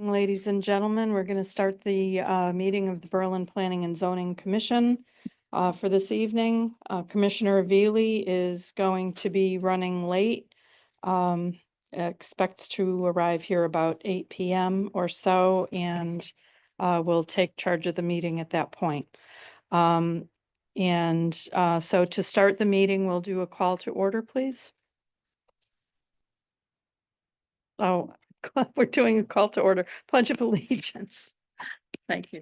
Ladies and gentlemen, we're going to start the meeting of the Berlin Planning and Zoning Commission for this evening. Commissioner Avili is going to be running late. Expects to arrive here about 8 p.m. or so, and will take charge of the meeting at that point. So to start the meeting, we'll do a call to order, please. Oh, we're doing a call to order. Pledge of Allegiance. Thank you.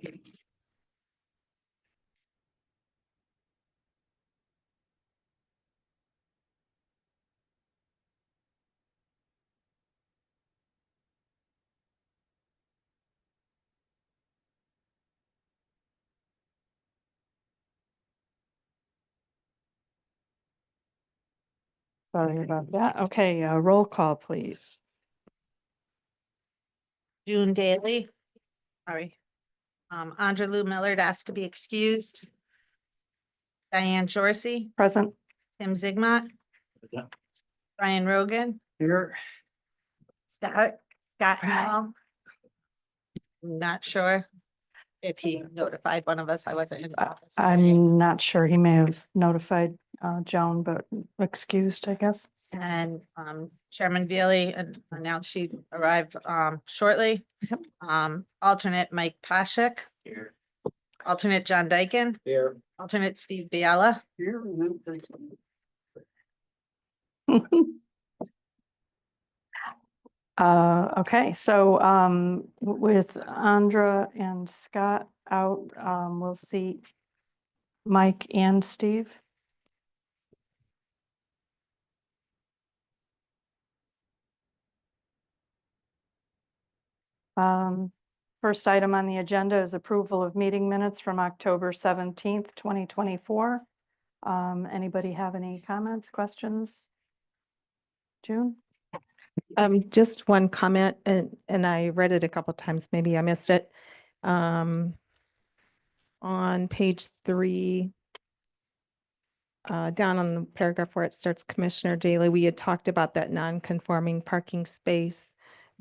Sorry about that. Okay, roll call, please. June Daly. Sorry. Andrew Lou Millard asked to be excused. Diane Jorsey, Present. Tim Zigmont. Yeah. Brian Rogan, Here. Scott Hall. Not sure if he notified one of us. I wasn't in the office. I'm not sure. He may have notified Joan, but excused, I guess. And Chairman Veely announced she'd arrive shortly. Yep. Alternate Mike Pashek. Here. Alternate John Dyken. Here. Alternate Steve Biella. Here. Okay, so with Andra and Scott out, we'll see Mike and Steve. First item on the agenda is approval of meeting minutes from October 17th, 2024. Anybody have any comments, questions? June? Just one comment, and I read it a couple times, maybe I missed it. On page 3, down on the paragraph where it starts, Commissioner Daly, we had talked about that non-conforming parking space,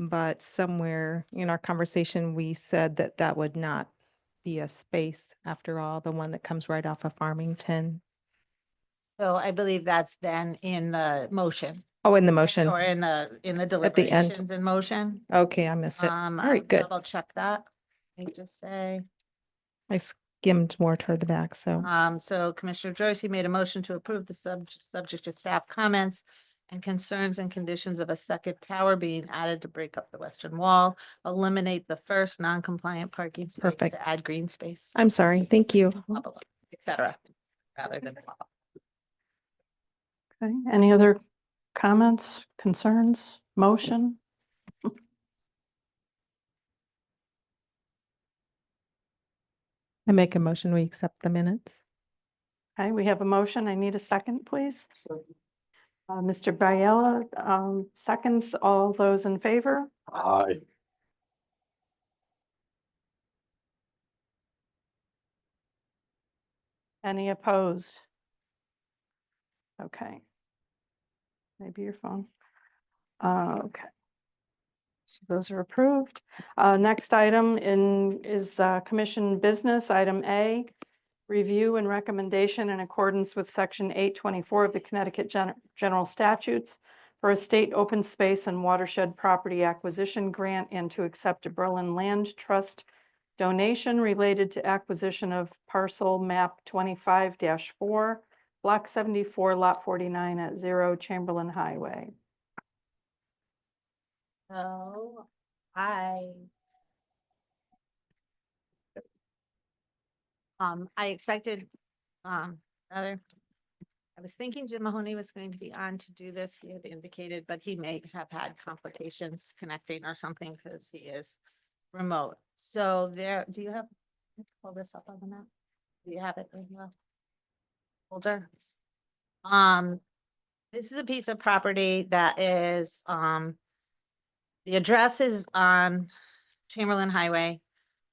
but somewhere in our conversation, we said that that would not be a space after all, the one that comes right off of Farmington. So I believe that's then in the motion. Oh, in the motion. Or in the At the end. deliberations in motion. Okay, I missed it. All I'll right, good. double check that. Let me just say, I skimmed more toward the back, so. so Commissioner Joyce, you made a motion to approve the subject to staff comments and concerns and conditions of a second tower being added to break up the western wall, eliminate the first non-compliant parking space Perfect. to add green space, I'm sorry. Thank you. blah, blah, blah, et cetera, rather than blah, blah. Okay, any other comments, concerns, motion? I make a motion, we accept the minutes. Okay, we have a motion. I need a second, please. Mr. Biella, seconds. All those in favor? Aye. Any opposed? Okay. Maybe your phone. Okay. So those are approved. Next item is commission business, item A, review and recommendation in accordance with section 824 of the Connecticut General Statutes for a state open space and watershed property acquisition grant and to accept a Berlin Land Trust donation related to acquisition of parcel map 25-4, block 74, lot 49 at 0 Chamberlain Highway. So I expected, I was thinking Jim Mahoney was going to be on to do this. He had indicated, but he may have had complications connecting or something because he is remote. So there, do you have, pull this up on the map? Do you have it in the folder? This is a piece of property that is, the address is on Chamberlain Highway,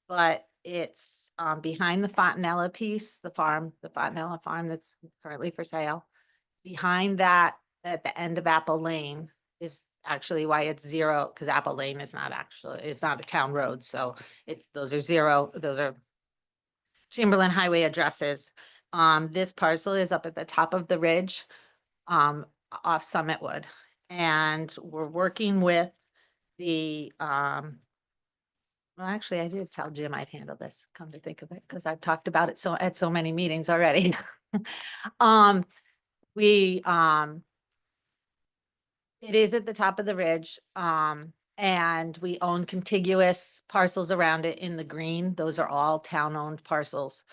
but it's behind the Fontanella piece, the Fontanella farm that's currently for sale. Behind that, at the end of Apple Lane, is actually why it's 0, because Apple Lane is not actually, it's not a town road, so those are 0, those are Chamberlain Highway addresses. This parcel is up at the top of the ridge, off Summitwood. And we're working with the, well, actually, I did tell Jim I'd handle this, come to think of it, because I've talked about it at so many meetings already. We, it is at the top of the ridge, and we own contiguous parcels around it in the green. Those are all town-owned parcels,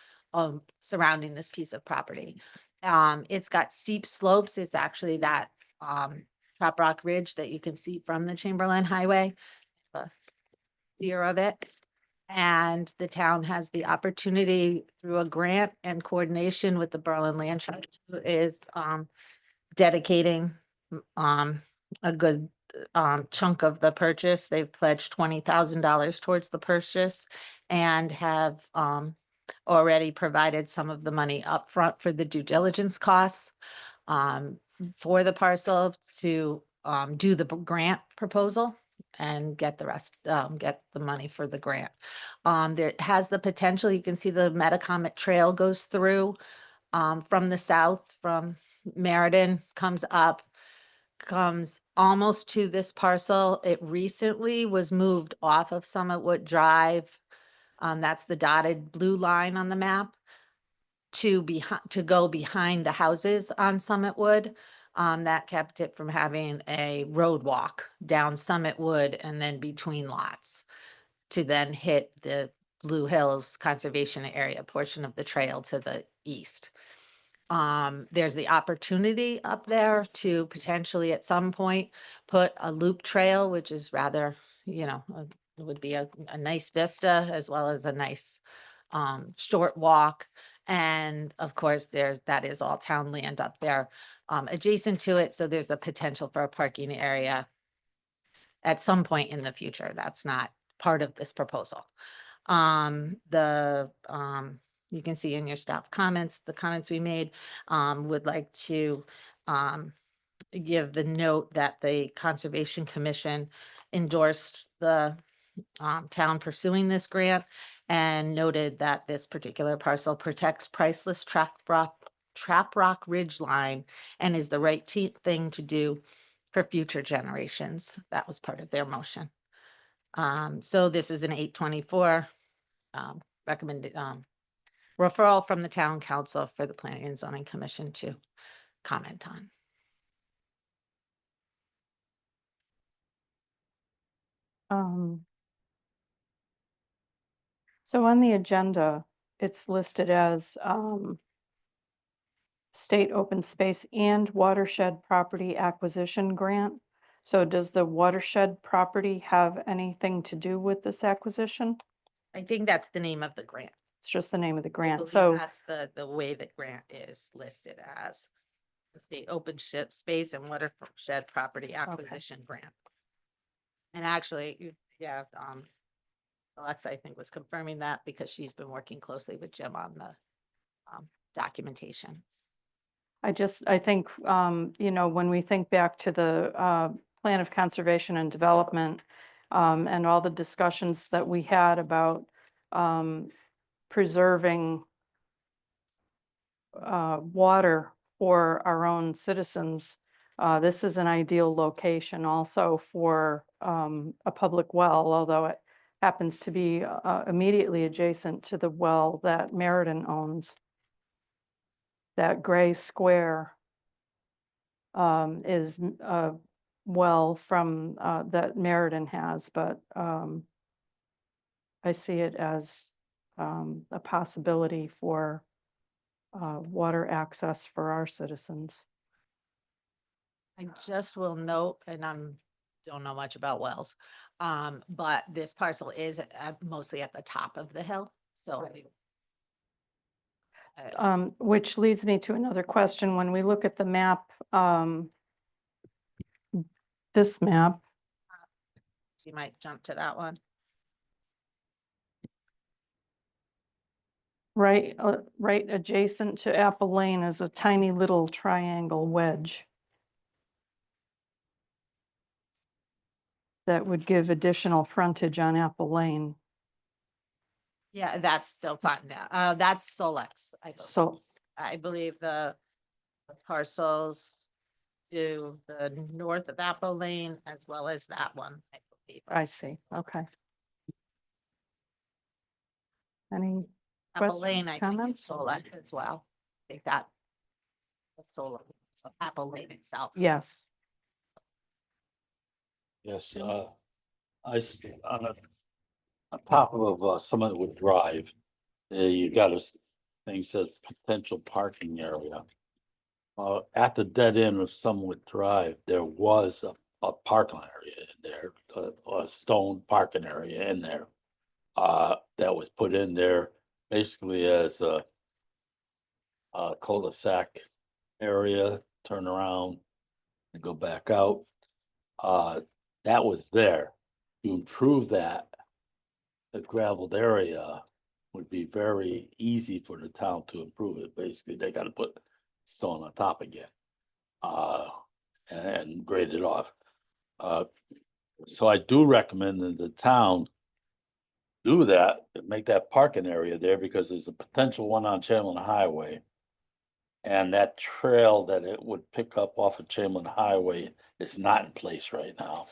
surrounding this piece of property. It's got steep slopes. It's actually that, Trap Rock Ridge that you can see from the Chamberlain Highway, the rear of it. And the town has the opportunity through a grant and coordination with the Berlin Land Trust, who is, dedicating, a good, chunk of the purchase. They've pledged $20,000 towards the purchase and have, already provided some of the money upfront for the due diligence costs, for the parcel to, do the grant proposal and get the rest, get the money for the grant. There has the potential, you can see the Metacomet Trail goes through, from the south, from Meriden, comes up, comes almost to this parcel. It recently was moved off of Summitwood Drive. That's the dotted blue line on the map, to go behind the houses on Summitwood. That kept it from having a road walk down Summitwood and then between lots to then hit the Blue Hills Conservation Area portion of the trail to the east. There's the opportunity up there to potentially at some point put a loop trail, which is rather, it would be a nice vista as well as a nice, short walk. And of course, that is all town land up there, adjacent to it. So there's the potential for a parking area at some point in the future. That's not part of this proposal. You can see in your staff comments, the comments we made, would like to, give the note that the Conservation Commission endorsed the, town pursuing this grant and noted that this particular parcel protects priceless Trap Rock Ridge line and is the right thing to do for future generations. That was part of their motion. So this is an 824, recommended, referral from the town council for the Planning and Zoning Commission to comment on. So on the agenda, it's listed as state open space and watershed property acquisition grant. So does the watershed property have anything to do with this acquisition? I think that's the name of the grant. It's just the name of the I grant. believe So that's the way that grant is listed as the state open space and watershed property acquisition grant. And actually, yeah, Alexa, I think, was confirming that because she's been working closely with Jim on the, documentation. I think, when we think back to the Plan of Conservation and Development, and all the discussions that we had about preserving water for our own citizens, this is an ideal location also for a public well, although it happens to be immediately adjacent to the well that Meriden owns. That gray square is a well from that Meriden has, but I see it as a possibility for water access for our citizens. I just will note, and don't know much about wells, but this parcel is mostly at the top of the hill, so. Which leads me to another question. When we look at the map, this map, You might jump to that one. right adjacent to Apple Lane is a tiny little triangle wedge. that would give additional frontage on Apple Lane. Yeah, that's still fine now. That's Solex. So, I believe the parcels to the north of Apple Lane as well as that one, I believe. I see, okay. Any Apple Lane, questions, I think comments? it's Solex as well. I think that. Solar, so Apple Lane itself. Yes, Yes, on top of Summitwood Drive, you got a thing says potential parking area. At the dead end of Summitwood Drive, there was a parking area in there, a stone parking area in there. That was put in there basically as a cul-de-sac area, turn around and go back out. That was there. To improve that, the gravelled area would be very easy for the town to improve it. Basically, they gotta put stone on top again. And grade it off. So I do recommend that the town do that, make that parking area there because there's a potential one on Chamberlain Highway. And that trail that it would pick up off of Chamberlain Highway is not in place right now.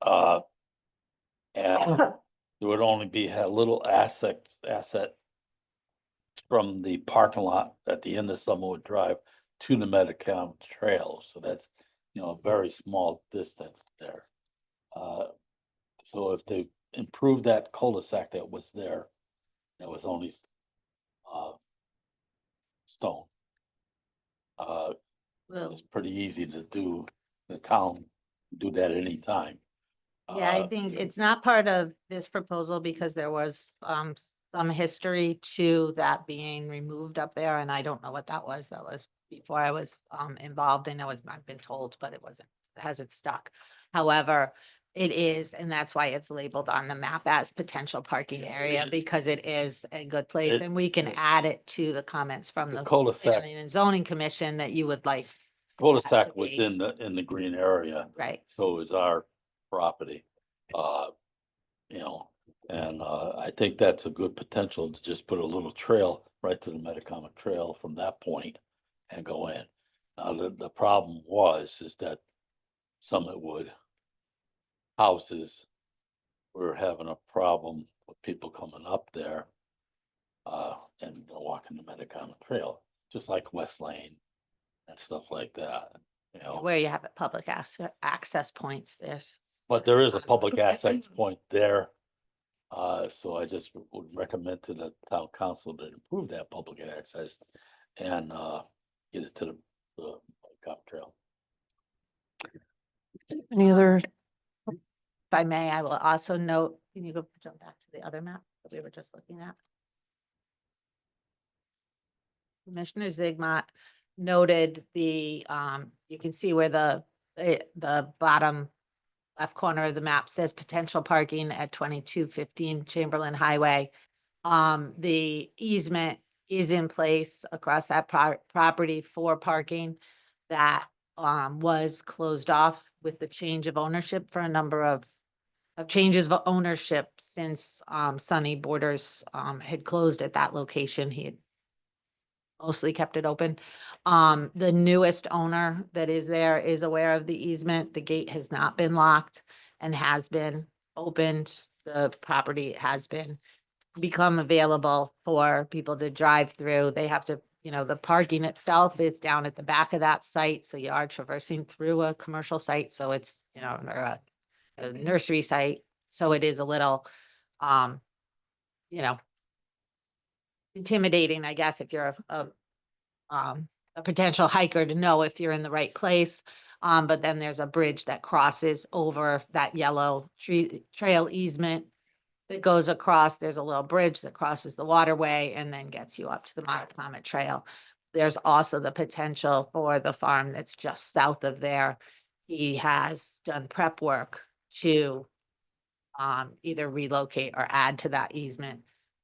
And there would only be a little asset from the parking lot at the end of Summerwood Drive to the Metacom Trail. So that's, a very small distance there. So if they improve that cul-de-sac that was there, that was only stone. Well, It's pretty easy to do. The town do that anytime. yeah, I think it's not part of this proposal because there was some history to that being removed up there, and I don't know what that was. That was before I was involved. I know I've been told, but it hasn't stuck. However, it is, and that's why it's labeled on the map as potential parking area, because it is a good place, It and we can is. add it to the comments from The the cul-de-sac, Planning and Zoning Commission that you would like, cul-de-sac was be- in the green area. right? So is our property. And I think that's a good potential to just put a little trail right to the Metacomet Trail from that point and go in. Now, the problem is that Summitwood houses were having a problem with people coming up there and walking the Metacomet Trail, just like West Lane and stuff like that, Where you have public access points, there's. But there is a public access point there. So I just would recommend to the town council to improve that public access and get it to the cop trail. any other, If I may, I will also note, can you go jump back to the other map that we were just looking at? Commissioner Zigmont noted you can see where the bottom left corner of the map says potential parking at 2215 Chamberlain Highway. The easement is in place across that property for parking that was closed off with the change of ownership for a number of changes of ownership since Sunny Borders had closed at that location. He had mostly kept it open. The newest owner that is there is aware of the easement. The gate has not been locked and has been opened. The property has become available for people to drive through. They have to, the parking itself is down at the back of that site. So you are traversing through a commercial site. So it's, or a nursery site. So it is a little, intimidating, I guess, if you're a potential hiker to know if you're in the right place. But then there's a bridge that crosses over that yellow trail easement that goes across. There's a little bridge that crosses the waterway and then gets you up to the Comet Trail. There's also the potential for the farm that's just south of there. He has done prep work to either relocate or add to that easement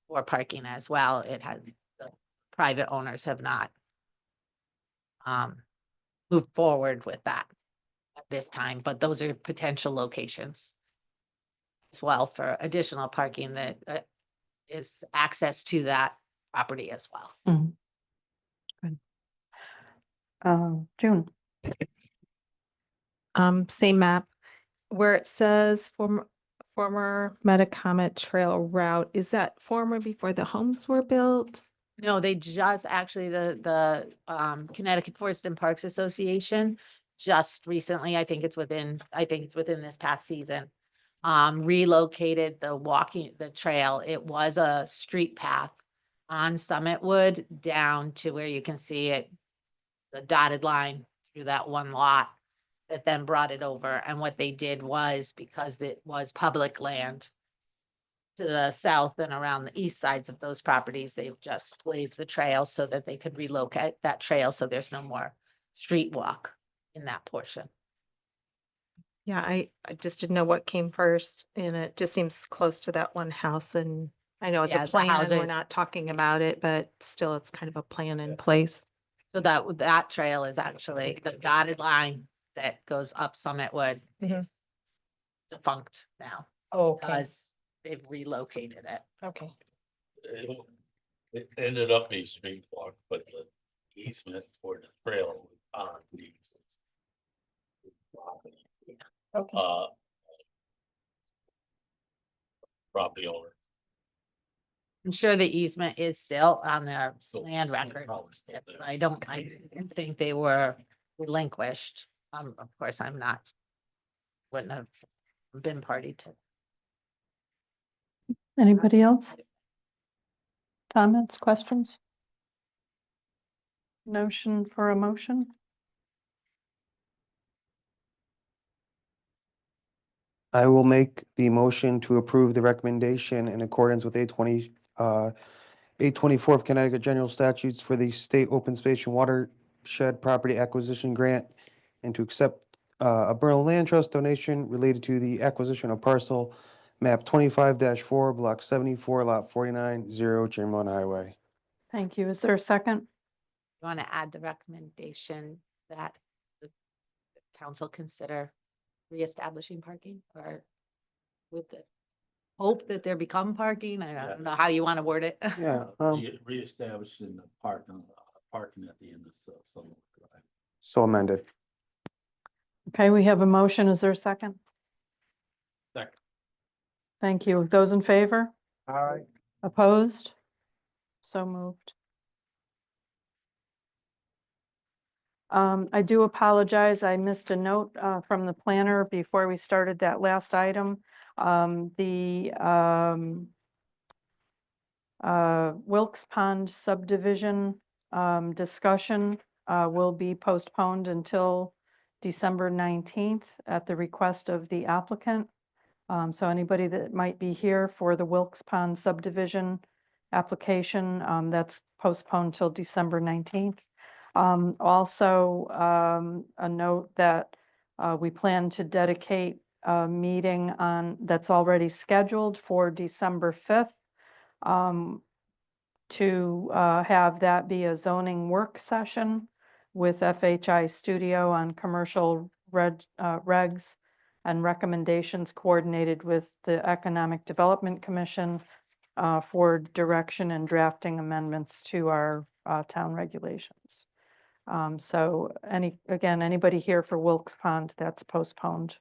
for parking as well. The private owners have not moved forward with that at this time, but those are potential locations as well for additional parking that is access to that property as well. Mhm. Good. June, Same map, where it says former Metacomet Trail route, is that former before the homes were built? No, they just actually, the Connecticut Forest and Parks Association just recently, I think it's within this past season, relocated the trail. It was a street path on Summitwood down to where you can see it, the dotted line through that one lot that then brought it over. And what they did was, because it was public land to the south and around the east sides of those properties, they've just blazed the trail so that they could relocate that trail, so there's no more street walk in that portion. Yeah, I just didn't know what came first, and it just seems close to that one house, and I know it's Yeah, a the plan, we're houses. not talking about it, but still, it's kind of a plan in place. So that trail is actually the dotted line that goes up Summitwood Mhm. is defunct now Oh, because they've relocated it. okay. It ended up being street walk, but the easement for the trail was on the property. Okay. Property owner. I'm sure the easement is still on their So- land so record. probably still there. I didn't think they were relinquished. Of course, wouldn't have been party to. anybody else? Comments, questions? Notion for a motion? I will make the motion to approve the recommendation in accordance with 824 of Connecticut General Statutes for the State Open Space and Watershed Property Acquisition Grant and to accept a Berlin Land Trust donation related to the acquisition of parcel map 25-4, block 74, lot 49, 0, Chamberlain Highway. Thank you. Is there a second? You want to add the recommendation that the council consider reestablishing parking, or with the hope that there become parking? I don't know how you want to word it. Yeah, Reestablishing the parking at the end of Summer Drive. so amended. Okay, we have a motion. Is there a second? Second. Thank you. Those in favor? Aye. Opposed? So moved. I do apologize. I missed a note from the planner before we started that last item. The Wilkes Pond subdivision discussion will be postponed until December 19th at the request of the applicant. So anybody that might be here for the Wilkes Pond subdivision application, that's postponed till December 19th. Also, a note that we plan to dedicate a meeting that's already scheduled for December 5th to have that be a zoning work session with FHI Studio on commercial regs and recommendations coordinated with the Economic Development Commission for direction and drafting amendments to our town regulations. So anybody here for Wilkes Pond, that's postponed.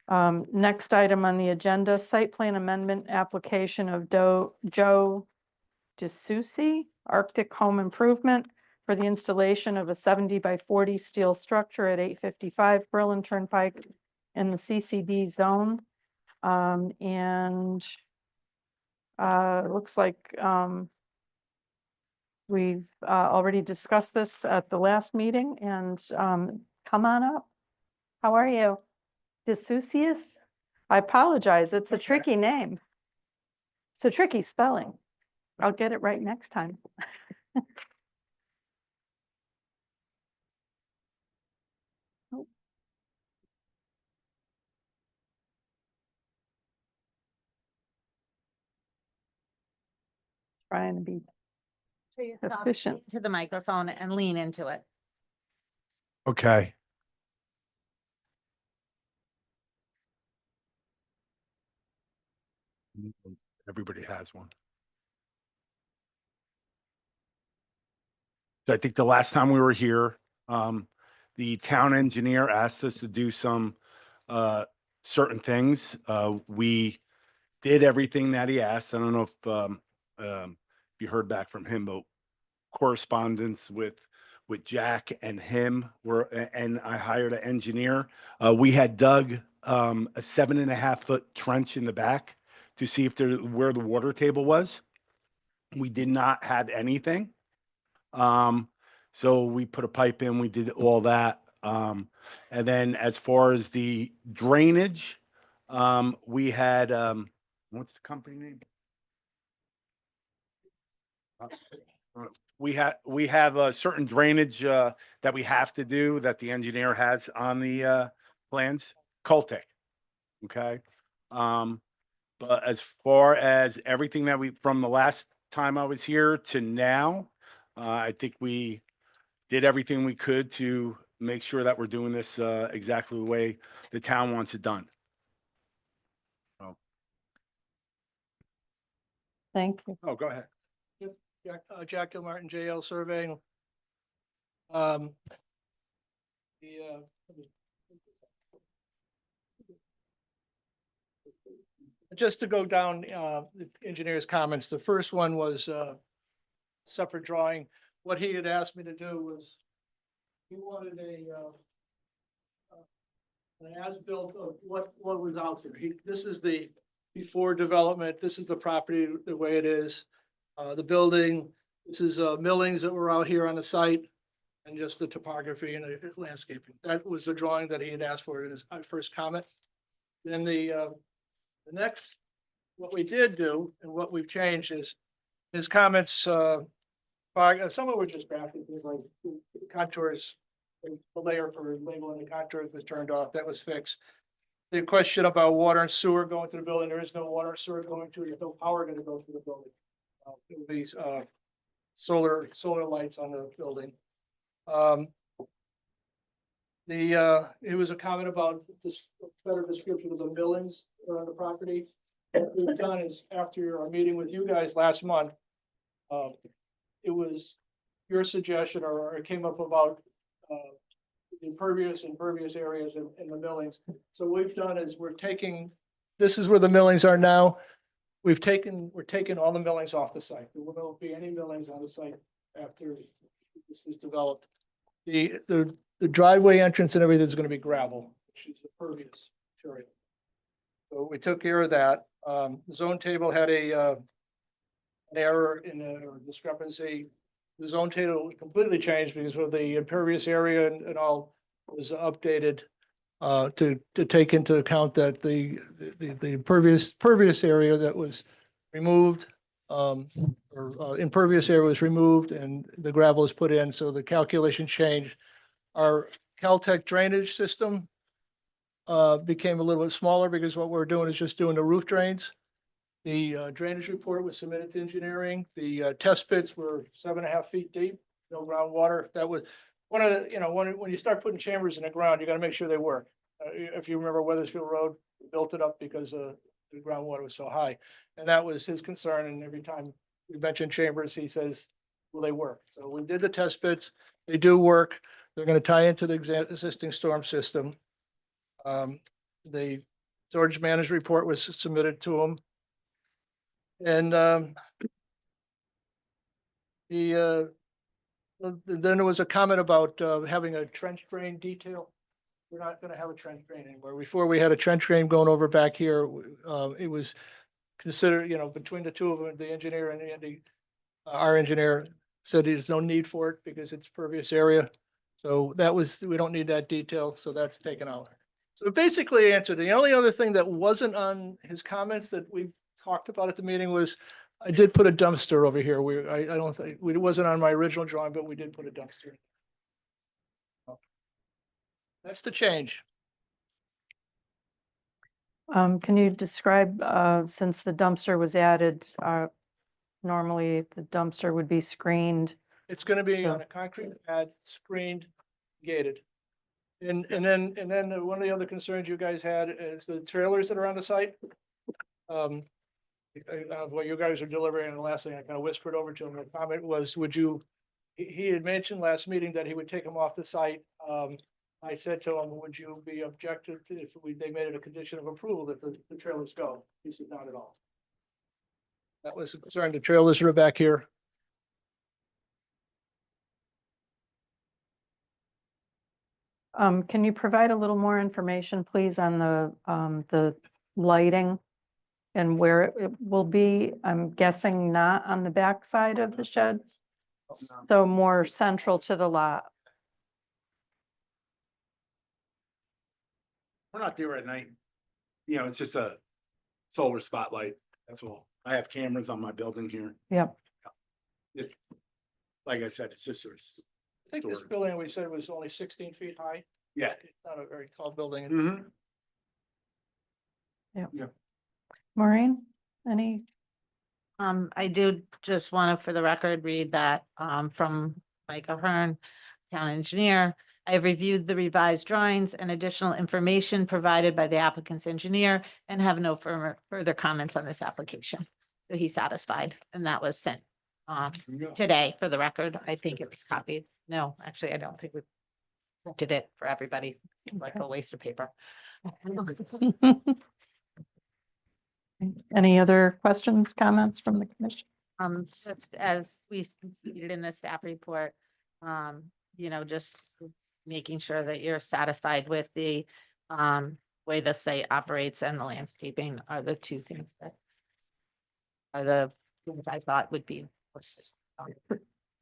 Next item on the agenda, site plan amendment application of Joe DeSoucy, Arctic Home Improvement for the installation of a 70 by 40 steel structure at 855 Berlin Turnpike in the CCD zone. It looks like we've already discussed this at the last meeting, and come on up. How are you? DeSoucius? I apologize. It's a tricky name. It's a tricky spelling. I'll get it right next time. Oh. Trying to be So you talk efficient. to the microphone and lean into it. Okay. Everybody has one. So I think the last time we were here, the town engineer asked us to do some certain things. We did everything that he asked. I don't know if you heard back from him, but correspondence with Jack and him and I hired an engineer. We had dug a 7.5-foot trench in the back to see if where the water table was. We did not have anything. So we put a pipe in, we did all that. And then as far as the drainage, we had, what's the company name? We have a certain drainage, that we have to do that the engineer has on the, plans, Coltec. Okay. But as far as everything that from the last time I was here to now, I think we did everything we could to make sure that we're doing this exactly the way the town wants it done. Thank you. Oh, go ahead. Jack Gilmartin, JL Surveying. Um, just to go down the engineer's comments, the first one was separate drawing. What he had asked me to do was he wanted an as-built of what was out there. This is the before development. This is the property the way it is. The building, this is millings that were out here on the site, and just the topography and the landscaping. That was the drawing that he had asked for in his first comment. Then the next, what we did do and what we've changed is his comments, some of it were just graphic, things like the contours, the layer for labeling the contours was turned off, that was fixed. The question about water and sewer going to the building, there is no water or sewer going to, there's no power going to go to the building. It will be solar lights on the building. It was a comment about this better description of the millings around the property. What we've done is after our meeting with you guys last month, it was your suggestion, or it came up about impervious areas in the millings. So what we've done is we're taking, this is where the millings are now. We're taking all the millings off the site. There won't be any millings on the site after this is developed. The driveway entrance and everything is going to be gravel, which is impervious material. So we took care of that. The zone table had an error in a discrepancy. The zone table completely changed because of the impervious area and all was updated to take into account that the impervious area that was removed, impervious area was removed and the gravel was put in, so the calculation changed. Our Caltech drainage system became a little bit smaller because what we're doing is just doing the roof drains. The drainage report was submitted to engineering. The test pits were 7.5 feet deep, no groundwater. That was one of the, when you start putting chambers in the ground, you got to make sure they work. If you remember Weathersfield Road, we built it up because the groundwater was so high. And that was his concern. And every time we mention chambers, he says, will they work? So we did the test pits. They do work. They're going to tie into the existing storm system. The storage management report was submitted to them. And then there was a comment about having a trench drain detail. We're not going to have a trench drain anymore. Before we had a trench drain going over back here. It was considered, between the two of them, the engineer and Andy, our engineer said there's no need for it because it's pervious area. So we don't need that detail. So that's taken out. So it basically answered. The only other thing that wasn't on his comments that we talked about at the meeting was I did put a dumpster over here. I don't think it wasn't on my original drawing, but we did put a dumpster. That's the change. Can you describe, since the dumpster was added, normally the dumpster would be screened? It's going to be So- on a concrete pad, screened, gated. And then one of the other concerns you guys had is the trailers that are on the site. what you guys are delivering, and the last thing I kind of whispered over to him, the comment was, would you, he had mentioned last meeting that he would take him off the site. I said to him, would you be objective to if they made it a condition of approval that the trailers go? He said, not at all. That was a concern. The trailers are back here. Can you provide a little more information, please, on the lighting and where it will be? I'm guessing not on the back side of the shed, so more central to the lot. We're not there at night. You know, it's just a solar spotlight. That's all. I have cameras on my building here. Yep. Like I said, it's just. I think this building, we said, was only 16 feet high. Yeah. It's not a very tall building. Mhm. Maureen, any? I do just want to, for the record, read that, from Mike Ahern, town engineer. I have reviewed the revised drawings and additional information provided by the applicant's engineer and have no further comments on this application. So he's satisfied, and that was sent, today, for the record. I think it was copied. No, actually, I don't think we printed it for everybody, like a waste of paper. Any other questions, comments from the commission? Just as we stated in the staff report, you know, just making sure that you're satisfied with the way the site operates and the landscaping are the two things that are the things I thought would be most,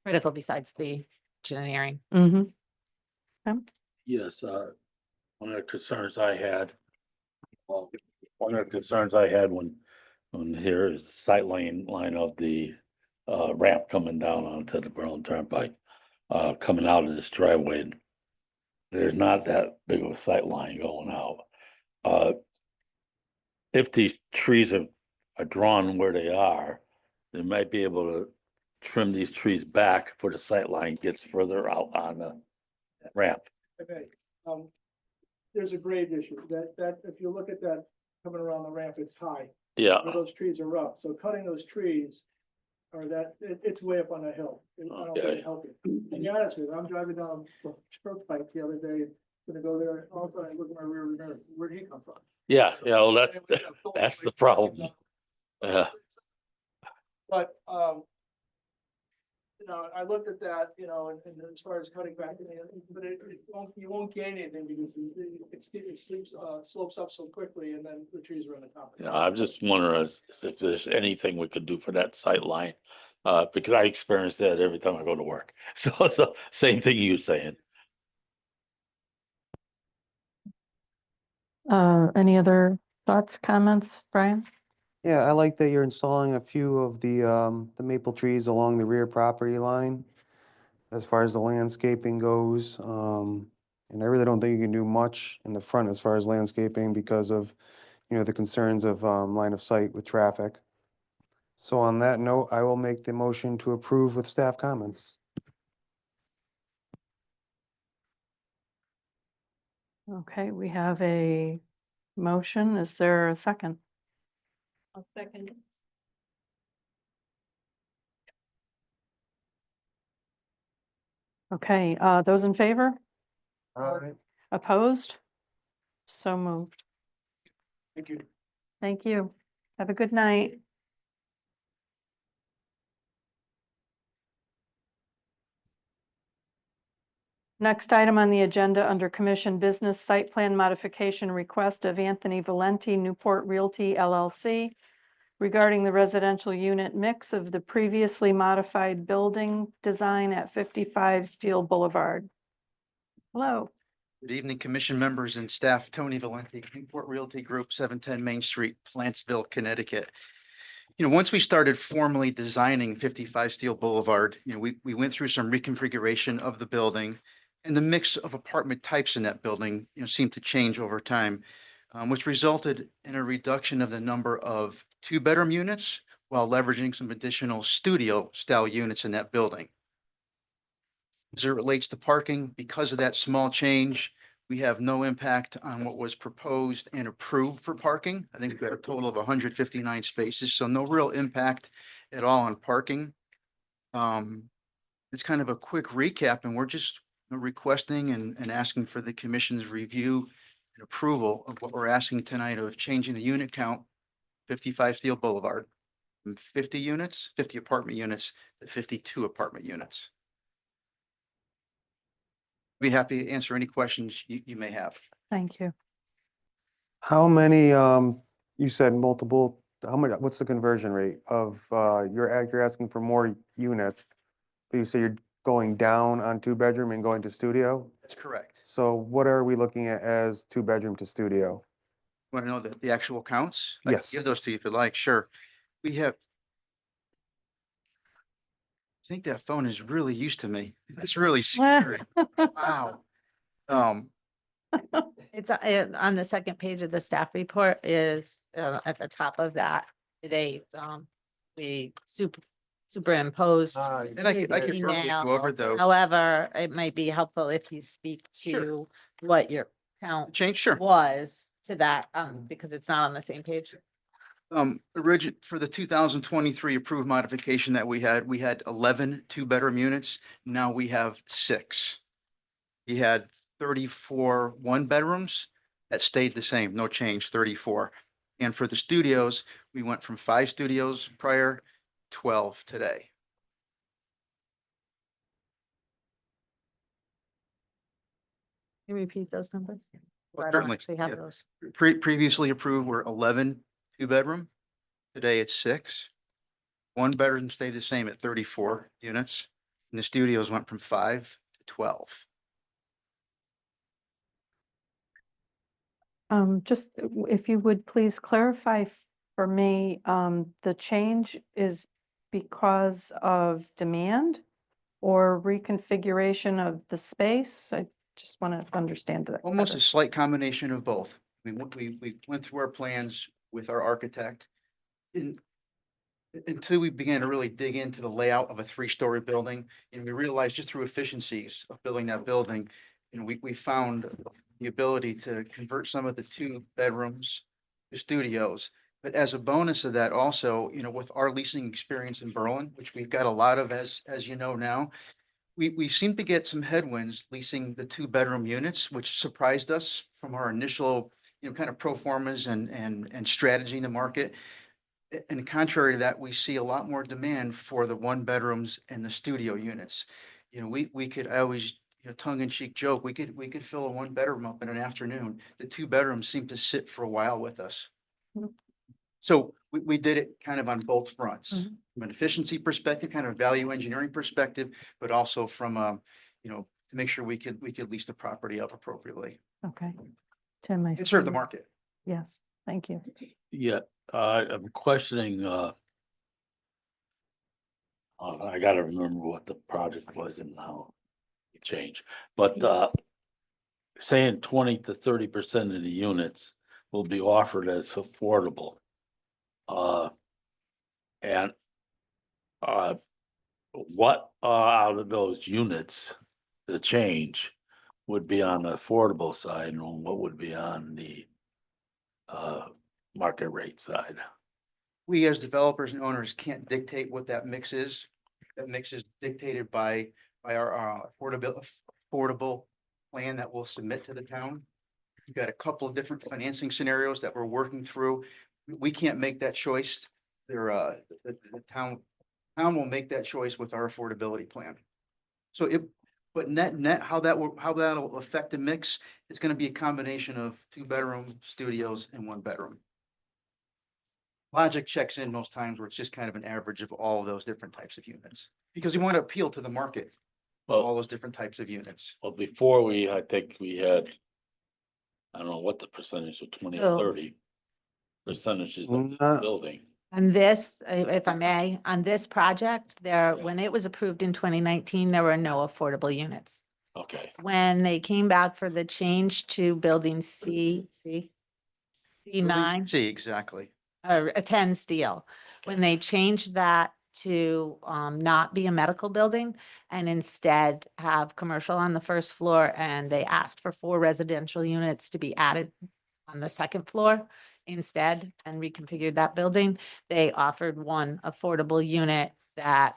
critical besides the engineering. Mm-hmm. Yes, one of the concerns I had. Well, one of the concerns I had when here is the sight line of the ramp coming down onto the Berlin Turnpike. Coming out of this driveway. There's not that big of a sight line going out. If these trees are drawn where they are, they might be able to trim these trees back before the sight line gets further out on the ramp. Okay, there's a grade issue that if you look at that coming around the ramp, it's high. Yeah, Where those trees are up, so cutting those trees or it's way up on a hill. I don't think Okay. it'd help you. To be honest with you, I'm driving down the Turnpike the other day, gonna go there, all of a sudden I look at my rear mirror, where'd he come from? yeah, well, that's the problem. Yeah. But, you know, I looked at that, you know, and as far as cutting back, but you won't gain anything because it slopes up so quickly and then the trees are on the top. Yeah, I'm just wondering if there's anything we could do for that sight line. Because I experience that every time I go to work. So same thing you saying. Any other thoughts, comments, Brian? Yeah, I like that you're installing a few of the maple trees along the rear property line as far as the landscaping goes. And I really don't think you can do much in the front as far as landscaping because of, you know, the concerns of line of sight with traffic. So on that note, I will make the motion to approve with staff comments. Okay, we have a motion. Is there a second? I'll second. Okay, those in favor? All right. Opposed? So moved. Thank you. Thank you. Have a good night. Next item on the agenda under Commission Business Site Plan Modification Request of Anthony Valenti, Newport Realty LLC, regarding the residential unit mix of the previously modified building design at 55 Steel Boulevard. Hello. Good evening, commission members and staff. Tony Valenti, Newport Realty Group, 710 Main Street, Plantsville, Connecticut. You know, once we started formally designing 55 Steel Boulevard, you know, we went through some reconfiguration of the building, and the mix of apartment types in that building, you know, seemed to change over time, which resulted in a reduction of the number of two-bedroom units while leveraging some additional studio-style units in that building. As it relates to parking, because of that small change, We have no impact on what was proposed and approved for parking. I think we've got a total of 159 spaces, so no real impact at all on parking. It's kind of a quick recap, and we're just requesting and asking for the commission's review and approval of what we're asking tonight of changing the unit count, 55 Steel Boulevard, from 50 units, 50 apartment units to 52 apartment units. Be happy to answer any questions you may have. Thank you. How many, you said multiple, how many, what's the conversion rate of, you're asking for more units, but you say you're going down on 2-bedroom and going to studio? That's correct. So what are we looking at as 2-bedroom to studio? Want to know the actual counts? I can Yes. give those to you if you like, sure. We have. I think that phone is really used to me. It's really scary. Wow. It's on the second page of the staff report is at the top of that. We superimposed. And I his could probably email. go over those. However, it might be helpful if you speak Sure. to what your count Change, sure. was to that, because it's not on the same page. For the 2023 approved modification that we had 11 2-bedroom units. Now we have 6. We had 34 1-bedrooms that stayed the same, no change, 34. And for the studios, we went from 5 studios prior, 12 today. Can you repeat those numbers? I don't Certainly, actually have yeah. those. Previously approved were 11 2-bedroom. Today it's 6. 1-bedroom stayed the same at 34 units. And the studios went from 5 to 12. Just if you would please clarify for me, the change is because of demand or reconfiguration of the space? I just want to understand that. Almost better. a slight combination of both. We went through our plans with our architect. Until we began to really dig into the layout of a 3-story building, and we realized just through efficiencies of building that building, we found the ability to convert some of the 2 bedrooms to studios. But as a bonus of that also, with our leasing experience in Berlin, which we've got a lot of, as you know now, we seem to get some headwinds leasing the 2-bedroom units, which surprised us from our initial, kind of pro formas and strategy in the market. And contrary to that, we see a lot more demand for the 1-bedrooms and the studio units. I always, tongue in cheek joke, we could fill a 1-bedroom up in an afternoon. The 2-bedrooms seem to sit for a while with us. Mhm. So we did it kind of on both fronts, Mhm. from an efficiency perspective, kind of value engineering perspective, but also from, to make sure we could lease the property up appropriately Okay. Tim, I and serve the see. market. Yes, thank you. Yeah, I'm questioning, I gotta remember what the project was and how it changed, but, saying 20 to 30% of the units will be offered as affordable. And, what, out of those units, the change would be on the affordable side and what would be on the, market rate side? We as developers and owners can't dictate what that mix is. That mix is dictated by our affordable plan that we'll submit to the town. We've got a couple of different financing scenarios that we're working through. We can't make that choice. The town will make that choice with our affordability plan. So but net, how that'll affect the mix, it's gonna be a combination of 2-bedroom studios and 1-bedroom. Logic checks in most times where it's just kind of an average of all of those different types of units. Because we want to appeal to the market, all Well, those different types of units. before I think we had, I don't know what the percentage of 20 or Oh. 30 percentages of the Not- building. On this, if I may, on this project, when it was approved in 2019, there were no affordable units. Okay, When they came back for the change to building C9, See, exactly. or a 10 steel, when they changed that to not be a medical building and instead have commercial on the first floor. And they asked for 4 residential units to be added on the second floor instead and reconfigured that building. They offered 1 affordable unit that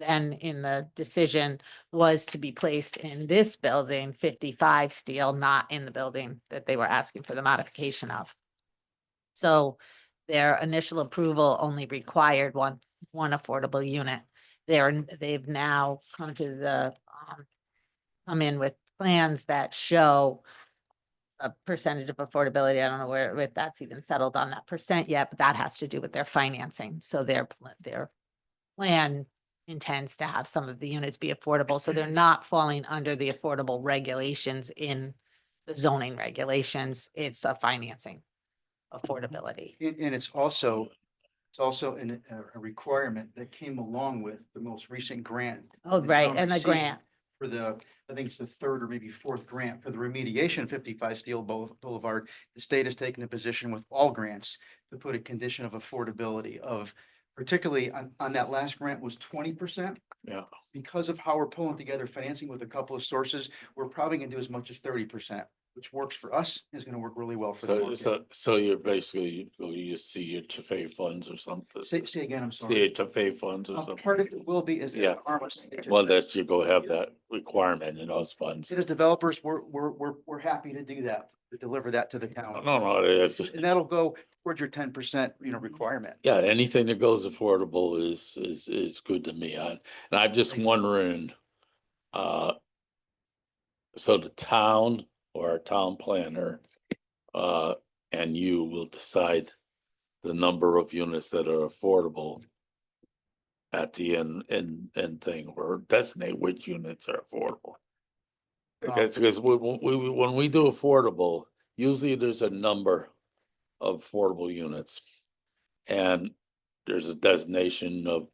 then in the decision was to be placed in this building, 55 Steel, not in the building that they were asking for the modification of. So their initial approval only required one affordable unit. They've now come to come in with plans that show a percentage of affordability. I don't know if that's even settled on that percent yet, but that has to do with their financing. So their plan intends to have some of the units be affordable, so they're not falling under the affordable regulations in the zoning regulations. It's a financing affordability. And it's also a requirement that came along with the most recent grant. Oh, the right, town and the received grant. For I think it's the 3rd or maybe 4th grant for the remediation of 55 Steel Boulevard. The state has taken a position with all grants to put a condition of affordability of, particularly on that last grant was 20%. Yeah. Because of how we're pulling together financing with a couple of sources, we're probably gonna do as much as 30%, which works for us, is gonna work really well for the market. So you're basically, you see your TFA funds or something? Say again, I'm See sorry. your TFA funds or something? Part of it will be is. Yeah. Well, that's, you go have that requirement in those funds. As developers, we're happy to do that, to deliver that to the town. No, if, And that'll go towards your 10%, requirement. yeah, anything that goes affordable is good to me. And I'm just wondering, so the town or our town planner, and you will decide the number of units that are affordable at the end thing, or designate which units are affordable. Because when we do affordable, usually there's a number of affordable units. And there's a designation of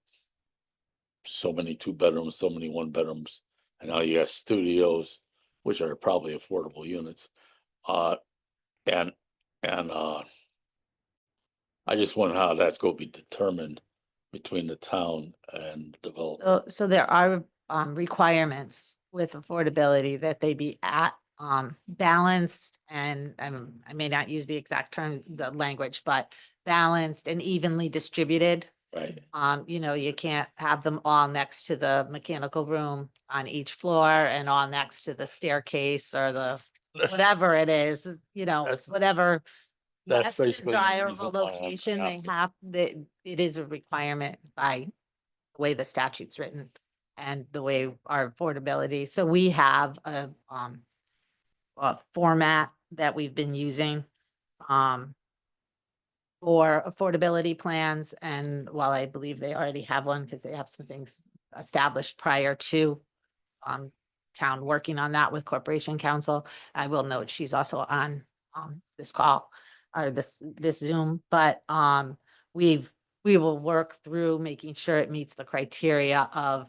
so many 2-bedrooms, so many 1-bedrooms. And now you got studios, which are probably affordable units. And I just wonder how that's going to be determined between the town and developer. So there are requirements with affordability that they be at balanced, and I may not use the exact term, the language, but balanced and evenly distributed. Right. You can't have them all next to the mechanical room on each floor and all next to the staircase or the whatever it is, That's- whatever That's less basically. the desirable reason why I'm location they asking. have, that it is a requirement by the way the statute's written and the way our affordability. So we have a format that we've been using for affordability plans. And while I believe they already have one, because they have some things established prior to town working on that with Corporation Council, I will note she's also on this call or this Zoom, but we will work through making sure it meets the criteria of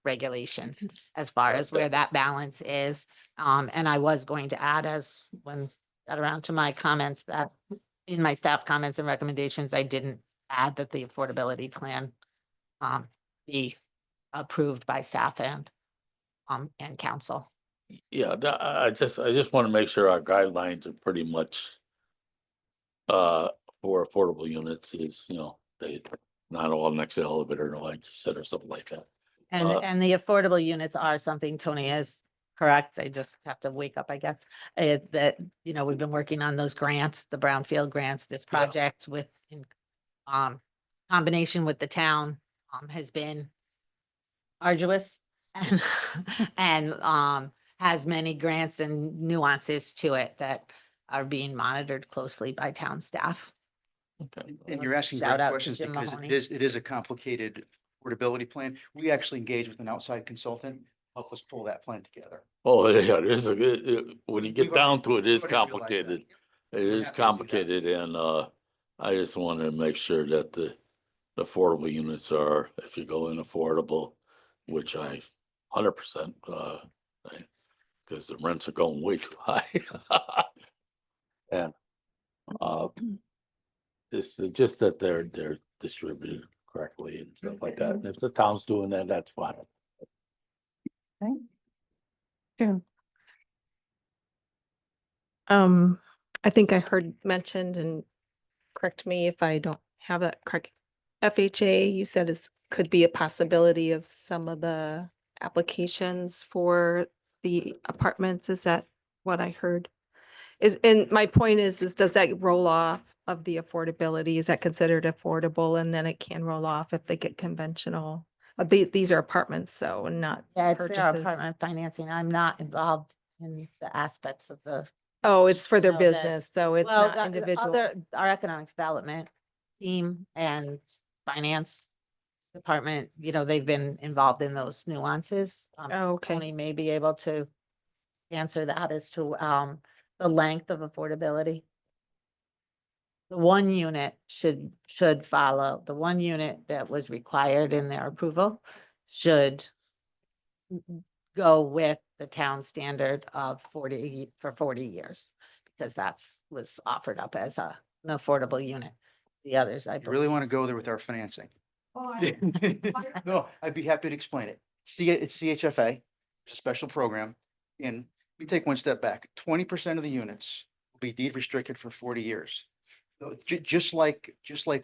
regulations as far as where that balance is. And I was going to add, as when got around to my comments, that in my staff comments and recommendations, I didn't add that the affordability plan be approved by staff and council. Yeah, I just want to make sure our guidelines are pretty much for affordable units is, they not all next to the elevator, like you said, or something like that. And the affordable units are something Tony is correct. I just have to wake up, I guess. That, we've been working on those grants, the brownfield grants, this project with in combination with the town has been arduous and has many grants and nuances to it that are being monitored closely by town staff. Okay. And you're asking Shout great out to questions Jim because Mahoney. it is a complicated affordability plan. We actually engage with an outside consultant, help us pull that plan together. Oh, yeah, when you We've get down already- to it, it's we've already realized that. complicated. It We're is happy to do that. complicated, and I just want to make sure that the affordable units are, if you go in affordable, which I 100%, because the rents are going way too high. And this, just that they're distributed correctly and stuff like that. And if the town's doing that, that's fine. June, I think I heard mentioned, and correct me if I don't have that correct. FHA, you said could be a possibility of some of the applications for the apartments. Is that what I heard? And my point is does that roll off of the affordability? Is that considered affordable? And then it can roll off if they get conventional. These are apartments, so not Yeah, it's their purchases. apartment financing. I'm not involved in the aspects of the, Oh, it's for their know that- business, so it's well, not individual. our economic development team and finance department, they've been involved in those nuances. Oh, okay. Tony may be able to answer that as to, the length of affordability. The one unit should follow, the one unit that was required in their approval should go with the town standard of 40 for 40 years, because was offered up as an affordable unit. The others, I You really believe. want to go there with our financing? No, I'd be happy to explain it. It's CHFA, it's a special program. And we take one step back, 20% of the units will be deed restricted for 40 years. So just like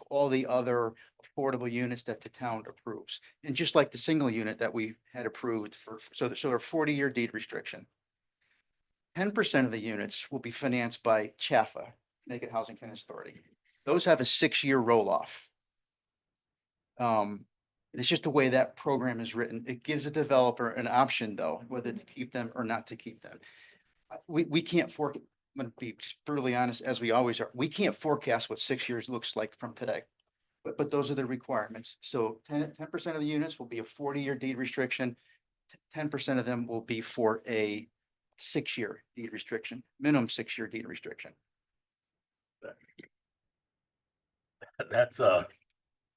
all the other affordable units that the town approves, and just like the single unit that we had approved so a 40-year deed restriction. 10% of the units will be financed by CHFA, Connecticut Housing Finance Authority. Those have a 6-year roll-off. It's just the way that program is written. It gives a developer an option, though, whether to keep them or not to keep them. We can't I'm gonna be brutally honest, as we always are, we can't forecast what 6 years looks like from today. But those are the requirements. So 10% of the units will be a 40-year deed restriction. 10% of them will be for a 6-year deed restriction, minimum 6-year deed restriction. That's one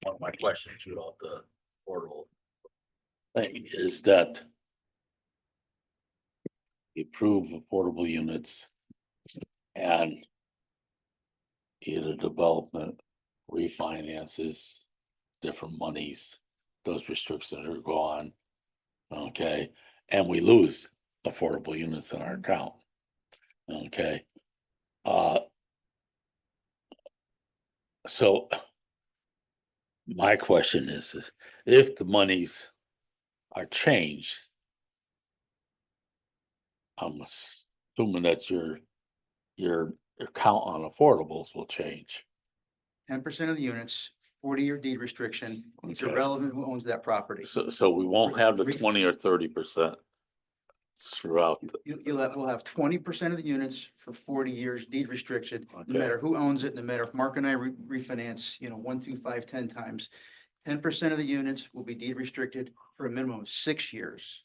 of my questions about the portal thing is that you approve affordable units and either development refinances different monies, those restrictions are gone. Okay, and we lose affordable units in our account. Okay. So my question is if the monies are changed, I'm assuming that your count on affordables will change. 10% of the units, 40-year deed restriction. It's Okay. irrelevant who owns that property. So we won't have the 20 or 30% throughout. We'll have 20% of the units for 40 years deed restriction, no Okay. matter who owns it, no matter if Mark and I refinance, 1, 2, 5, 10 times. 10% of the units will be deed restricted for a minimum of 6 years.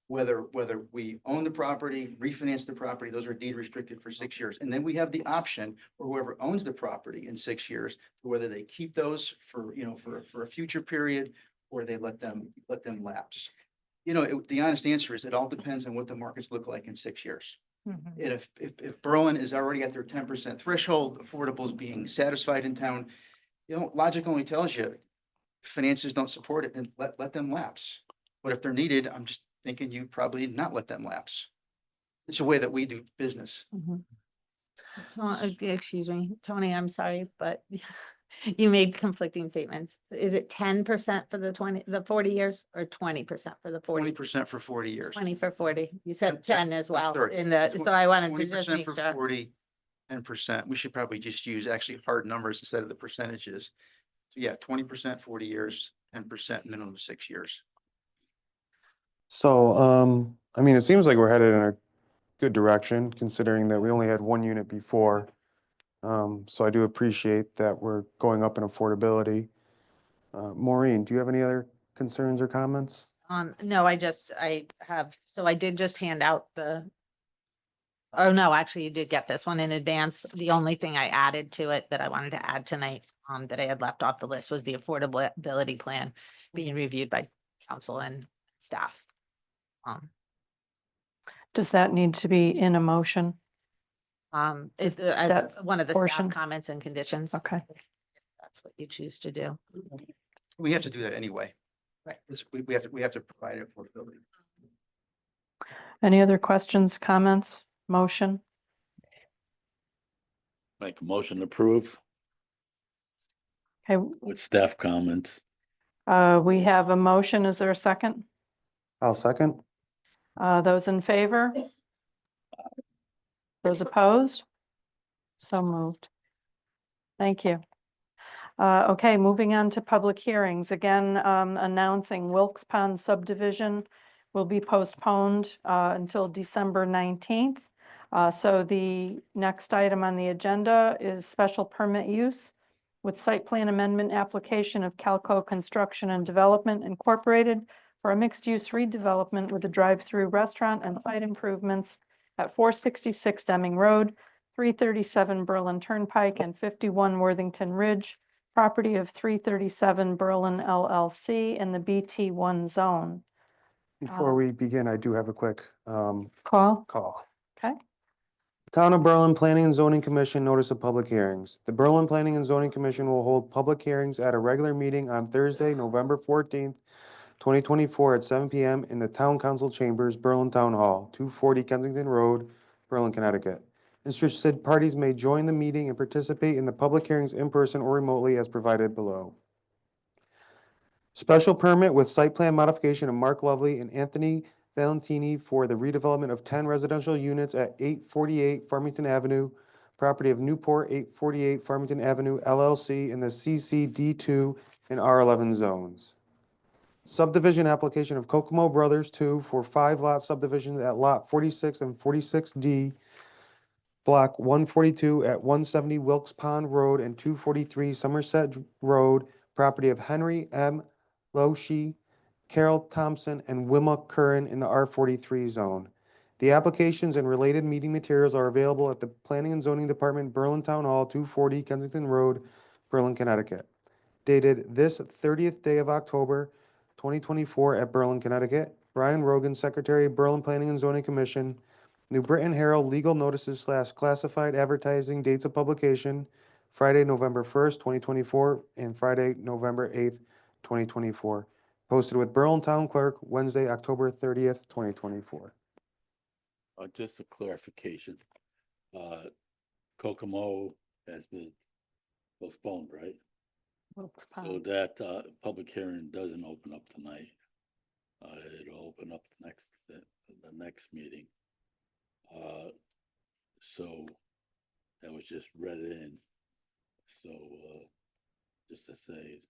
Whether we own the property, refinance the property, those are deed restricted for 6 years. And then we have the option for whoever owns the property in 6 years, whether they keep those for a future period or they let them lapse. The honest answer is it all depends on what the markets look like in 6 years. Mhm. And if Berlin is already at their 10% threshold, affordables being satisfied in town, logic only tells you finances don't support it, then let them lapse. But if they're needed, I'm just thinking you probably not let them lapse. It's a way that we do business. Excuse me, Tony, I'm sorry, but you made conflicting statements. Is it 10% for the 40 years or 20% for the 40? 20% for 40 years. 20 for 40. You said 10 as well sorry. so I wanted to just 20% make for sure. 40, 10%. We should probably just use actually hard numbers instead of the percentages. So yeah, 20%, 40 years, 10% minimum of 6 years. So, it seems like we're headed in a good direction considering that we only had one unit before. So I do appreciate that we're going up in affordability. Maureen, do you have any other concerns or comments? No, I did just hand out oh, no, actually you did get this one in advance. The only thing I added to it that I wanted to add tonight, that I had left off the list was the affordability plan being reviewed by council and staff. Does that need to be in a motion? As that one of the portion? staff comments and conditions. Okay. that's what you choose to do. We have to do that anyway. Right. We have to provide affordability. Any other questions, comments, motion? Make a motion to approve Okay, with staff comments. we have a motion. Is there a second? I'll second. Those in favor? Those opposed? So moved. Thank you. Okay, moving on to public hearings. Again, announcing Wilkes Pond subdivision will be postponed until December 19th. So the next item on the agenda is special permit use with site plan amendment application of Calco Construction and Development Incorporated for a mixed-use redevelopment with a drive-through restaurant and site improvements at 466 Deming Road, 337 Berlin Turnpike, and 51 Worthington Ridge, property of 337 Berlin LLC in the BT1 zone. Before we begin, I do have a quick Call? call. Okay. Town of Berlin Planning and Zoning Commission notice of public hearings. The Berlin Planning and Zoning Commission will hold public hearings at a regular meeting on Thursday, November 14th, 2024 at 7 p.m. in the Town Council Chambers, Berlin Town Hall, 240 Kensington Road, Berlin, Connecticut. Interested parties may join the meeting and participate in the public hearings in person or remotely as provided below. Special permit with site plan modification of Mark Lovely and Anthony Valentini for the redevelopment of 10 residential units at 848 Farmington Avenue, property of Newport 848 Farmington Avenue LLC in the CCD2 and R11 zones. Subdivision application of Kokomo Brothers 2 for 5-lot subdivision at Lot 46 and 46D, Block 142 at 170 Wilkes Pond Road and 243 Somerset Road, property of Henry M. Loshi, Carol Thompson, and Wilma Curran in the R43 zone. The applications and related meeting materials are available at the Planning and Zoning Department, Berlin Town Hall, 240 Kensington Road, Berlin, Connecticut. Dated this 30th day of October, 2024 at Berlin, Connecticut. Brian Rogan, Secretary, Berlin Planning and Zoning Commission. New Britain Herald Legal Notices / Classified Advertising Dates of Publication, Friday, November 1st, 2024, and Friday, November 8th, 2024. Posted with Berlin Town Clerk, Wednesday, October 30th, 2024. Just a clarification. Kokomo has been postponed, right? Wilkes So Pond. that public hearing doesn't open up tonight. It'll open up the next meeting. So that was just read in. So just to say,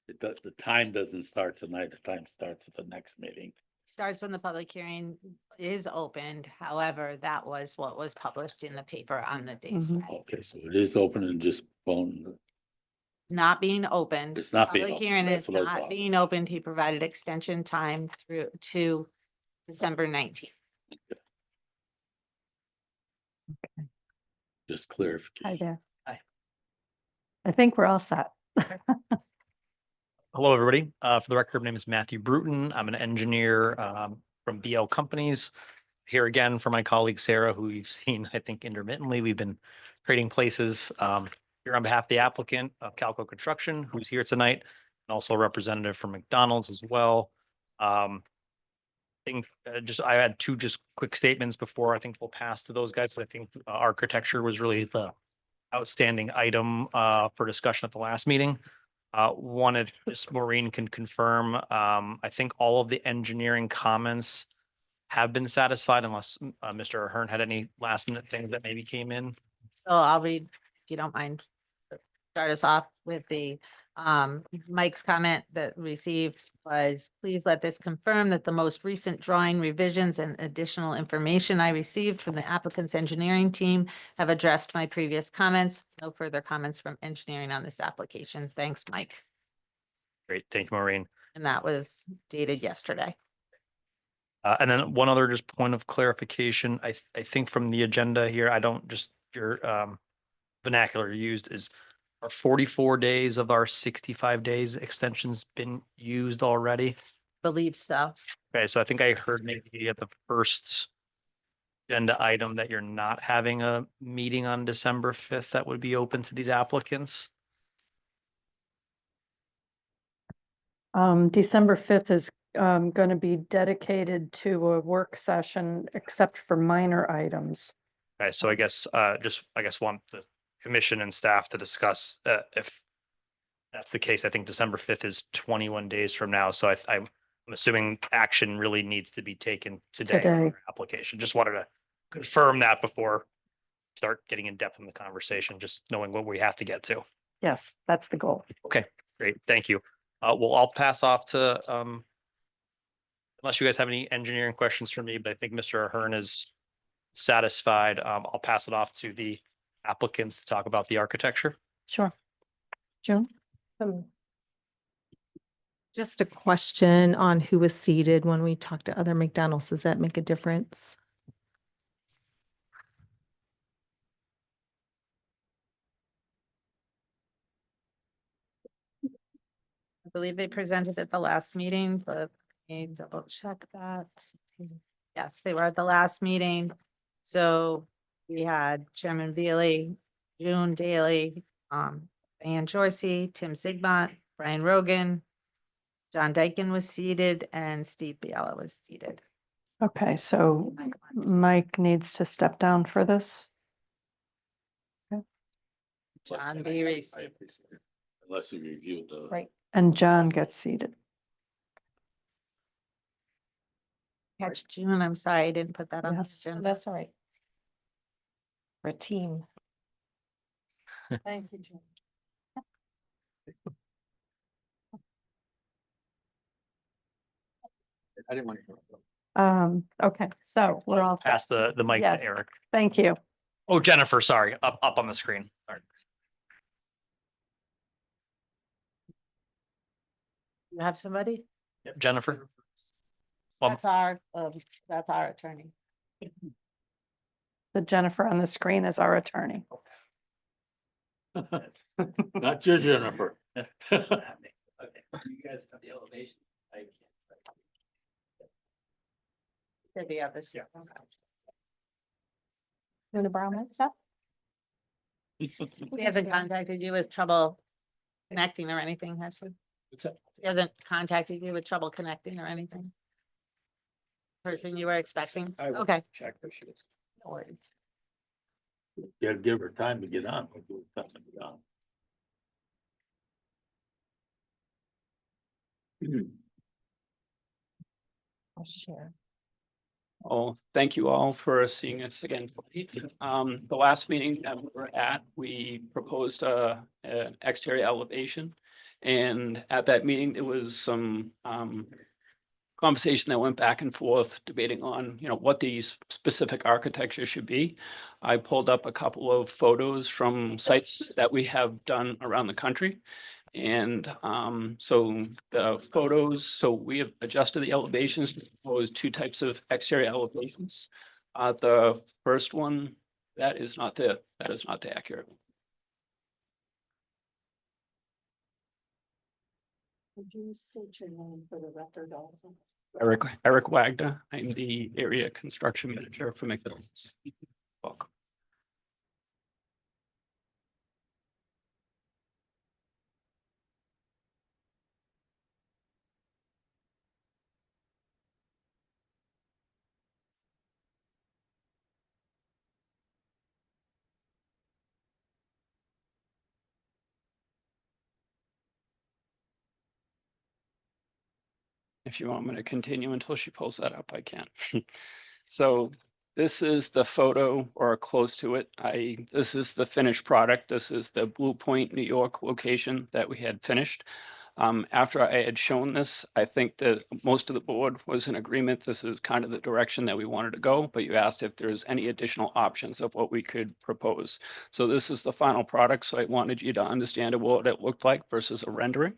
the time doesn't start tonight. The time starts at the next meeting. Starts when the public hearing is opened. However, that was what was published in the paper on the day's Mhm. Friday. Okay, so it is open and just phone. Not being opened. It's not being Public opened, hearing that's is what I not thought. being opened. He provided extension time through to December 19th. Just Hi clarification. there. Hi. I think we're all set. Hello, everybody. For the record, my name is Matthew Bruton. I'm an engineer from BL Companies. Here again for my colleague Sarah, who you've seen, I think, intermittently. We've been trading places here on behalf of the applicant of Calco Construction, who's here tonight, and also a representative from McDonald's as well. I think I had two just quick statements before I think we'll pass to those guys. I think architecture was really the outstanding item for discussion at the last meeting. One, if just Maureen can confirm, I think all of the engineering comments have been satisfied unless Mr. Ahern had any last minute things that maybe came in. So I'll read, if you don't mind, start us off with the Mike's comment that received was, please let this confirm that the most recent drawing revisions and additional information I received from the applicant's engineering team have addressed my previous comments. No further comments from engineering on this application. Thanks, Mike. Great, thank you, Maureen. And that was dated yesterday. And then one other just point of clarification, I think from the agenda here, I don't just, your vernacular used is, are 44 days of our 65 days extensions been used already? Believe so. Okay, so I think I heard maybe at the first agenda item that you're not having a meeting on December 5th that would be open to these applicants. December 5th is going to be dedicated to a work session, except for minor items. Okay, so I guess, want the commission and staff to discuss, if that's the case. I think December 5th is 21 days from now, so I'm assuming action really needs to be taken today on Today. our application. Just wanted to confirm that before start getting in depth in the conversation, just knowing what we have to get to. Yes, that's the goal. Okay, great, thank you. Well, I'll pass off to, unless you guys have any engineering questions for me, but I think Mr. Ahern is satisfied. I'll pass it off to the applicants to talk about the architecture. Sure. June? Just a question on who was seated when we talked to other McDonald's. Does that make a difference? I believe they presented at the last meeting, but let me double check that. Yes, they were at the last meeting. So we had Chairman Veely, June Daly, Ann Jorsey, Tim Sigmont, Brian Rogan, John Dyken was seated, and Steve Biella was seated. Okay, so Mike needs to step down for this. John B. Reese. Unless you reviewed the. Right. And John gets seated. Catch June, I'm sorry, I didn't put that on. the Yes. agenda. That's all right. For a team. Thank you, June. I didn't want to. Okay, so we're all, Pass the mic Yes. to Eric. thank you. Oh, Jennifer, sorry, up on the screen. Sorry. You have somebody? Yep, Jennifer. That's our attorney. The Jennifer on the screen is our attorney. Not your Jennifer. You guys have the elevation. I can't. Did the other stuff. Want to borrow my stuff? He hasn't contacted you with trouble connecting or anything, has she? What's that? He hasn't contacted you with trouble connecting or anything? Person you were expecting? I will Okay. check if she is. No worries. You gotta give her time to get on. We'll give her time to get on. I'll share. Oh, thank you all for seeing us again. The last meeting that we were at, we proposed an exterior elevation. And at that meeting, there was some conversation that went back and forth debating on, what these specific architecture should be. I pulled up a couple of photos from sites that we have done around the country. And so the photos, so we have adjusted the elevations to propose two types of exterior elevations. The first one, that is not the accurate one. Would you state your name for the record also? Eric Wagner, I'm the area construction manager for McDonald's. Welcome. If you want me to continue until she pulls that up, I can. So this is the photo or close to it. This is the finished product. This is the Blue Point, New York location that we had finished. After I had shown this, I think that most of the board was in agreement. This is kind of the direction that we wanted to go, but you asked if there's any additional options of what we could propose. So this is the final product. So I wanted you to understand what it looked like versus a rendering.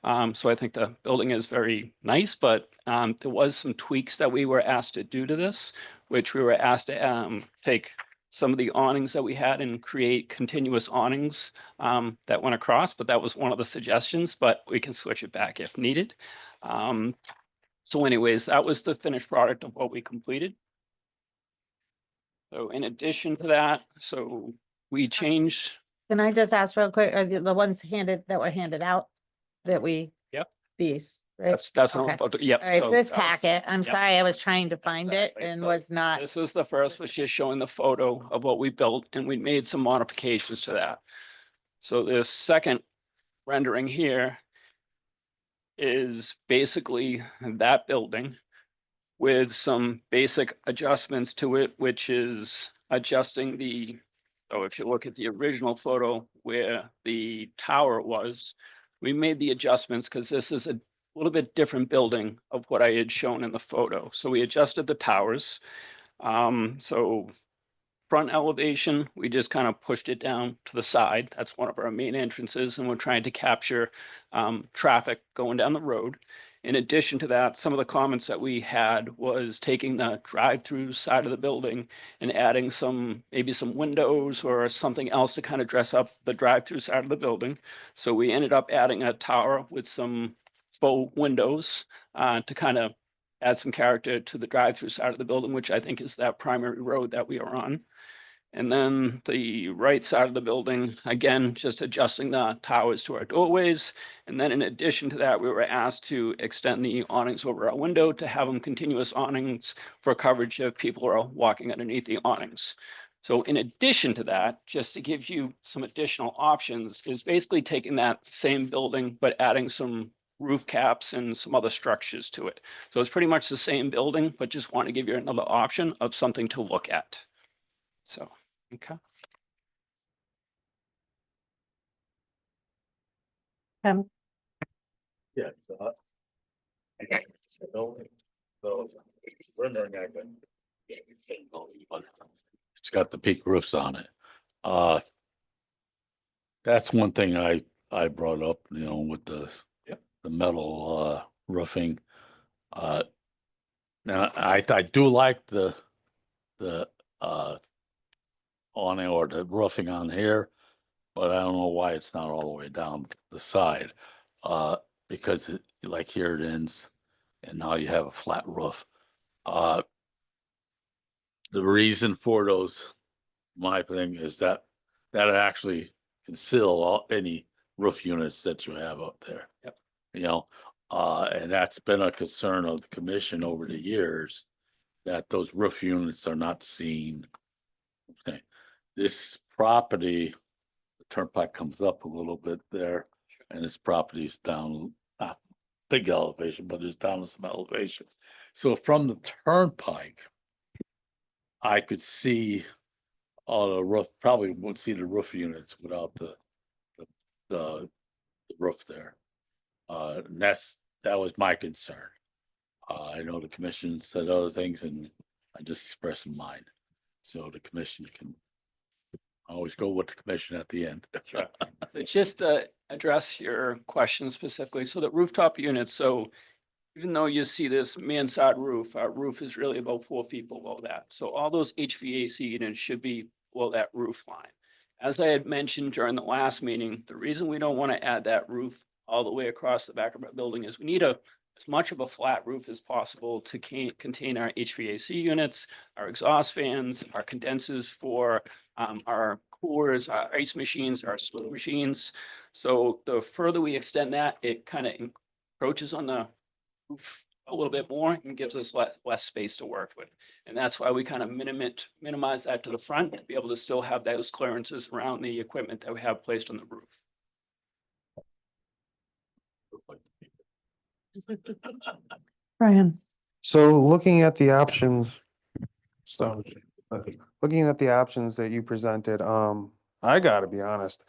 So I think the building is very nice, but there was some tweaks that we were asked to do to this, which we were asked to take some of the awnings that we had and create continuous awnings that went across, but that was one of the suggestions, but we can switch it back if needed. So anyways, that was the finished product of what we completed. So in addition to that, so we changed. Can I just ask real quick, are the ones that were handed out that we? Yep. these, right? That's what I'm Okay. about to, yep. All right, so this that was- packet, I'm yep. sorry, I was trying to find it Exactly. and So was not. This was the first, was just showing the photo of what we built, and we made some modifications to that. So this second rendering here is basically that building with some basic adjustments to it, which is adjusting the, so if you look at the original photo where the tower was, we made the adjustments because this is a little bit different building of what I had shown in the photo. So we adjusted the towers. So front elevation, we just kind of pushed it down to the side. That's one of our main entrances, and we're trying to capture traffic going down the road. In addition to that, some of the comments that we had was taking the drive-through side of the building and adding some, maybe some windows or something else to kind of dress up the drive-through side of the building. So we ended up adding a tower with some faux windows to kind of add some character to the drive-through side of the building, which I think is that primary road that we are on. And then the right side of the building, again, just adjusting the towers to our doorways. And then in addition to that, we were asked to extend the awnings over our window to have them continuous awnings for coverage if people are walking underneath the awnings. So in addition to that, just to give you some additional options, is basically taking that same building, but adding some roof caps and some other structures to it. So it's pretty much the same building, but just want to give you another option of something to look at. So, okay. Yeah. It's got the peak roofs on it. That's one thing I brought up, with the metal roofing. Now I do like the awning or the roofing on here, but I don't know why it's not all the way down the side. Because like here it ends, and now you have a flat roof. The reason for those, my thing is that it actually conceal any roof units that you have up there. Yep. And that's been a concern of the commission over the years, that those roof units are not seen. Okay, this property, the turnpike comes up a little bit there, and this property's down, not big elevation, but it's down some elevation. So from the turnpike, I could see all the roof, probably won't see the roof units without the roof there. And that was my concern. I know the commission said other things, and I just expressed mine. So the commission can always go with the commission at the end. So just to address your question specifically, so the rooftop units, so even though you see this mansard roof, our roof is really about 4 feet below that. So all those HVAC units should be below that roof line. As I had mentioned during the last meeting, the reason we don't want to add that roof all the way across the back of our building is we need as much of a flat roof as possible to contain our HVAC units, our exhaust fans, our condensers for our coolers, our ice machines, our snow machines. So the further we extend that, it kind of encroaches on the roof a little bit more and gives us less space to work with. And that's why we kind of minimize that to the front to be able to still have those clearances around the equipment that we have placed on the roof. Brian, So looking at the options, so, looking at the options that you presented, I gotta be honest.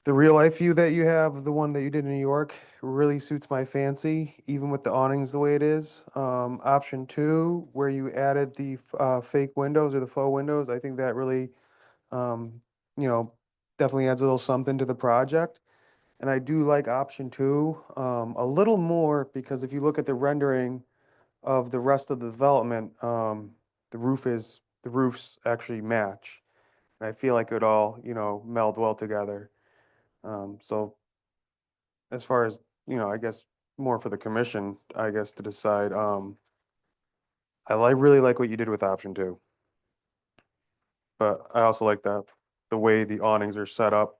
The real life view that you have, the one that you did in New York, really suits my fancy, even with the awnings the way it is. Option 2, where you added the fake windows or the faux windows, I think that really, um, definitely adds a little something to the project. And I do like option 2, a little more, because if you look at the rendering of the rest of the development, the roofs actually match. And I feel like it would all, meld well together. So as far as, I guess more for the commission, I guess, to decide, really like what you did with option 2. But I also like the way the awnings are set up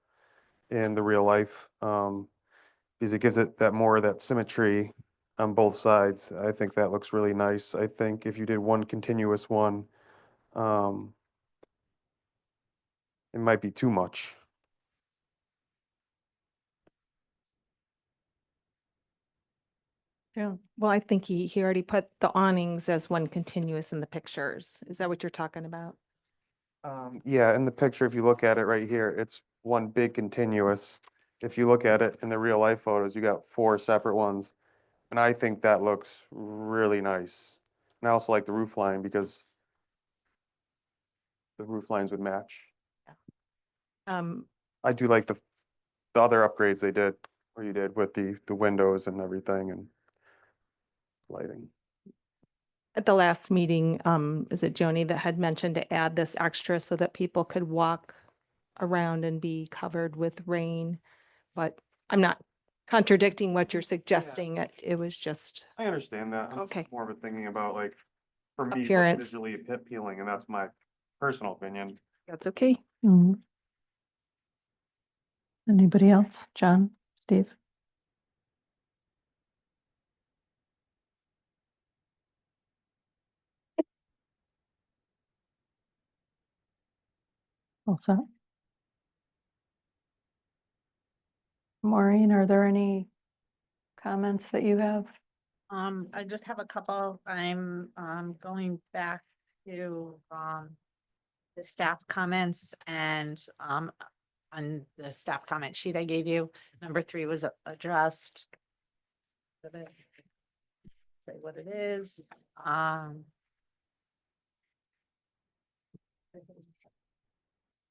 in the real life. because it gives it that more of that symmetry on both sides. I think that looks really nice. I think if you did one continuous one, it might be too much. Yeah. Well, I think he already put the awnings as one continuous in the pictures. Is that what you're talking about? Yeah, in the picture, if you look at it right here, it's one big continuous. If you look at it in the real life photos, you got 4 separate ones. And I think that looks really nice. And I also like the roof line because the roof lines would match. Um, I do like the other upgrades they did, or you did with the windows and everything and lighting. At the last meeting, is it Joni that had mentioned to add this extra so that people could walk around and be covered with rain? But I'm not contradicting what you're suggesting. It was just I understand that. I'm Okay. more of a thinking about like, for me, what's Appearance. visually appealing, and that's my personal opinion. That's okay. Mhm. Anybody else? John, Steve? Also. Maureen, are there any comments that you have? I just have a couple. I'm, going back to, the staff comments and, on the staff comment sheet I gave you, number 3 was addressed. Say what it is,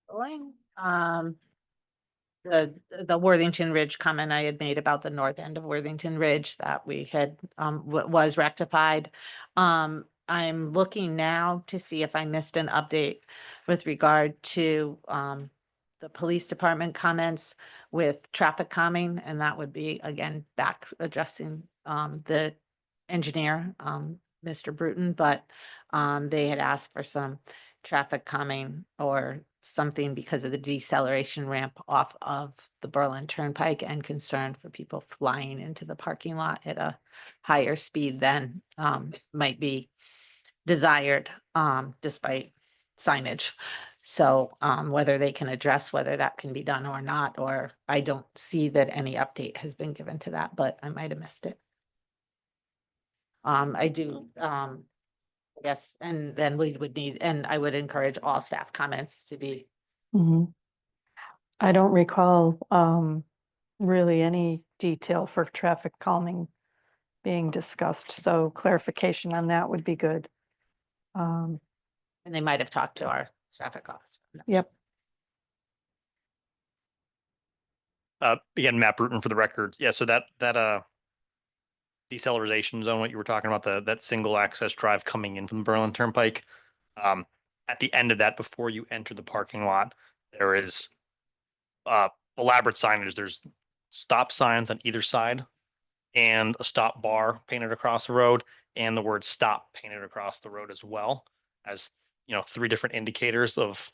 going, the Worthington Ridge comment I had made about the north end of Worthington Ridge that we had, was rectified. I'm looking now to see if I missed an update with regard to, the police department comments with traffic calming, and that would be, again, back addressing, the engineer, Mr. Bruton, but, they had asked for some traffic calming or something because of the deceleration ramp off of the Berlin Turnpike and concern for people flying into the parking lot at a higher speed than, might be desired, despite signage. So, whether they can address whether that can be done or not, or I don't see that any update has been given to that, but I might have missed it. I do, yes, and then we would need, and I would encourage all staff comments to be, Mhm. I don't recall really any detail for traffic calming being discussed, so clarification on that would be good. Um, and they might have talked to our traffic officer. Yep. Again, Matt Bruton for the record. Yeah, so that deceleration zone, what you were talking about, that single access drive coming in from the Berlin Turnpike. At the end of that, before you enter the parking lot, there is elaborate signage. There's stop signs on either side and a stop bar painted across the road and the word stop painted across the road as well as, 3 different indicators of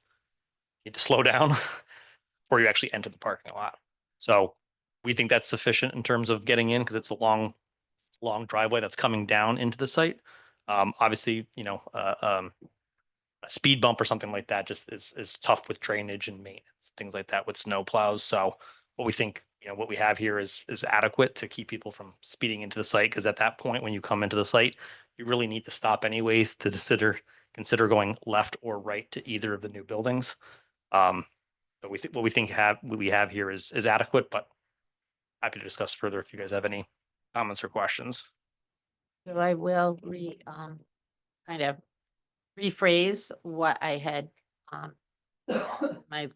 you need to slow down before you actually enter the parking lot. So we think that's sufficient in terms of getting in because it's a long driveway that's coming down into the site. Obviously, a speed bump or something like that just is tough with drainage and maintenance, things like that with snow plows. So what we think, what we have here is adequate to keep people from speeding into the site. Because at that point, when you come into the site, you really need to stop anyways to consider going left or right to either of the new buildings. But what we have here is adequate, but happy to discuss further if you guys have any comments or questions. So I will kind of rephrase what I had, my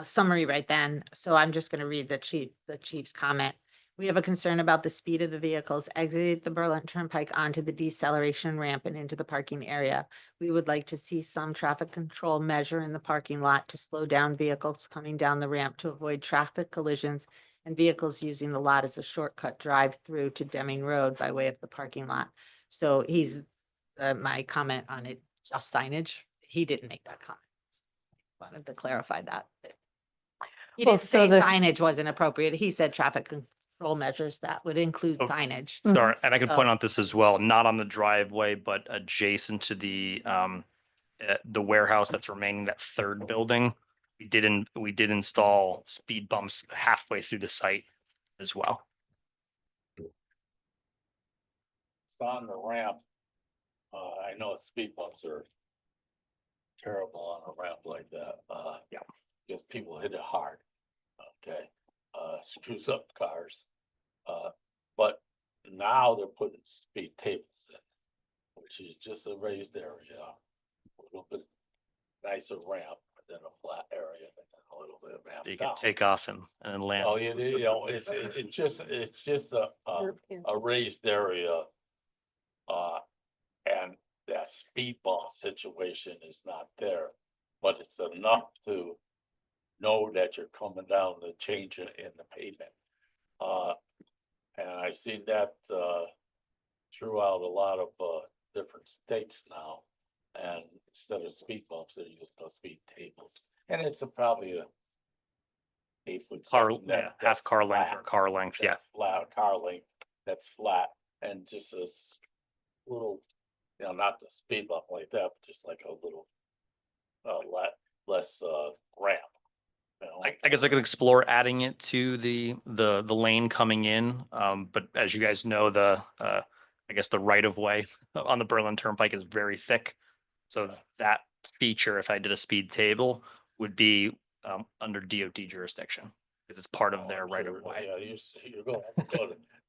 summary right then. So I'm just going to read the chief's comment. We have a concern about the speed of the vehicles exiting the Berlin Turnpike onto the deceleration ramp and into the parking area. We would like to see some traffic control measure in the parking lot to slow down vehicles coming down the ramp to avoid traffic collisions and vehicles using the lot as a shortcut drive through to Deming Road by way of the parking lot. So my comment on it, just signage, he didn't make that comment. Wanted to clarify that. He Well, didn't so say the- signage wasn't appropriate. He said traffic control control measures that would include Oh, signage. Sorry, and I can point Oh. out this as well, not on the driveway, but adjacent to the warehouse that's remaining, that third building. We did install speed bumps halfway through the site as well. It's on the ramp. I know speed bumps are terrible on a ramp like that. Yeah. Because people hit it hard. Okay, screws up cars. But now they're putting speed tables in, which is just a raised area, a little bit nicer ramp, and then a flat area, and then a little bit of ramp You down. can take off and land. Oh, you know, it's just a raised area. And that speed bump situation is not there, but it's enough to know that you're coming down the change in the pavement. And I've seen that, throughout a lot of, different states now. And instead of speed bumps, they're using those speed tables, and it's probably a 8 foot. Car, something yeah, half that's car length or flat. car length, yeah. That's flat, car length, that's flat, and just a little, you know, not the speed bump like that, but just like a little, less, ramp. You know, I guess I could explore adding it to the lane coming in. But as you guys know, I guess the right of way on the Berlin Turnpike is very thick. So that feature, if I did a speed table, would be under DOT jurisdiction because it's part of their right of way. Yeah, you're going,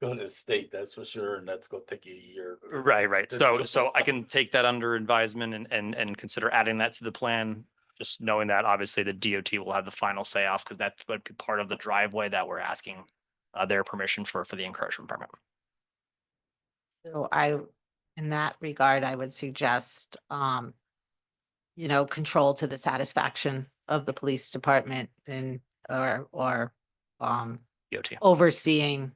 go to the state, that's for sure, and that's gonna take you a year. Right. That's- So I can take that under advisement and consider adding that to the plan. Just knowing that obviously the DOT will have the final say off because that would be part of the driveway that we're asking their permission for the encroachment permit. So in that regard, I would suggest, control to the satisfaction of the police department and, or DOT. overseeing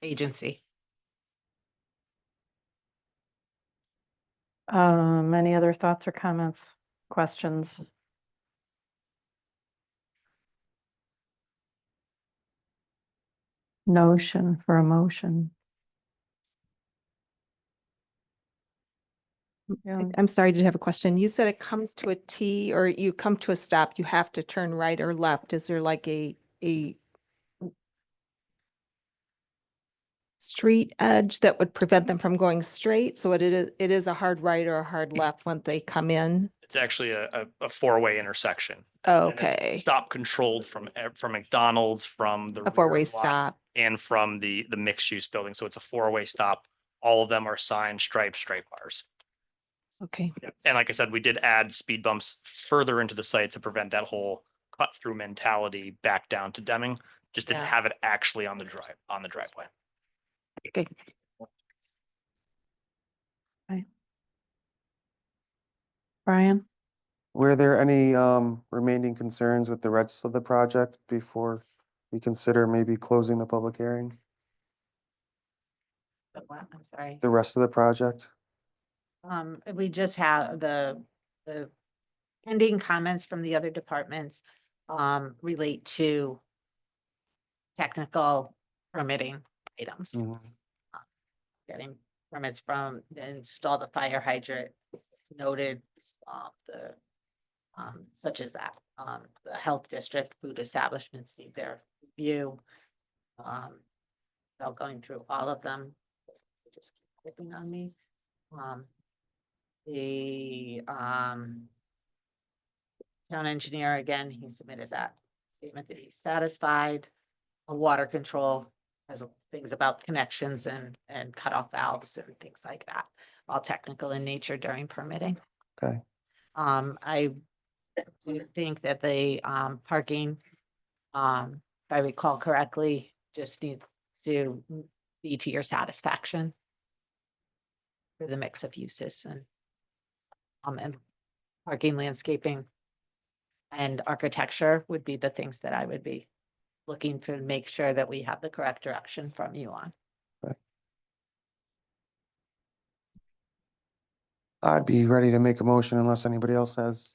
agency. Any other thoughts or comments, questions? Notion for a motion. Yeah. I'm sorry, I did have a question. You said it comes to a T or you come to a stop, you have to turn right or left. Is there like a street edge that would prevent them from going straight? So it is a hard right or a hard left when they come in? It's actually a four-way intersection. Oh, And it's okay, Stop controlled from McDonald's, from the a rear four-way lot, stop. and from the mixed-use building. So it's a four-way stop. All of them are signed stripe bars. Okay, Yeah. And like I said, we did add speed bumps further into the site to prevent that whole cut through mentality back down to Deming. Just didn't Yeah. have it actually on the driveway. okay. Brian? Were there any remaining concerns with the rest of the project before we consider maybe closing the public hearing? I'm sorry. The rest of the project? We just have the pending comments from the other departments, relate to technical permitting items. Mhm. Getting permits to install the fire hydrant noted, such as that, the health district, food establishments need their review. Without going through all of them, just keep clicking on me. The, town engineer, again, he submitted that statement that he's satisfied. A water control has things about connections and cutoff valves and things like that, all technical in nature during permitting. Okay, I do think that the, parking, if I recall correctly, just needs to be to your satisfaction for the mix of uses and parking, landscaping, and architecture would be the things that I would be looking to make sure that we have the correct direction from you on. I'd be ready to make a motion unless anybody else has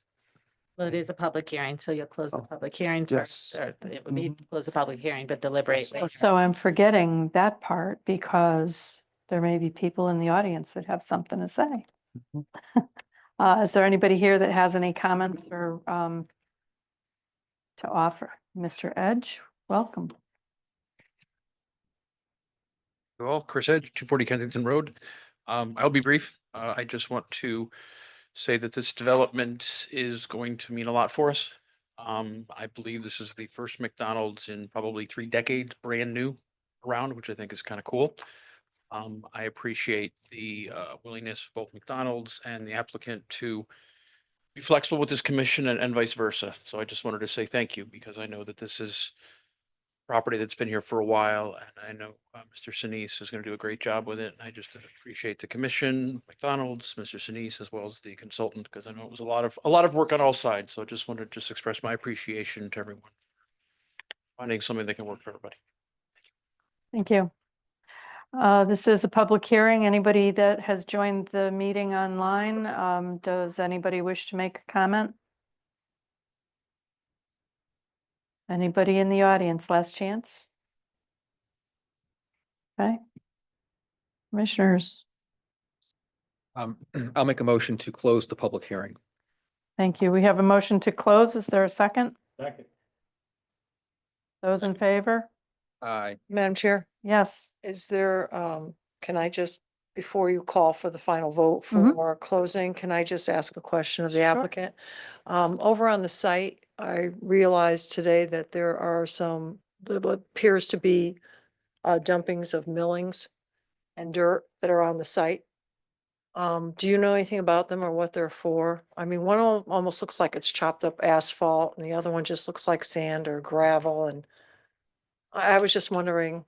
Well, it is a public hearing, so you'll close the Oh, public hearing first, yes. or it would be close the public hearing, but deliberate later. So I'm forgetting that part because there may be people in the audience that have something to say. Is there anybody here that has any comments or to offer? Mr. Edge, welcome. Well, Chris Edge, 240 Kensington Road. I'll be brief. I just want to say that this development is going to mean a lot for us. I believe this is the first McDonald's in probably 3 decades, brand new around, which I think is kind of cool. I appreciate the willingness of both McDonald's and the applicant to be flexible with this commission and vice versa. So I just wanted to say thank you because I know that this is property that's been here for a while, and I know Mr. Sinise is going to do a great job with it. And I just appreciate the commission, McDonald's, Mr. Sinise, as well as the consultant, because I know it was a lot of work on all sides. So I just wanted to just express my appreciation to everyone finding something that can work for everybody. Thank you. This is a public hearing. Anybody that has joined the meeting online, does anybody wish to make a comment? Anybody in the audience, last chance? Okay. Commissioners, I'll make a motion to close the public hearing. thank you. We have a motion to close. Is there a second? Second. Those in favor? Aye. Madam Chair, Yes. is there, can I just, before you call for the final vote Mhm. for closing, can I just ask a question of the Sure. applicant? Over on the site, I realized today that there are some, what appears to be dumpings of millings and dirt that are on the site. Do you know anything about them or what they're for? I mean, one almost looks like it's chopped up asphalt and the other one just looks like sand or gravel, and I was just wondering,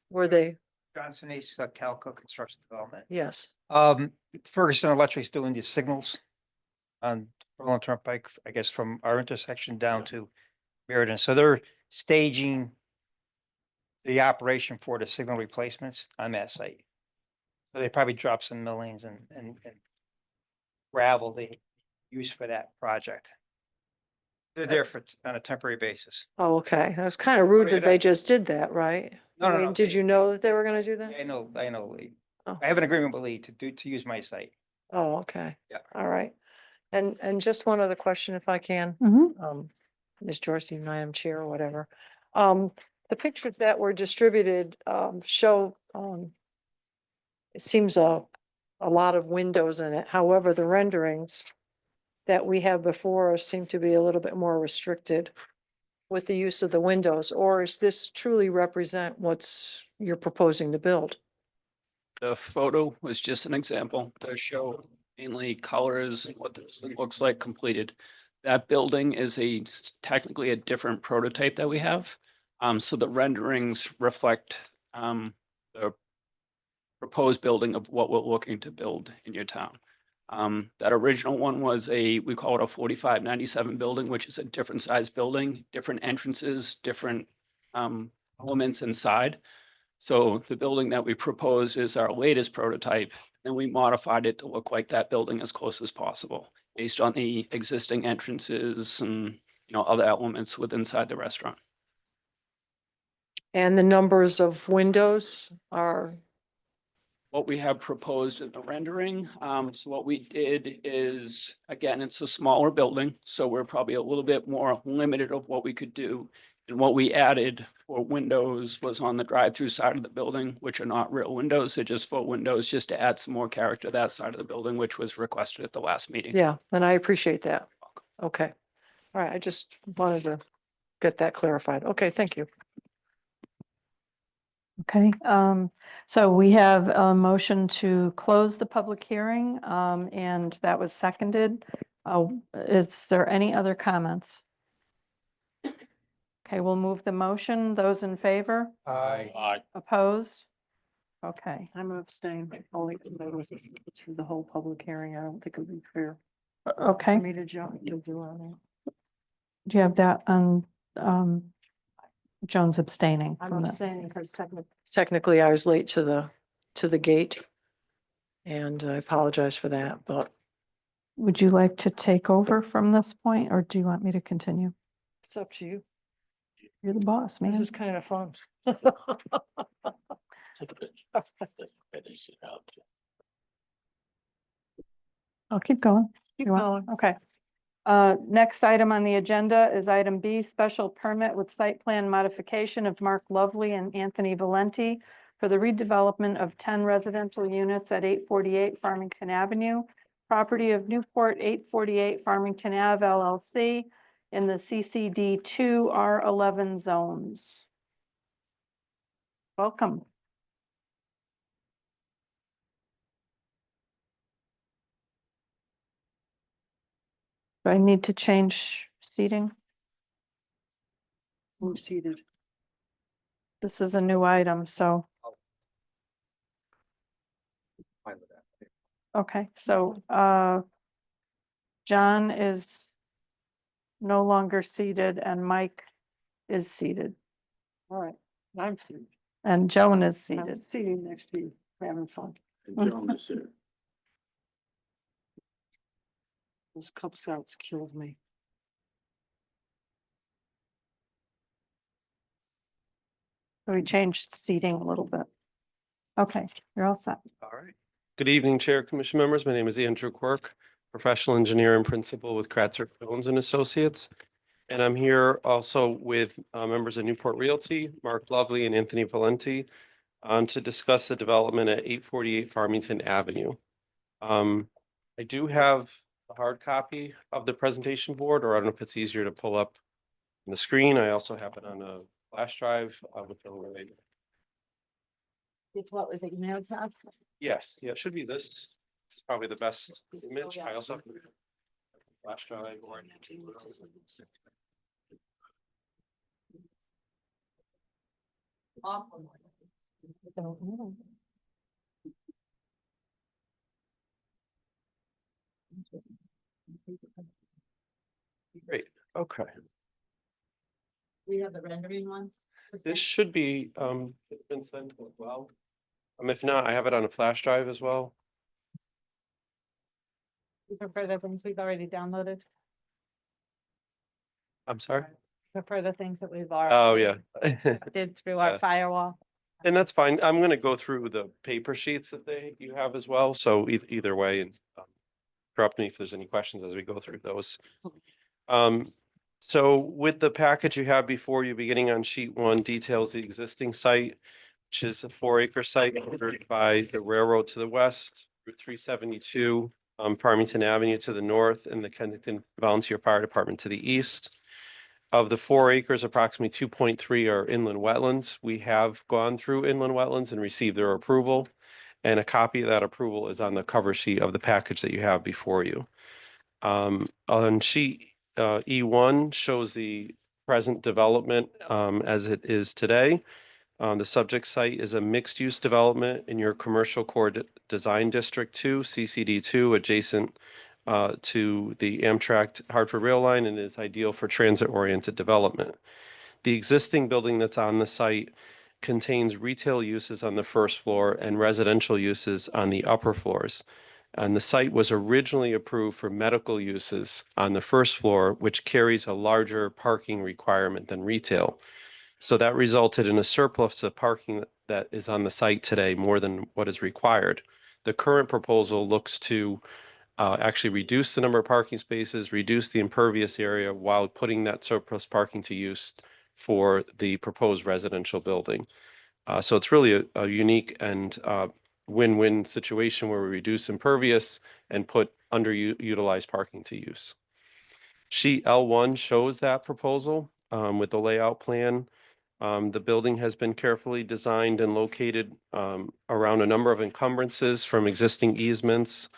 were they, Johnson East, Calco Construction Development. yes, Ferguson Electric's doing the signals on Berlin Turnpike, I guess from our intersection down to Meriden. So they're staging the operation for the signal replacements on that site. So they probably dropped some millings and gravel they use for that project. They're there for, on a temporary basis. oh, okay, that was kind of rude yeah, that they just did that, right? No, I no, mean, no, did they- you know that they were gonna do that? I know Lee. Oh. I have an agreement with Lee to use my site. Oh, okay. Yeah. All right. And just one other question if I can. Mhm. Ms. Jorsey, Madam Chair or whatever. The pictures that were distributed, show, it seems a lot of windows in it. However, the renderings that we have before us seem to be a little bit more restricted with the use of the windows, or is this truly represent what's you're proposing to build? The photo was just an example to show mainly colors and what this thing looks like completed. That building is technically a different prototype that we have. So the renderings reflect the proposed building of what we're looking to build in your town. That original one was we call it a 4597 building, which is a different size building, different entrances, different elements inside. So the building that we propose is our latest prototype, and we modified it to look like that building as close as possible, based on the existing entrances and, other elements within inside the restaurant. And the numbers of windows are, What we have proposed in the rendering, so what we did is, again, it's a smaller building, so we're probably a little bit more limited of what we could do. And what we added for windows was on the drive-through side of the building, which are not real windows, they're just faux windows, just to add some more character to that side of the building, which was requested at the last meeting. yeah, and I appreciate that. Okay. All right, I just wanted to get that clarified. Okay, thank you. Okay, so we have a motion to close the public hearing, and that was seconded. Is there any other comments? Okay, we'll move the motion. Those in favor? Aye. Opposed? Okay, I'm gonna abstain, only through the whole public hearing. I don't think it would be fair okay. for me to jump to do on Do you have that on, Joan's abstaining that. from that? abstaining because technically I was late to the gate. And I apologize for that, but Would you like to take over from this point, or do you want me to continue? It's up to you. You're the boss, This man. is kind of fun. Finish it out. I'll keep going. Keep You want- going. Okay. Next item on the agenda is item B, special permit with site plan modification of Mark Lovely and Anthony Valenti for the redevelopment of 10 residential units at 848 Farmington Avenue, property of Newport 848 Farmington Ave LLC in the CCD 2 R11 zones. Welcome. Do I need to change seating? We're seated. This is a new item, so, Fine with that. okay, so, John is no longer seated and Mike is seated All right, I'm seated. and Joan is I'm seated. sitting next to you, having fun. Those Cub Scouts killed me. So we changed seating a little bit. Okay, you're all set. All right. Good evening, Chair, Commission members. My name is Andrew Quirk, professional engineer and principal with Kratzer Jones and Associates. And I'm here also with members of Newport Realty, Mark Lovely and Anthony Valenti, to discuss the development at 848 Farmington Avenue. I do have a hard copy of the presentation board, or I don't know if it's easier to pull up on the screen. I also have it on a flash drive with the related. It's what was emailed to us. Yes, yeah, it should be this. It's probably the best image. I also have a flash drive or. Great, okay. We have the rendering one. This should be been sent as well. If not, I have it on a flash drive as well. You prefer the things we've already downloaded? I'm sorry. Prefer the things that we've Oh, already yeah. did through our Yeah. firewall. And that's fine. I'm gonna go through the paper sheets that you have as well. So either way, and interrupt me if there's any questions as we go through those. So with the package you have before you, beginning on sheet 1, details the existing site, which is a 4-acre site bordered by the railroad to the west, Route 372, Farmington Avenue to the north, and the Kensington Volunteer Fire Department to the east. Of the 4 acres, approximately 2.3 are inland wetlands. We have gone through inland wetlands and received their approval, and a copy of that approval is on the cover sheet of the package that you have before you. On sheet E1 shows the present development as it is today. The subject site is a mixed-use development in your Commercial Core Design District 2, CCD 2, adjacent to the Amtrak Hartford Rail Line, and is ideal for transit-oriented development. The existing building that's on the site contains retail uses on the first floor and residential uses on the upper floors. And the site was originally approved for medical uses on the first floor, which carries a larger parking requirement than retail. So that resulted in a surplus of parking that is on the site today, more than what is required. The current proposal looks to actually reduce the number of parking spaces, reduce the impervious area while putting that surplus parking to use for the proposed residential building. So it's really a unique and win-win situation where we reduce impervious and put underutilized parking to use. Sheet L1 shows that proposal with the layout plan. The building has been carefully designed and located around a number of encumbrances from existing easements.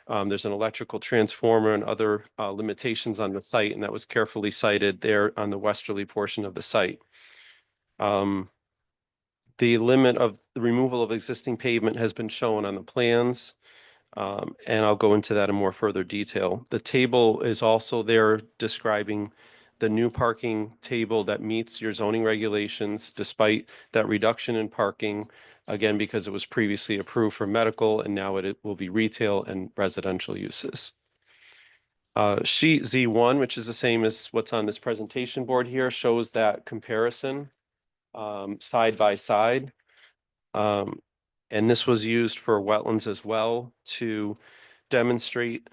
There's an electrical transformer and other limitations on the site, and that was carefully cited there on the westerly portion of the site. The limit of the removal of existing pavement has been shown on the plans, and I'll go into that in more further detail. The table is also there describing the new parking table that meets your zoning regulations despite that reduction in parking, again, because it was previously approved for medical and now it will be retail and residential uses. Sheet Z1, which is the same as what's on this presentation board here, shows that comparison side by side. And this was used for wetlands as well to demonstrate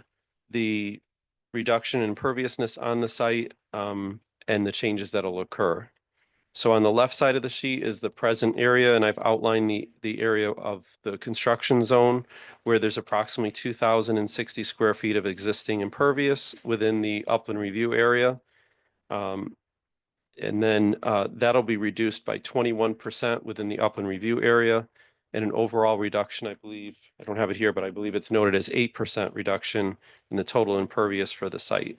the reduction in imperviousness on the site and the changes that'll occur. So on the left side of the sheet is the present area, and I've outlined the area of the construction zone where there's approximately 2,060 square feet of existing impervious within the upland review area. And then that'll be reduced by 21% within the upland review area, and an overall reduction, I believe, I don't have it here, but I believe it's noted as 8% reduction in the total impervious for the site.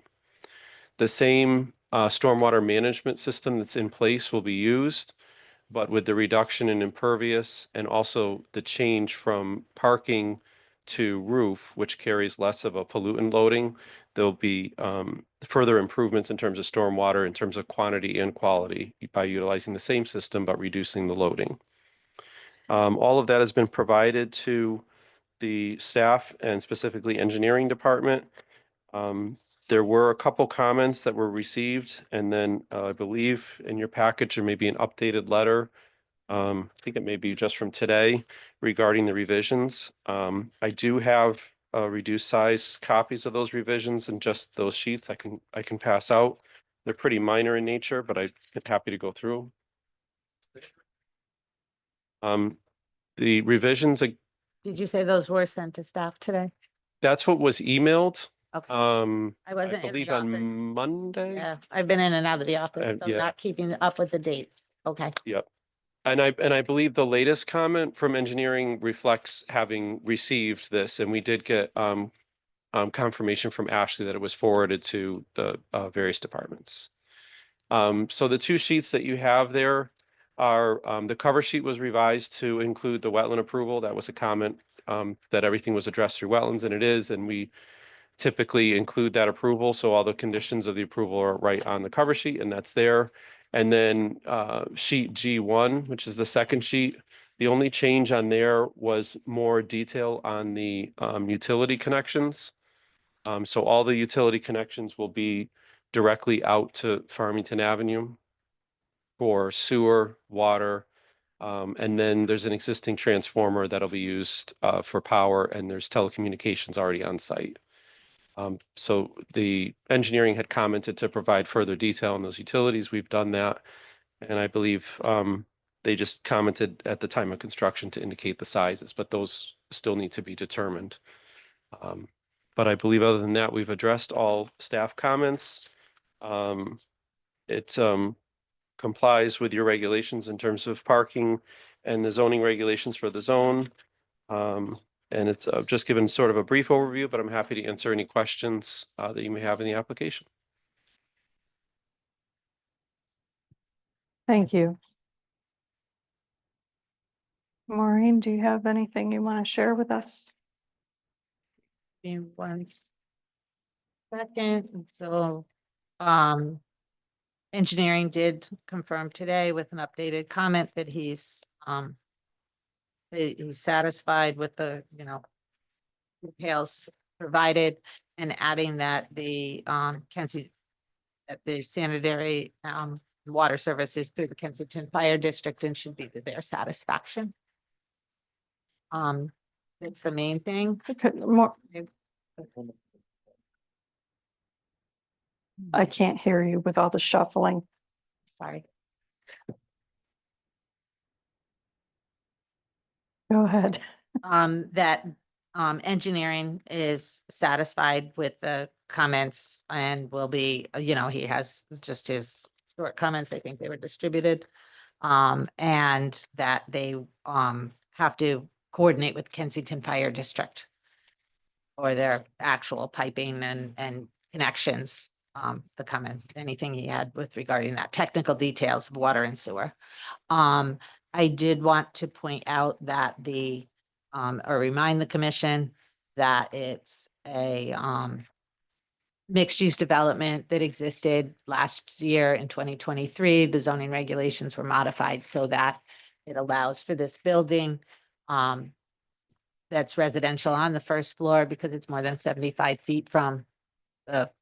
The same stormwater management system that's in place will be used, but with the reduction in impervious and also the change from parking to roof, which carries less of a pollutant loading, there'll be further improvements in terms of stormwater, in terms of quantity and quality by utilizing the same system, but reducing the loading. All of that has been provided to the staff and specifically engineering department. There were a couple comments that were received, and then I believe in your package, there may be an updated letter. I think it may be just from today regarding the revisions. I do have reduced size copies of those revisions and just those sheets I can pass out. They're pretty minor in nature, but I'm happy to go through. The revisions, Did you say those were sent to staff today? that's what was emailed. Okay. I wasn't in the believe office. on Monday. Yeah, I've been in and out of the office, so yeah. not keeping up with the dates. Okay. Yep. And I believe the latest comment from engineering reflects having received this, and we did get confirmation from Ashley that it was forwarded to the various departments. So the two sheets that you have there are, the cover sheet was revised to include the wetland approval. That was a comment that everything was addressed through wetlands, and it is, and we typically include that approval. So all the conditions of the approval are right on the cover sheet, and that's there. And then sheet G1, which is the second sheet, the only change on there was more detail on the utility connections. So all the utility connections will be directly out to Farmington Avenue for sewer, water, and then there's an existing transformer that'll be used for power, and there's telecommunications already on site. So the engineering had commented to provide further detail on those utilities. We've done that. And I believe they just commented at the time of construction to indicate the sizes, but those still need to be determined. But I believe other than that, we've addressed all staff comments. It complies with your regulations in terms of parking and the zoning regulations for the zone. And it's just given sort of a brief overview, but I'm happy to answer any questions that you may have in the application. Thank you. Maureen, do you have anything you want to share with us? Give me 1 second. So, engineering did confirm today with an updated comment that he's satisfied with the, details provided, and adding that the that the sanitary water services through the Kensington Fire District and should be to their satisfaction. It's the main thing. I can't hear you with all the shuffling. Sorry. Go ahead. That engineering is satisfied with the comments and will be, he has just his short comments. I think they were distributed. And that they have to coordinate with Kensington Fire District or their actual piping and connections. The comments, anything he had with regarding that technical details of water and sewer. I did want to point out that or remind the commission that it's a mixed use development that existed last year in 2023. The zoning regulations were modified so that it allows for this building that's residential on the first floor because it's more than 75 feet from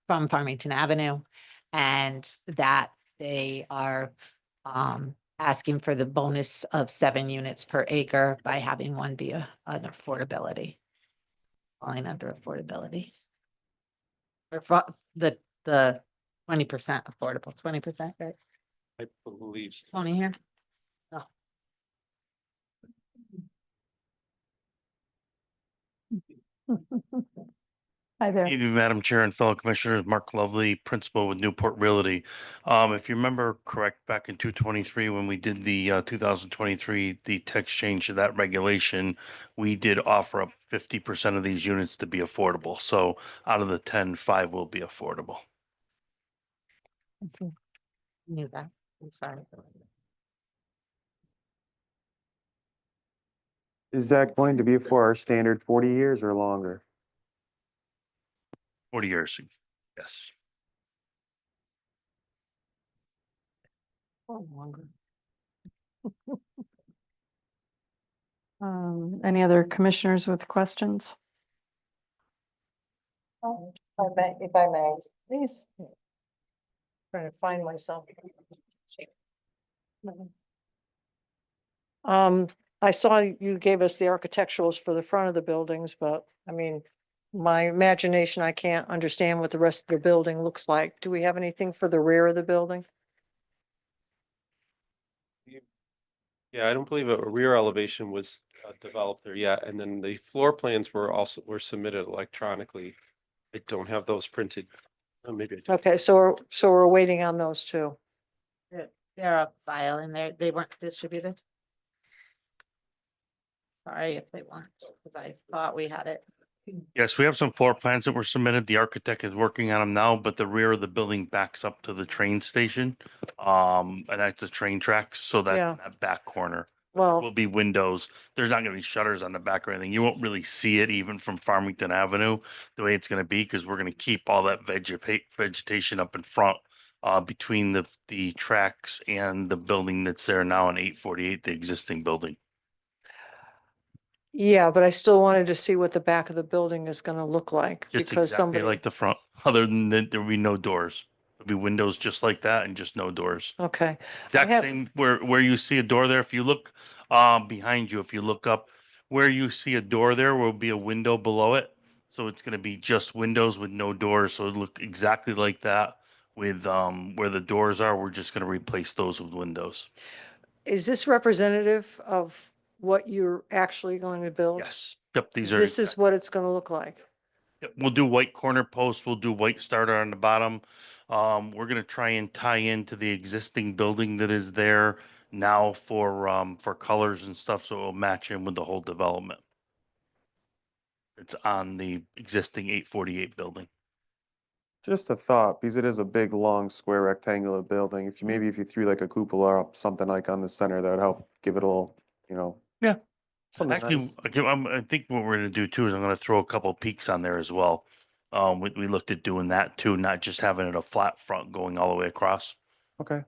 from Farmington Avenue. And that they are asking for the bonus of 7 units per acre by having one be an affordability. Falling under affordability. Or the 20% affordable, 20%, right? I believe. So. Tony here? Oh. Hi there. Evening, Madam Chair and fellow commissioners, Mark Lovely, Principal with Newport Realty. If you remember correct, back in 2023, when we did the 2023, the text change to that regulation, we did offer up 50% of these units to be affordable. So out of the 10, 5 will be affordable. Knew that. I'm sorry. Is that going to be for our standard 40 years or longer? 40 years, yes. Oh, longer. Any other commissioners with questions? If I may, please. Trying to find myself. I saw you gave us the architecturals for the front of the buildings, but I mean, my imagination, I can't understand what the rest of the building looks like. Do we have anything for the rear of the building? Yeah, I don't believe a rear elevation was developed there yet. And then the floor plans were submitted electronically. I don't have those printed. Maybe I do. Okay, so we're waiting on those two. They're a file and they weren't distributed. Sorry if they weren't, because I thought we had it. Yes, we have some floor plans that were submitted. The architect is working on them now, but the rear of the building backs up to the train station. And that's the train tracks. So that's Yeah. in that back corner. Well, Will be windows. There's not gonna be shutters on the back or anything. You won't really see it even from Farmington Avenue, the way it's gonna be, because we're gonna keep all that vegetation up in front. Between the tracks and the building that's there now in 848, the existing building. yeah, but I still wanted to see what the back of the building is gonna look like. Just Because exactly somebody, like the front, other than that, there will be no doors. There'll be windows just like that and just no doors. okay, Exact have- same where you see a door there. If you look behind you, if you look up where you see a door, there will be a window below it. So it's gonna be just windows with no doors. So it'll look exactly like that with where the doors are. We're just gonna replace those with windows. is this representative of what you're actually going to build? Yes. Yep, these are This is what it's gonna look like. Yep, we'll do white corner posts, we'll do white starter on the bottom. We're gonna try and tie into the existing building that is there now for colors and stuff, so it'll match in with the whole development. It's on the existing 848 building. Just a thought, because it is a big, long, square rectangular building. If you, maybe if you threw like a cupola up, something like on the center, that would help give it a little, you know. Yeah. something Actually, nice. I think what we're gonna do too is I'm gonna throw a couple peaks on there as well. We looked at doing that too, not just having it a flat front going all the way across. Okay.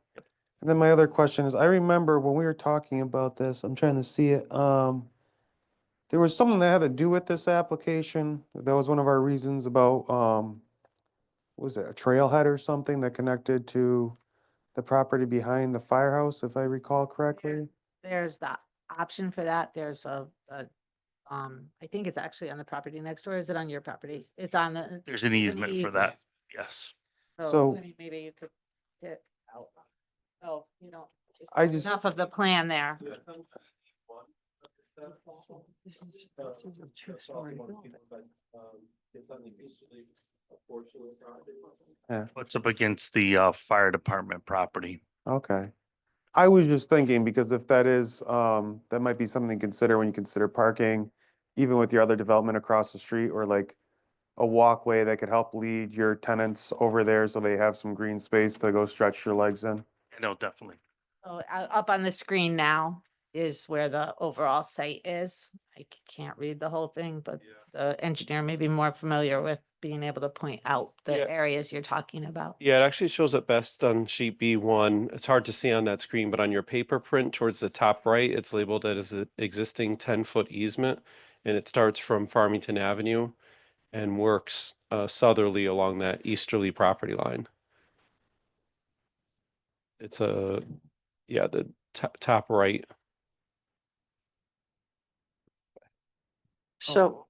And then my other question is, I remember when we were talking about this, I'm trying to see it, there was something that had to do with this application. That was one of our reasons about, what was it, a trailhead or something that connected to the property behind the firehouse, if I recall correctly? There's the option for that. There's I think it's actually on the property next door. Is it on your property? It's on the. There's an easement for that. Yes. So- I mean, maybe you could get out. Oh, you don't. I just- Enough of the plan there. What's up against the fire department property? Okay. I was just thinking, because if that is, that might be something to consider when you consider parking, even with your other development across the street, or like a walkway that could help lead your tenants over there so they have some green space to go stretch your legs in. No, definitely. So up on the screen now is where the overall site is. I can't read the whole thing, but the engineer may be more familiar with being able to point out the Yeah. areas you're talking about. Yeah, it actually shows it best on sheet B1. It's hard to see on that screen, but on your paper print towards the top right, it's labeled as an existing 10-foot easement, and it starts from Farmington Avenue. and works southerly along that easterly property line. It's the top right. So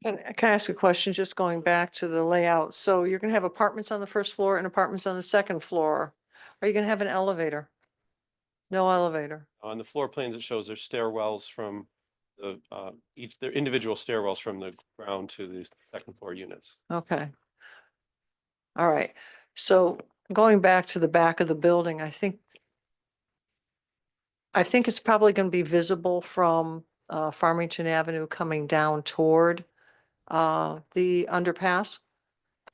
can I ask a question, just going back to the layout? So you're gonna have apartments on the first floor and apartments on the second floor. Are you gonna have an elevator? No elevator. On the floor plans, it shows there's stairwells from their individual stairwells from the ground to the second floor units. Okay. All right. So going back to the back of the building, I think it's probably going to be visible from Farmington Avenue coming down toward the underpass.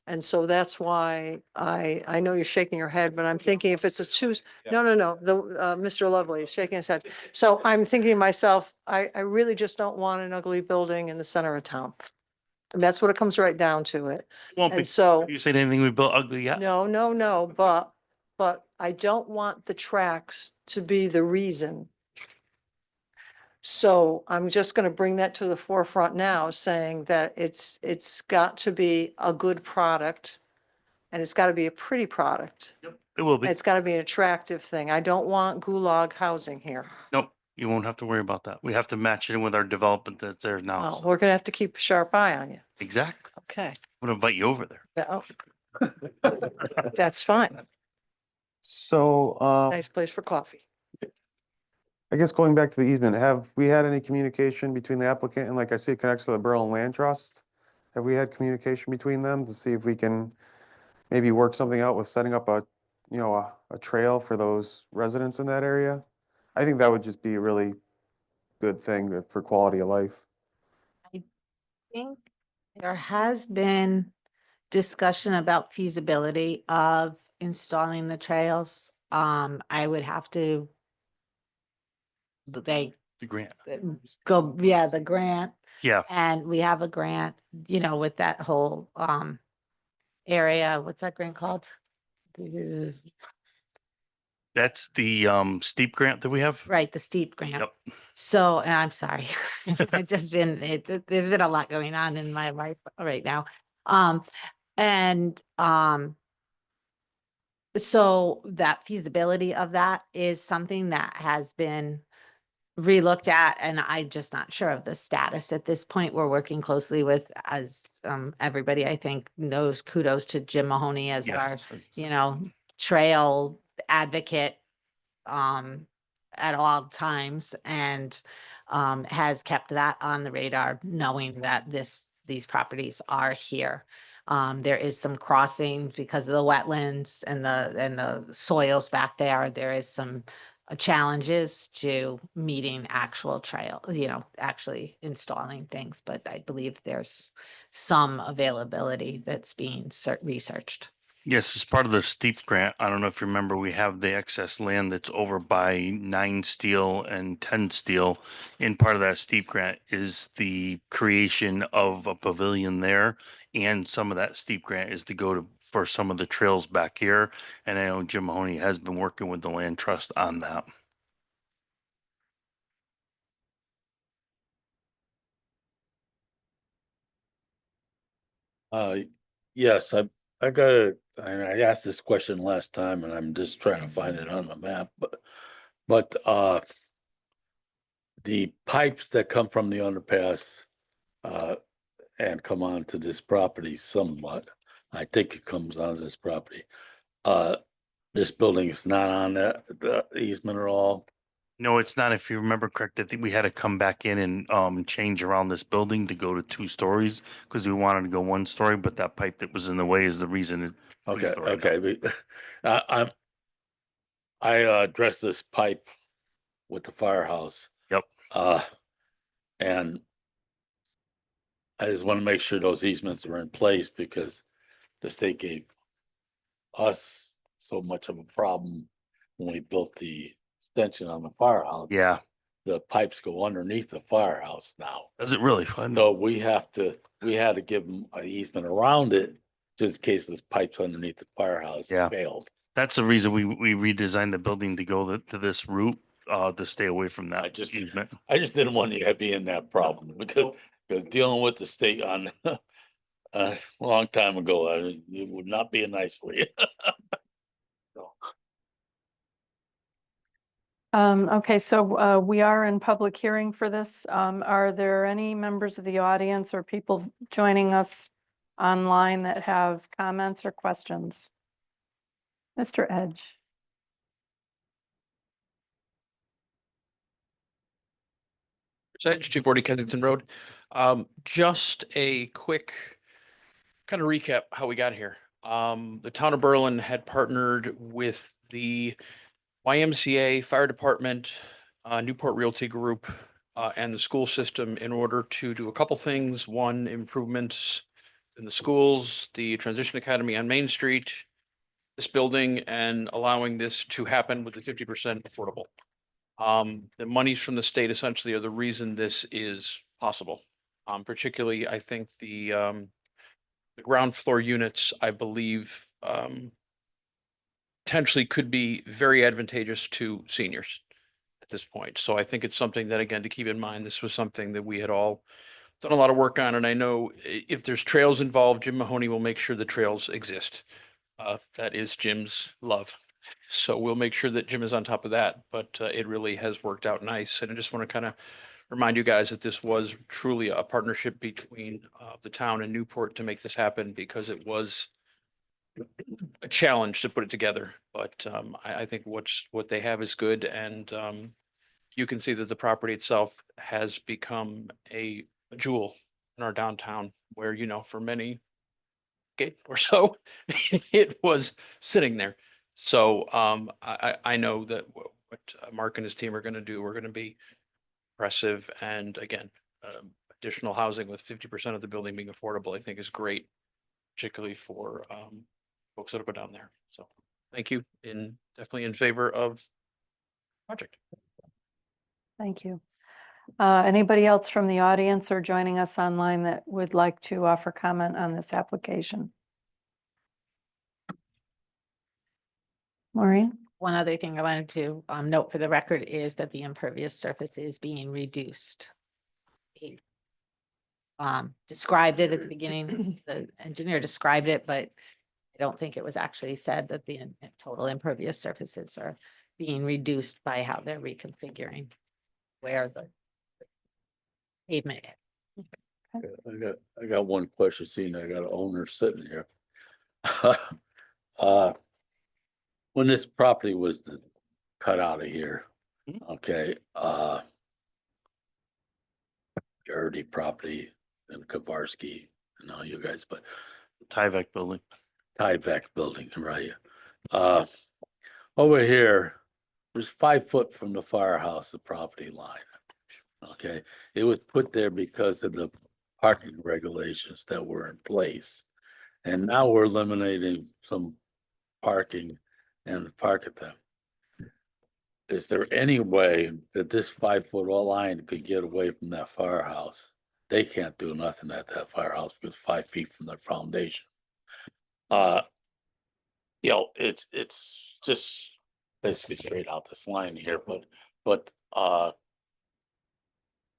And so that's why I know you're shaking your head, but I'm thinking if it's a two, no, Mr. Lovely is shaking his head. So I'm thinking to myself, I really just don't want an ugly building in the center of town. And that's what it comes right down to it. Won't be. And so. You said anything we built ugly yet? No, but I don't want the tracks to be the reason. So I'm just gonna bring that to the forefront now, saying that it's got to be a good product. And it's gotta be a pretty product. It will be. It's gotta be an attractive thing. I don't want gulag housing here. Nope, you won't have to worry about that. We have to match it in with our development that's there now. Well, so- we're gonna have to keep a sharp eye on you. Exactly. Okay. I'm gonna invite you over there. Yeah, that's fine. So, Nice place for coffee. I guess going back to the easement, have we had any communication between the applicant and, like I see it connects to the Berlin Land Trust? Have we had communication between them to see if we can maybe work something out with setting up a trail for those residents in that area? I think that would just be a really good thing for quality of life. I think there has been discussion about feasibility of installing the trails. I would have to they The grant. go, yeah, the grant. Yeah, And we have a grant, with that whole area. What's that grant called? that's the steep grant that we have. Right, the steep grant. Yep. So, and I'm sorry, I've just been, there's been a lot going on in my life right now. So that feasibility of that is something that has been relooked at, and I'm just not sure of the status at this point. We're working closely with, as everybody I think knows, kudos to Jim Mahoney as our, Yes. trail advocate at all times, and has kept that on the radar, knowing that these properties are here. There is some crossing because of the wetlands and the soils back there. There is some challenges to meeting actual trail, actually installing things, but I believe there's some availability that's being researched. Yes, as part of the steep grant, I don't know if you remember, we have the excess land that's over by 9 Steel and 10 Steel. In part of that steep grant is the creation of a pavilion there. And some of that steep grant is to go for some of the trails back here. And I know Jim Mahoney has been working with the land trust on that. Yes, I asked this question last time and I'm just trying to find it on the map, but the pipes that come from the underpass, and come onto this property somewhat, I think it comes onto this property. This building is not on the easement at all. No, it's not. If you remember correct, I think we had to come back in and change around this building to go to 2 stories because we wanted to go 1 story, but that pipe that was in the way is the reason it's Okay, 2 story now. okay, but I addressed this pipe with the firehouse. Yep. And I just want to make sure those easements are in place because the state gave us so much of a problem when we built the extension on the firehouse. Yeah. The pipes go underneath the firehouse now. Does it really fun? So we had to give them an easement around it just in case those pipes underneath the firehouse Yeah. failed. That's the reason we redesigned the building to go to this route, to stay away from that I just easement. didn't want you to be in that problem because Because dealing with the state on a long time ago, it would not be nice for you. So, Okay, so we are in public hearing for this. Are there any members of the audience or people joining us online that have comments or questions? Mr. Edge. Edge, 240 Kensington Road. Just a quick kind of recap how we got here. The town of Berlin had partnered with the YMCA, Fire Department, Newport Realty Group, and the school system in order to do a couple things. One, improvements in the schools, the Transition Academy on Main Street, this building, and allowing this to happen with the 50% affordable. The monies from the state essentially are the reason this is possible. Particularly, I think the ground floor units, I believe, potentially could be very advantageous to seniors at this point. So I think it's something that, again, to keep in mind, this was something that we had all done a lot of work on. And I know if there's trails involved, Jim Mahoney will make sure the trails exist. That is Jim's love. So we'll make sure that Jim is on top of that, but it really has worked out nice. And I just want to kind of remind you guys that this was truly a partnership between the town and Newport to make this happen, because it was a challenge to put it together. But I think what they have is good. And you can see that the property itself has become a jewel in our downtown where, you know, for many decade or so, it was sitting there. So I know that what Mark and his team are going to do, we're going to be impressive. And again, additional housing with 50% of the building being affordable, I think is great, particularly for folks that'll go down there. So thank you. Definitely in favor of project. Thank you. Anybody else from the audience or joining us online that would like to offer comment on this application? Maureen? One other thing I wanted to note for the record is that the impervious surface is being reduced. He described it at the beginning, the engineer described it, but I don't think it was actually said that the total impervious surfaces are being reduced by how they're reconfiguring where the pavement is. I got one question, seeing I got an owner sitting here. When this property was cut out of here, okay, Garrity property and Kovarski and all you guys, but Tyvek building. Tyvek building, right? Over here, there's 5 foot from the firehouse, the property line. Okay, it was put there because of the parking regulations that were in place. And now we're eliminating some parking and parking them. Is there any way that this 5 foot line could get away from that firehouse? They can't do nothing at that firehouse because 5 feet from the foundation. You know, it's just basically straight out this line here, but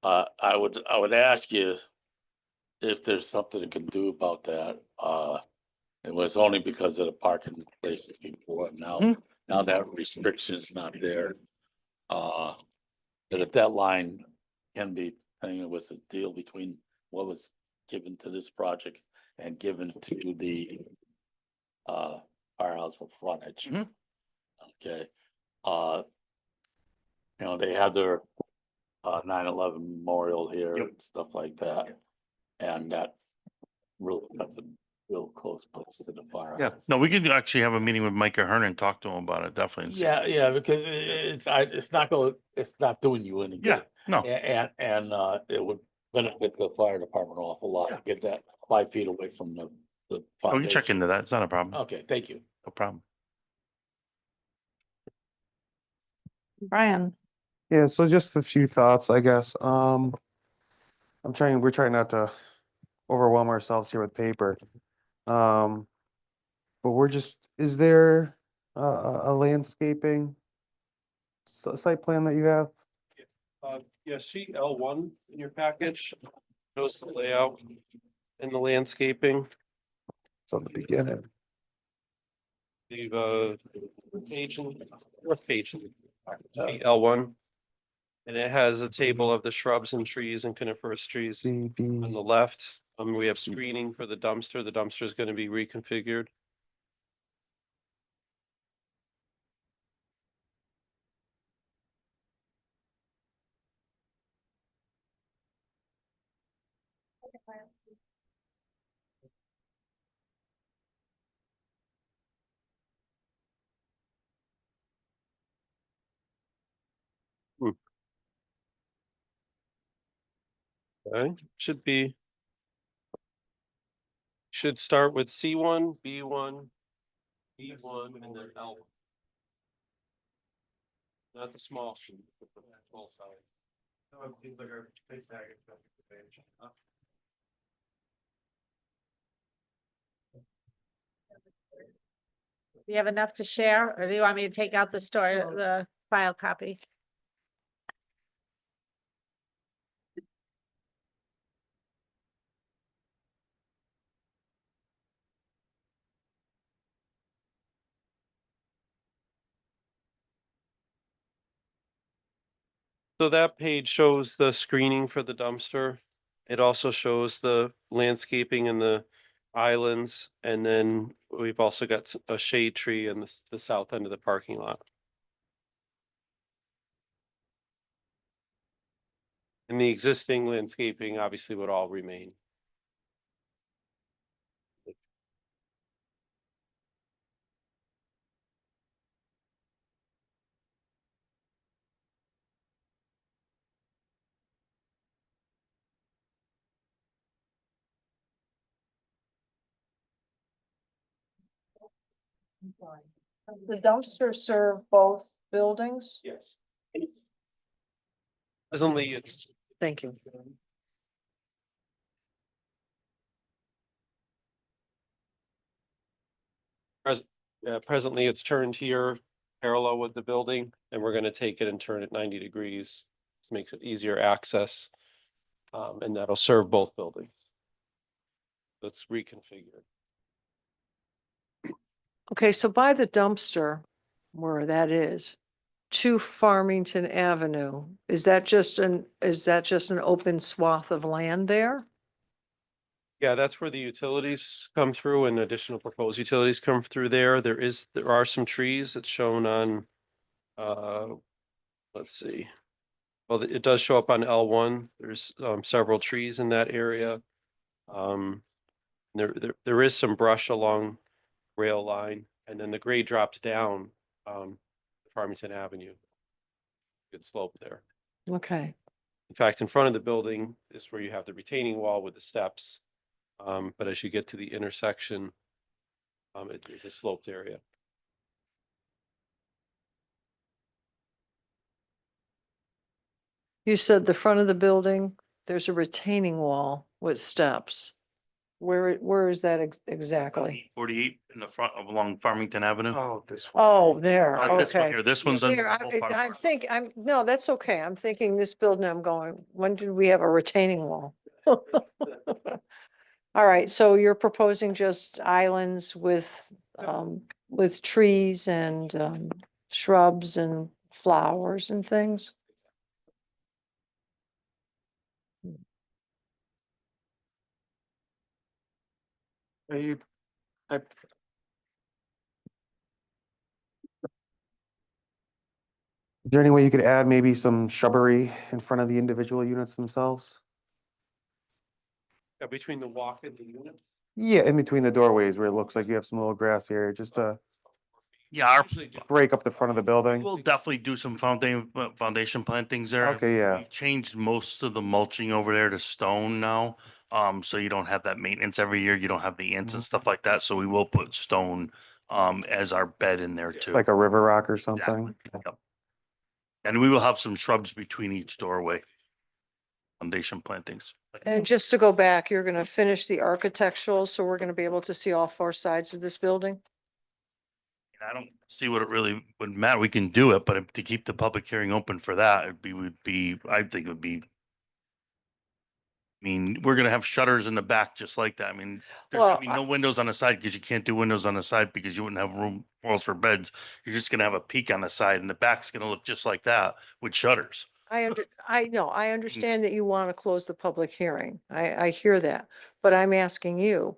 I would ask you if there's something that can do about that. It was only because of the parking places before. Now that restriction's not there. That if that line can be, I think it was a deal between what was given to this project and given to the firehouse for frontage. Okay. You know, they had their 9/11 memorial here and stuff like that. And that really, that's a real close place to the firehouse. Yeah, no, we could actually have a meeting with Mike Ahern and talk to him about it, definitely. and see- Yeah, because it's not doing you any Yeah, good. no, And it would benefit the fire department an awful lot to get that 5 feet away from the we can check foundation. into that. It's not a problem. Okay, thank you. No problem. Brian? Yeah, so just a few thoughts, I guess. We're trying not to overwhelm ourselves here with paper. But is there a landscaping site plan that you have? Yeah, CL1 in your package. Shows the layout and the landscaping. It's on the beginning. Leave page, fourth page, L1. And it has a table of the shrubs and trees and coniferous trees on CB. the left. We have screening for the dumpster. The dumpster is going to be reconfigured. Okay, should start with C1, B1, E1, and then L1. Not the small sheet, but the full size. Do you have enough to share, or do you want me to take out the story, the file copy? So that page shows the screening for the dumpster. It also shows the landscaping and the islands, and then we've also got a shade tree in the south end of the parking lot. And the existing landscaping obviously would all remain. The dumpsters serve both buildings? Yes. Presently, it's Thank you. presently it's turned here parallel with the building, and we're going to take it and turn it 90 degrees. Makes it easier access, and that'll serve both buildings. Let's reconfigure. Okay, so by the dumpster, where that is, to Farmington Avenue, is that just an open swath of land there? Yeah, that's where the utilities come through and additional proposed utilities come through there. There are some trees that's shown on, let's see. Well, it does show up on L1. There's several trees in that area. There is some brush along rail line, and then the grade drops down Farmington Avenue. Good slope there. Okay, In fact, in front of the building is where you have the retaining wall with the steps. But as you get to the intersection, it is a sloped area. you said the front of the building, there's a retaining wall with steps. Where is that exactly? 48 in the front of along Farmington Avenue. Oh, this one. Oh, there, Not this one okay. here. This one's on. There, no, that's okay. I'm thinking this building, I'm going, when did we have a retaining wall? All right, so you're proposing just islands with trees and shrubs and flowers and things? Are you, I- Is there any way you could add maybe some shrubbery in front of the individual units themselves? Yeah, between the walk and the units. Yeah, in between the doorways where it looks like you have some little grass area, just to Yeah, our break up the front of the building. We'll definitely do some foundation plantings there. Okay, yeah. We changed most of the mulching over there to stone now. So you don't have that maintenance every year. You don't have the ants and stuff like that. So we will put stone as our bed in there too. Like a river rock or something. Yep. And we will have some shrubs between each doorway. Foundation plantings. And just to go back, you're gonna finish the architectural, so we're gonna be able to see all four sides of this building? I don't see what it really would matter. We can do it, but to keep the public hearing open for that, I think it would be I mean, we're gonna have shutters in the back just like that. I mean, there's Well, gonna be no windows on the side because you can't do windows on the side because you wouldn't have room walls for beds. You're just gonna have a peak on the side and the back's gonna look just like that with shutters. I know, I understand that you want to close the public hearing. I hear that. But I'm asking you,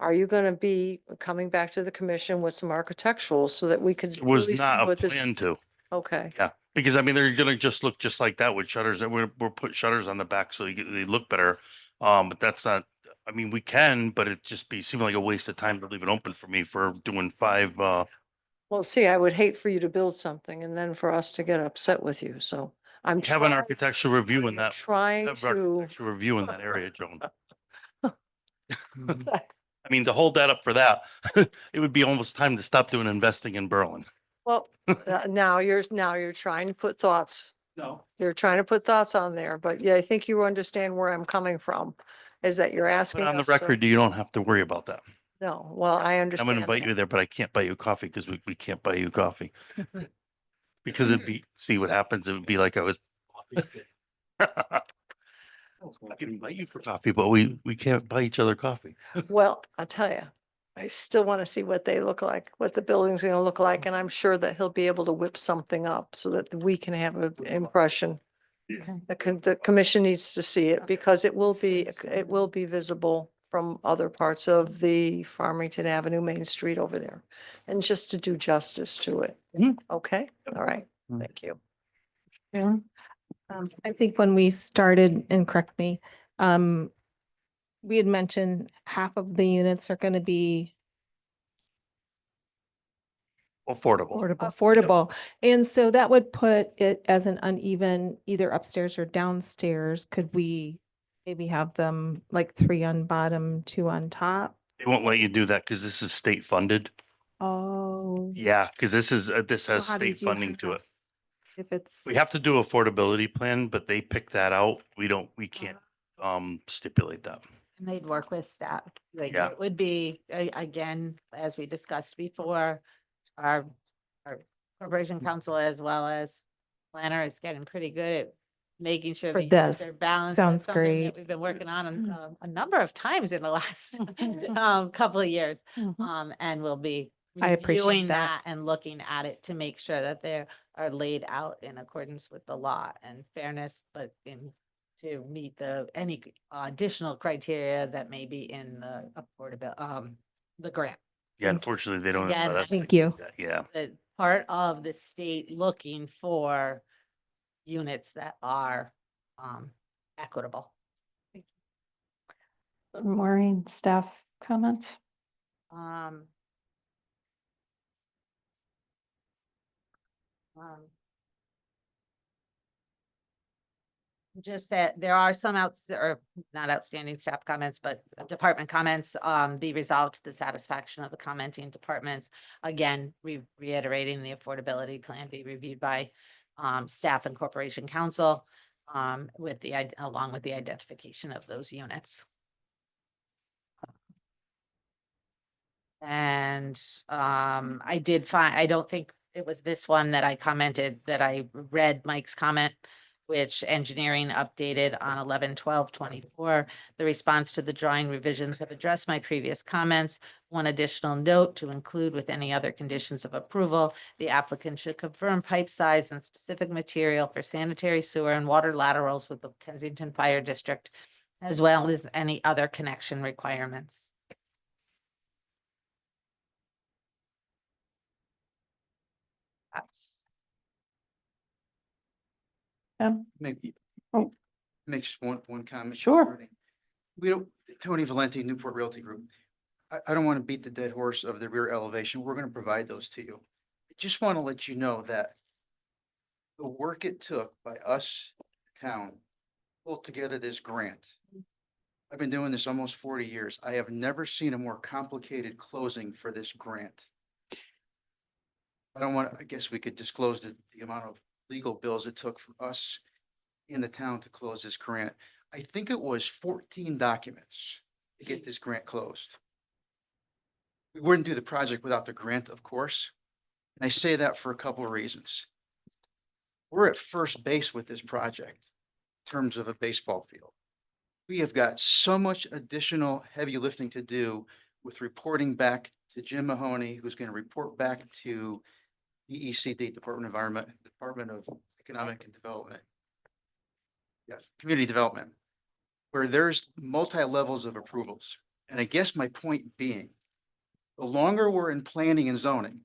are you going to be coming back to the commission with some architectural so that we could It was really see not a what this? plan to. Okay, Yeah, because I mean, they're gonna just look just like that with shutters. And we're put shutters on the back so they look better. But that's not. I mean, we can, but it just seem like a waste of time to leave it open for me for doing 5. well, see, I would hate for you to build something and then for us to get upset with you, so I'm Have an trying, architectural review in that. trying Have to. architectural review in that area, Joan. I mean, to hold that up for that, it would be almost time to stop doing investing in Berlin. Well, now you're trying to put thoughts. No. You're trying to put thoughts on there, but yeah, I think you understand where I'm coming from, is that you're But asking on the us to. record, you don't have to worry about that. No, well, I I'm understand gonna invite that. you there, but I can't buy you coffee because we can't buy you coffee. Because see what happens, it would be like I was. I can invite you for coffee, but we can't buy each other coffee. Well, I'll tell you, I still want to see what they look like, what the building's gonna look like, and I'm sure that he'll be able to whip something up so that we can have an impression. The commission needs to see it because it will be visible from other parts of the Farmington Avenue, Main Street over there. And just to do justice to it. Mhm. Okay, all right, Mm. thank you. Yeah. I think when we started, and correct me, we had mentioned half of the units are going to be Affordable. affordable. And so that would put it as an uneven, either upstairs or downstairs. Could we maybe have them like 3 on bottom, 2 on top? They won't let you do that because this is state funded. Oh. Yeah, because this So has how do you state do funding to half? it. If it's. We have to do affordability plan, but they pick that out. We can't stipulate that. And they'd work with staff. Like Yeah. it would be, again, as we discussed before, our corporation council as well as planner is getting pretty good at making sure For the units this. are balanced. Sounds That's something that great. we've been working on a number of times in the last couple of years. And we'll be I appreciate reviewing that. that and looking at it to make sure that they are laid out in accordance with the law and fairness, but to meet any additional criteria that may be in the affordable, the grant. Yeah, unfortunately, they don't. Again, that's Thank the- you. Yeah. The part of the state looking for units that are equitable. Maureen, staff comments? Um, Just that there are some or not outstanding staff comments, but department comments, be resolved to the satisfaction of the commenting departments. Again, reiterating the affordability plan be reviewed by staff and corporation council along with the identification of those units. And I did find, I don't think it was this one that I commented, that I read Mike's comment, which engineering updated on 11/12/24. The response to the drawing revisions have addressed my previous comments. One additional note to include with any other conditions of approval, the applicant should confirm pipe size and specific material for sanitary sewer and water laterals with the Kensington Fire District, as well as any other connection requirements. That's Maybe. Oh. Make just one comment. Sure. regarding- We don't, Tony Valenti, Newport Realty Group. I don't want to beat the dead horse of the rear elevation. We're going to provide those to you. I just want to let you know that the work it took by us, town, pull together this grant. I've been doing this almost 40 years. I have never seen a more complicated closing for this grant. I guess we could disclose the amount of legal bills it took for us in the town to close this grant. I think it was 14 documents to get this grant closed. We wouldn't do the project without the grant, of course. And I say that for a couple of reasons. We're at first base with this project in terms of a baseball field. We have got so much additional heavy lifting to do with reporting back to Jim Mahoney, who's going to report back to DECD, Department of Environment, Department of Economic and Development. Yes, Community Development, where there's multi-levels of approvals. And I guess my point being, the longer we're in planning and zoning,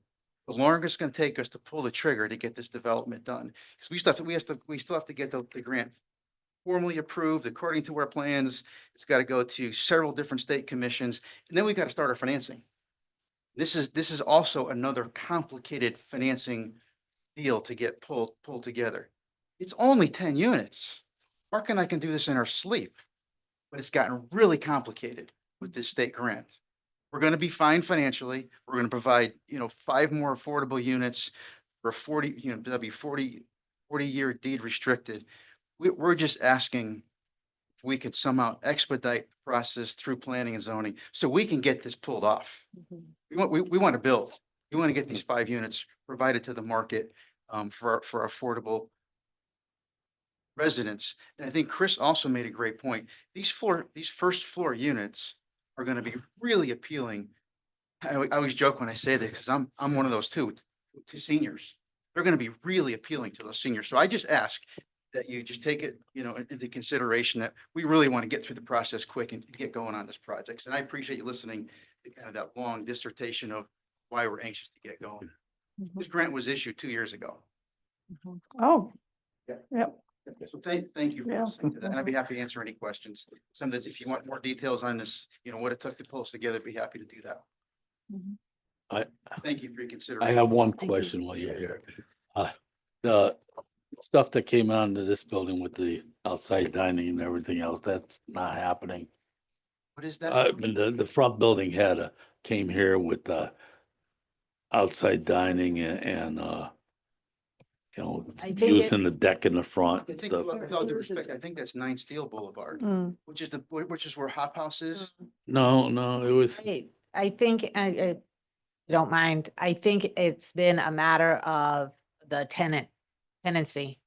the longer it's going to take us to pull the trigger to get this development done. Because we still have to get the grant formally approved according to our plans. It's got to go to several different state commissions, and then we got to start our financing. This is also another complicated financing deal to get pulled together. It's only 10 units. Mark and I can do this in our sleep, but it's gotten really complicated with this state grant. We're going to be fine financially. We're going to provide, 5 more affordable units for 40, that'll be 40-year deed restricted. We're just asking if we could somehow expedite the process through planning and zoning so we can get this pulled off. We want to build. We want to get these 5 units provided to the market for affordable residents. And I think Chris also made a great point. These first floor units are going to be really appealing. I always joke when I say this because I'm one of those to seniors. They're going to be really appealing to those seniors. So I just ask that you just take it, into consideration that we really want to get through the process quick and get going on this project. And I appreciate you listening to kind of that long dissertation of why we're anxious to get going. This grant was issued 2 years ago. Oh, Yeah. yep. So thank you for Yeah. listening to that. And I'd be happy to answer any questions. Some that if you want more details on this, what it took to pull us together, I'd be happy to do that. Thank you for your consideration. I have one Thank you. question while you're here. The stuff that came onto this building with the outside dining and everything else, that's not happening. What is that? I mean, the front building came here with outside dining and I think using the deck in the front I and think, stuff. with all due respect, I think that's 9 Steel Boulevard, Mm. which is where Hop House is. No, it was, I think, I don't mind, I think it's been a matter of the tenancy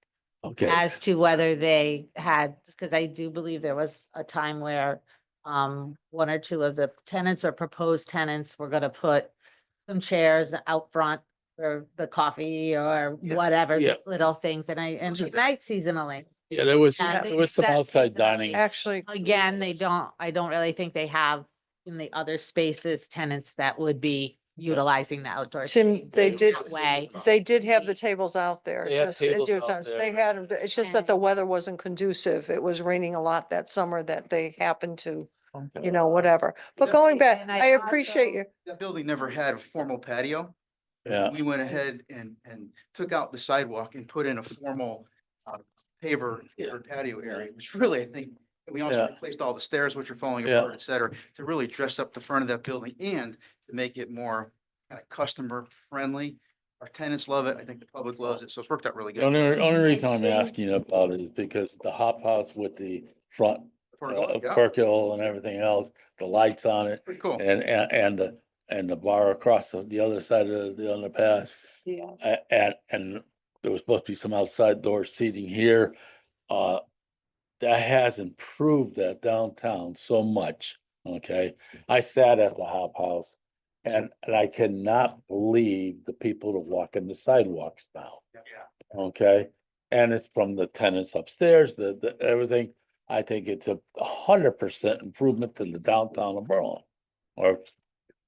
okay. as to whether they had, because I do believe there was a time where 1 or 2 of the tenants or proposed tenants were gonna put some chairs out front for the coffee or Yeah. whatever, Yeah. these little things, and night seasonally. Yeah, there was Yeah, some that outside seasonally. dining. Actually, Again, I don't really think they have in the other spaces tenants that would be utilizing the outdoor. Tim, space they in did- that Way. they did have the tables out there, They have just in tables out defense. there. They had, 'em, it's just that the weather wasn't conducive. It was raining a lot that summer that they happened to, whatever. But going back, And I I appreciate also- you. That building never had a formal patio. Yeah, We went ahead and took out the sidewalk and put in a formal paver patio area, which really, I think, and we also Yeah. replaced all the stairs, which are falling Yeah. apart, et cetera, to really dress up the front of that building and to make it more kind of customer friendly. Our tenants love it. I think the public loves it. So it's worked out really the good. only reason I'm think- asking about it is because the hop house with the front Yeah, pergola and everything else, the lights on it, pretty cool. and the bar across the other side of the underpass. Yeah. And there was supposed to be some outside door seating here. That has improved that downtown so much, okay? I sat at the Hop House and I cannot believe the people that walk in the sidewalks now, okay? And it's from the tenants upstairs, the everything. I think it's 100% improvement to the downtown of Berlin. Or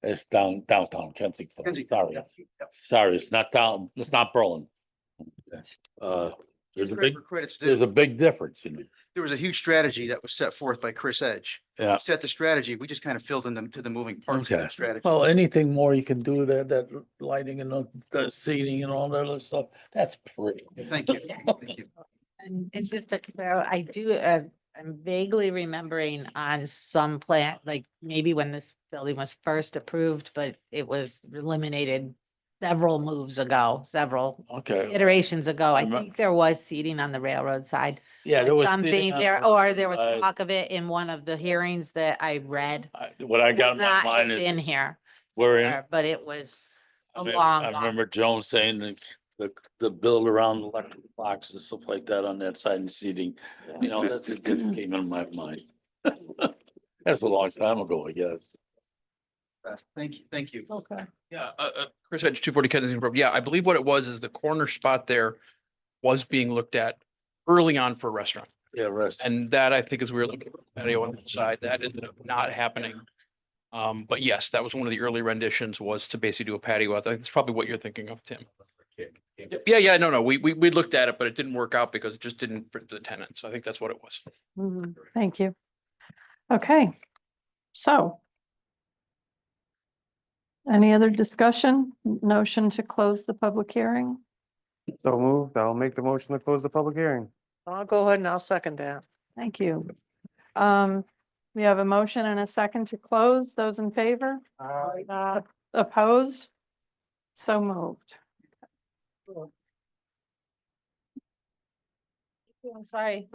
it's downtown Kensington, sorry. Sorry, it's not Berlin. There's a big, Credits there's due. a big difference, There was a huge strategy that was set forth by Chris Edge. Yeah. Set the strategy. We just kind of filled in them to the moving parts of Okay. that strategy. Well, anything more you can do that lighting and the seating and all that other stuff, that's pretty. Thank you. Thank you. And just to clarify, I do, I'm vaguely remembering on some plan, like maybe when this building was first approved, but it was eliminated several moves ago, several Okay. iterations ago. I Remem- think there was seating on the railroad side. Yeah, there was. Something seating on there, the or there was side. talk of it in one of the hearings that I read. What I got in my Not mind is in here, we're in. but it was a I mean, long. I remember Jones saying the build around the electric box and stuff like that on that side and seating, that's it just came in my mind. That's a long time ago, I guess. Thank you, thank you. Okay. Yeah, Chris Edge, 240 Kensington Road. Yeah, I believe what it was is the corner spot there was being looked at early on for a restaurant. Yeah, rest. And that I think is we were looking at the patio on the side. That ended up not happening. But yes, that was one of the early renditions was to basically do a patio out there. That's probably what you're thinking of, Tim. Yeah, no, we looked at it, but it didn't work out because it just didn't fit the tenant. So I think that's what it was. Mhm. Thank you. Okay, so. Any other discussion? Notion to close the public hearing? So moved. I'll make the motion to close the public hearing. I'll go ahead and I'll second that. Thank you. We have a motion and a second to close. Those in favor? Opposed? So moved. I'm sorry.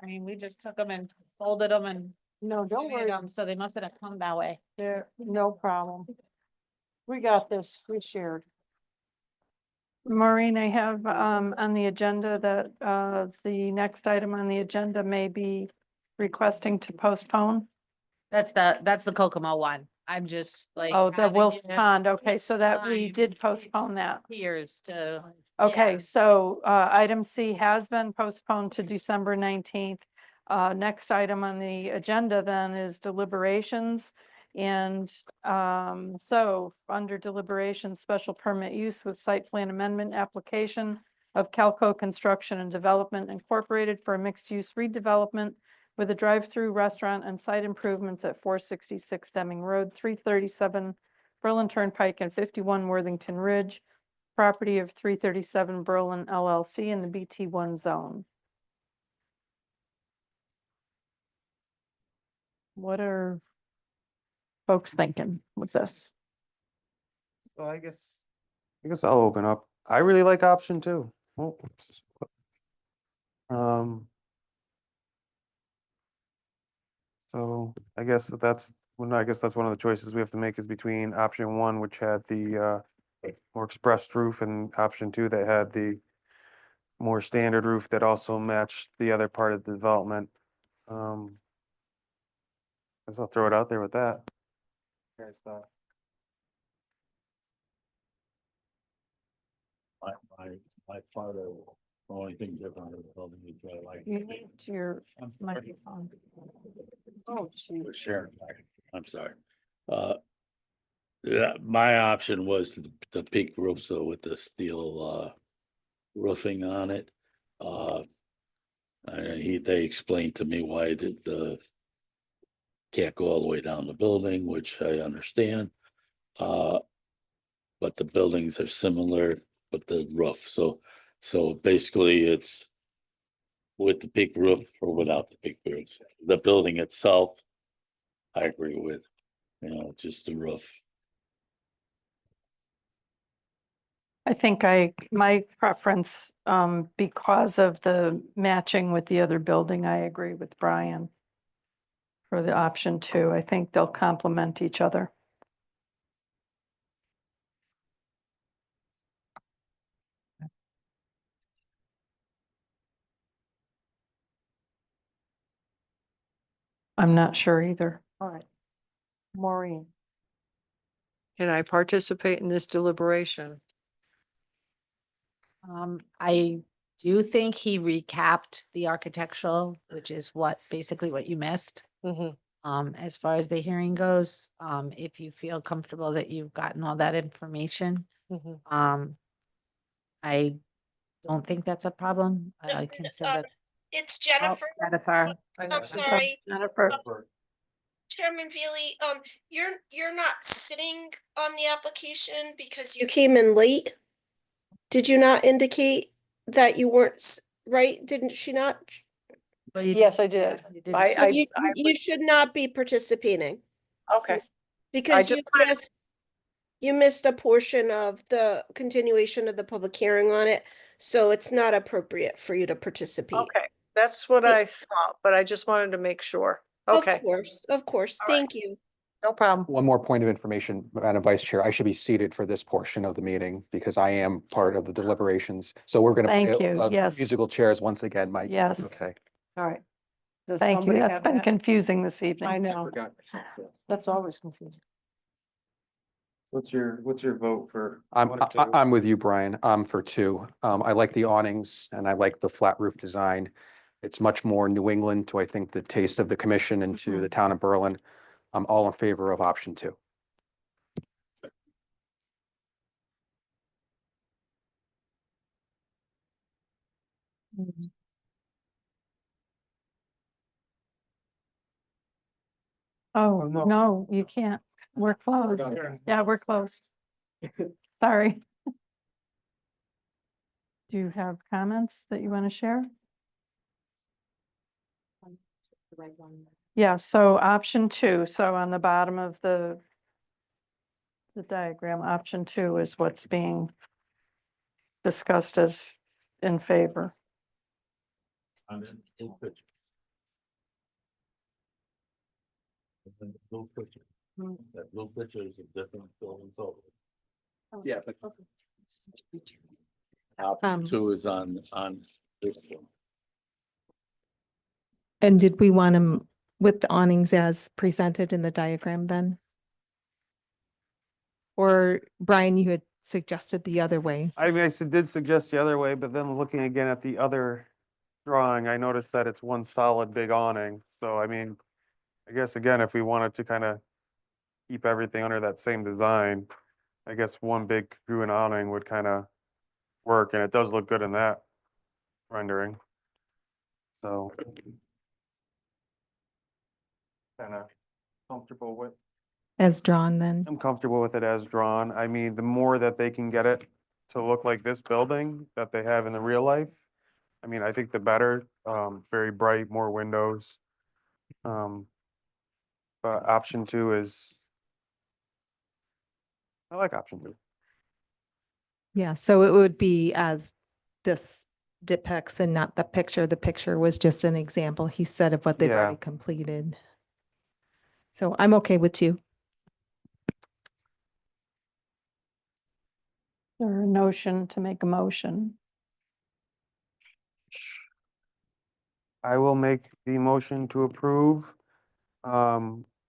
I mean, we just took them and folded them and No, don't distributed them, so they must have come that way. There, no problem. We got this, we shared. Maureen, I have on the agenda that the next item on the agenda may be requesting to postpone. That's the Kokomo one. I'm just like. Oh, the having Wilkes it Pond, okay, so that we time did postpone that. Here's to. Okay, Yeah. so item C has been postponed to December 19th. Next item on the agenda then is deliberations. And so under deliberations, special permit use with site plan amendment application of Calco Construction and Development Incorporated for a mixed-use redevelopment with a drive-through restaurant and site improvements at 466 Deming Road, 337 Berlin Turnpike, and 51 Worthington Ridge, property of 337 Berlin LLC in the BT1 zone. What are folks thinking with this? So I guess I'll open up. I really like option two. Oh. So I guess that's one of the choices we have to make is between option one, which had the more expressed roof, and option two that had the more standard roof that also matched the other part of the development. Guess I'll throw it out there with that. Guys thought. My part of the only thing different is building is I like. You need your microphone. Oh, We're sharing. I'm sorry. Yeah, my option was the peak roof, so with the steel roofing on it. They explained to me why the can't go all the way down the building, which I understand. But the buildings are similar, but the roof, so basically it's with the peak roof or without the peak roof. The building itself, I agree with, just the roof. I think my preference, because of the matching with the other building, I agree with Brian for the option two. I think they'll complement each other. I'm not sure either. All right. Maureen. Can I participate in this deliberation? I do think he recapped the architectural, which is basically what you missed. As far as the hearing goes, if you feel comfortable that you've gotten all that information, I don't think that's a problem. I can send it. It's Oh, Jennifer. Jennifer. I'm sorry. Jennifer. Chairman Veely, you're not sitting on the application because you came in late. Did you not indicate that you weren't right? Didn't she not? Yes, I did. So you should not be participating Okay. because you missed a portion of the continuation of the public hearing on it. So it's not appropriate for you to participate. Okay, that's what I thought, but I just wanted to make sure. Okay, Of course. Thank you. no problem. One more point of information, Madam Vice Chair, I should be seated for this portion of the meeting because I am part of the deliberations. So we're going to Thank play you. Yes. musical chairs once again, Mike. Yes. Okay. All right. Does Thank you. somebody That's have been that? confusing this evening. I know. That's always confusing. What's your vote for? I'm with you, Brian. For two. I like the awnings and I like the flat roof design. It's much more New England to, I think, the taste of the commission and to the town of Berlin. I'm all in favor of option two. Mhm. Oh, no. no, you can't. We're closed. Yeah, we're closed. Sorry. Do you have comments that you want to share? Yeah, so option two, so on the bottom of the diagram, option two is what's being discussed as in favor. On the little picture. That little picture. That little picture is a different building photo. Yeah. Option two is on this one. And did we want them with the awnings as presented in the diagram then? Or Brian, you had suggested the other way. I mean, did suggest the other way, but then looking again at the other drawing, I noticed that it's one solid big awning. So I mean, I guess again, if we wanted to kind of keep everything under that same design, I guess one big congruent awning would kind of work, and it does look good in that rendering. So kind of comfortable with. As drawn then? I'm comfortable with it as drawn. I mean, the more that they can get it to look like this building that they have in the real life, I mean, I think the better. Very bright, more windows. But option two is, I like option two. Yeah, so it would be as this depicts and not the picture. The picture was just an example, he said, of what they've Yeah. already completed. So I'm okay with two. There a notion to make a motion? I will make the motion to approve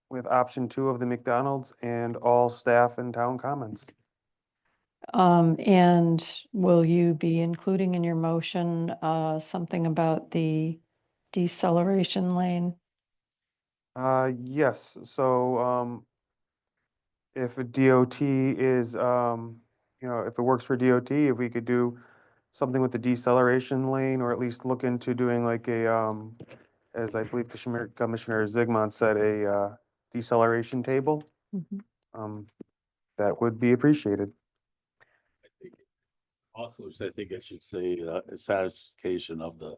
with option two of the McDonald's and all staff and town comments. And will you be including in your motion, something about the deceleration lane? Yes, so if a DOT is, if it works for DOT, if we could do something with the deceleration lane, or at least look into doing like a, as I believe Commissioner Zigmund said, a deceleration table, Mhm. that would be appreciated. Also, I think I should say, a satisfaction of the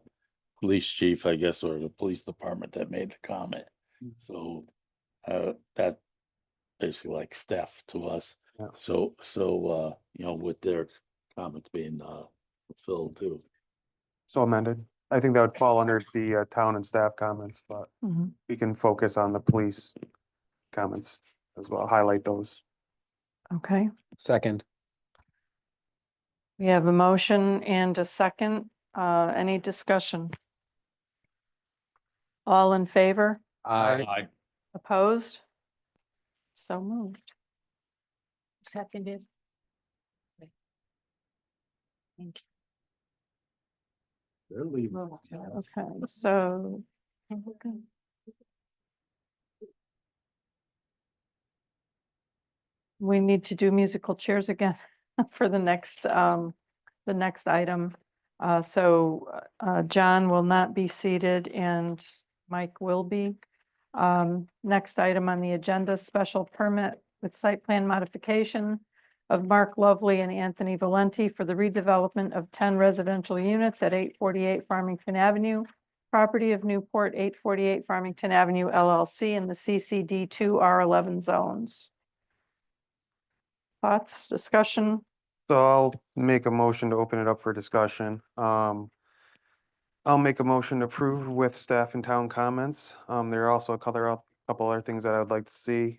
police chief, I guess, or the police department that made the comment. So, that basically like staff to us. Yeah. So, with their comments being, fulfilled too. So amended. I think that would fall under the town and staff comments, but Mhm. we can focus on the police comments as well, highlight those. Okay, Second. we have a motion and a second. Any discussion? All in favor? I Opposed? So moved. Seconded. Thank they're leaving. Okay, so you. we need to do musical chairs again for the next item. John will not be seated and Mike will be. Next item on the agenda, special permit with site plan modification of Mark Lovely and Anthony Valenti for the redevelopment of 10 residential units at 848 Farmington Avenue, property of Newport, 848 Farmington Avenue LLC in the CCD2 R11 zones. Thoughts, discussion? So I'll make a motion to open it up for discussion. I'll make a motion to approve with staff and town comments. There are also a couple other things that I would like to see.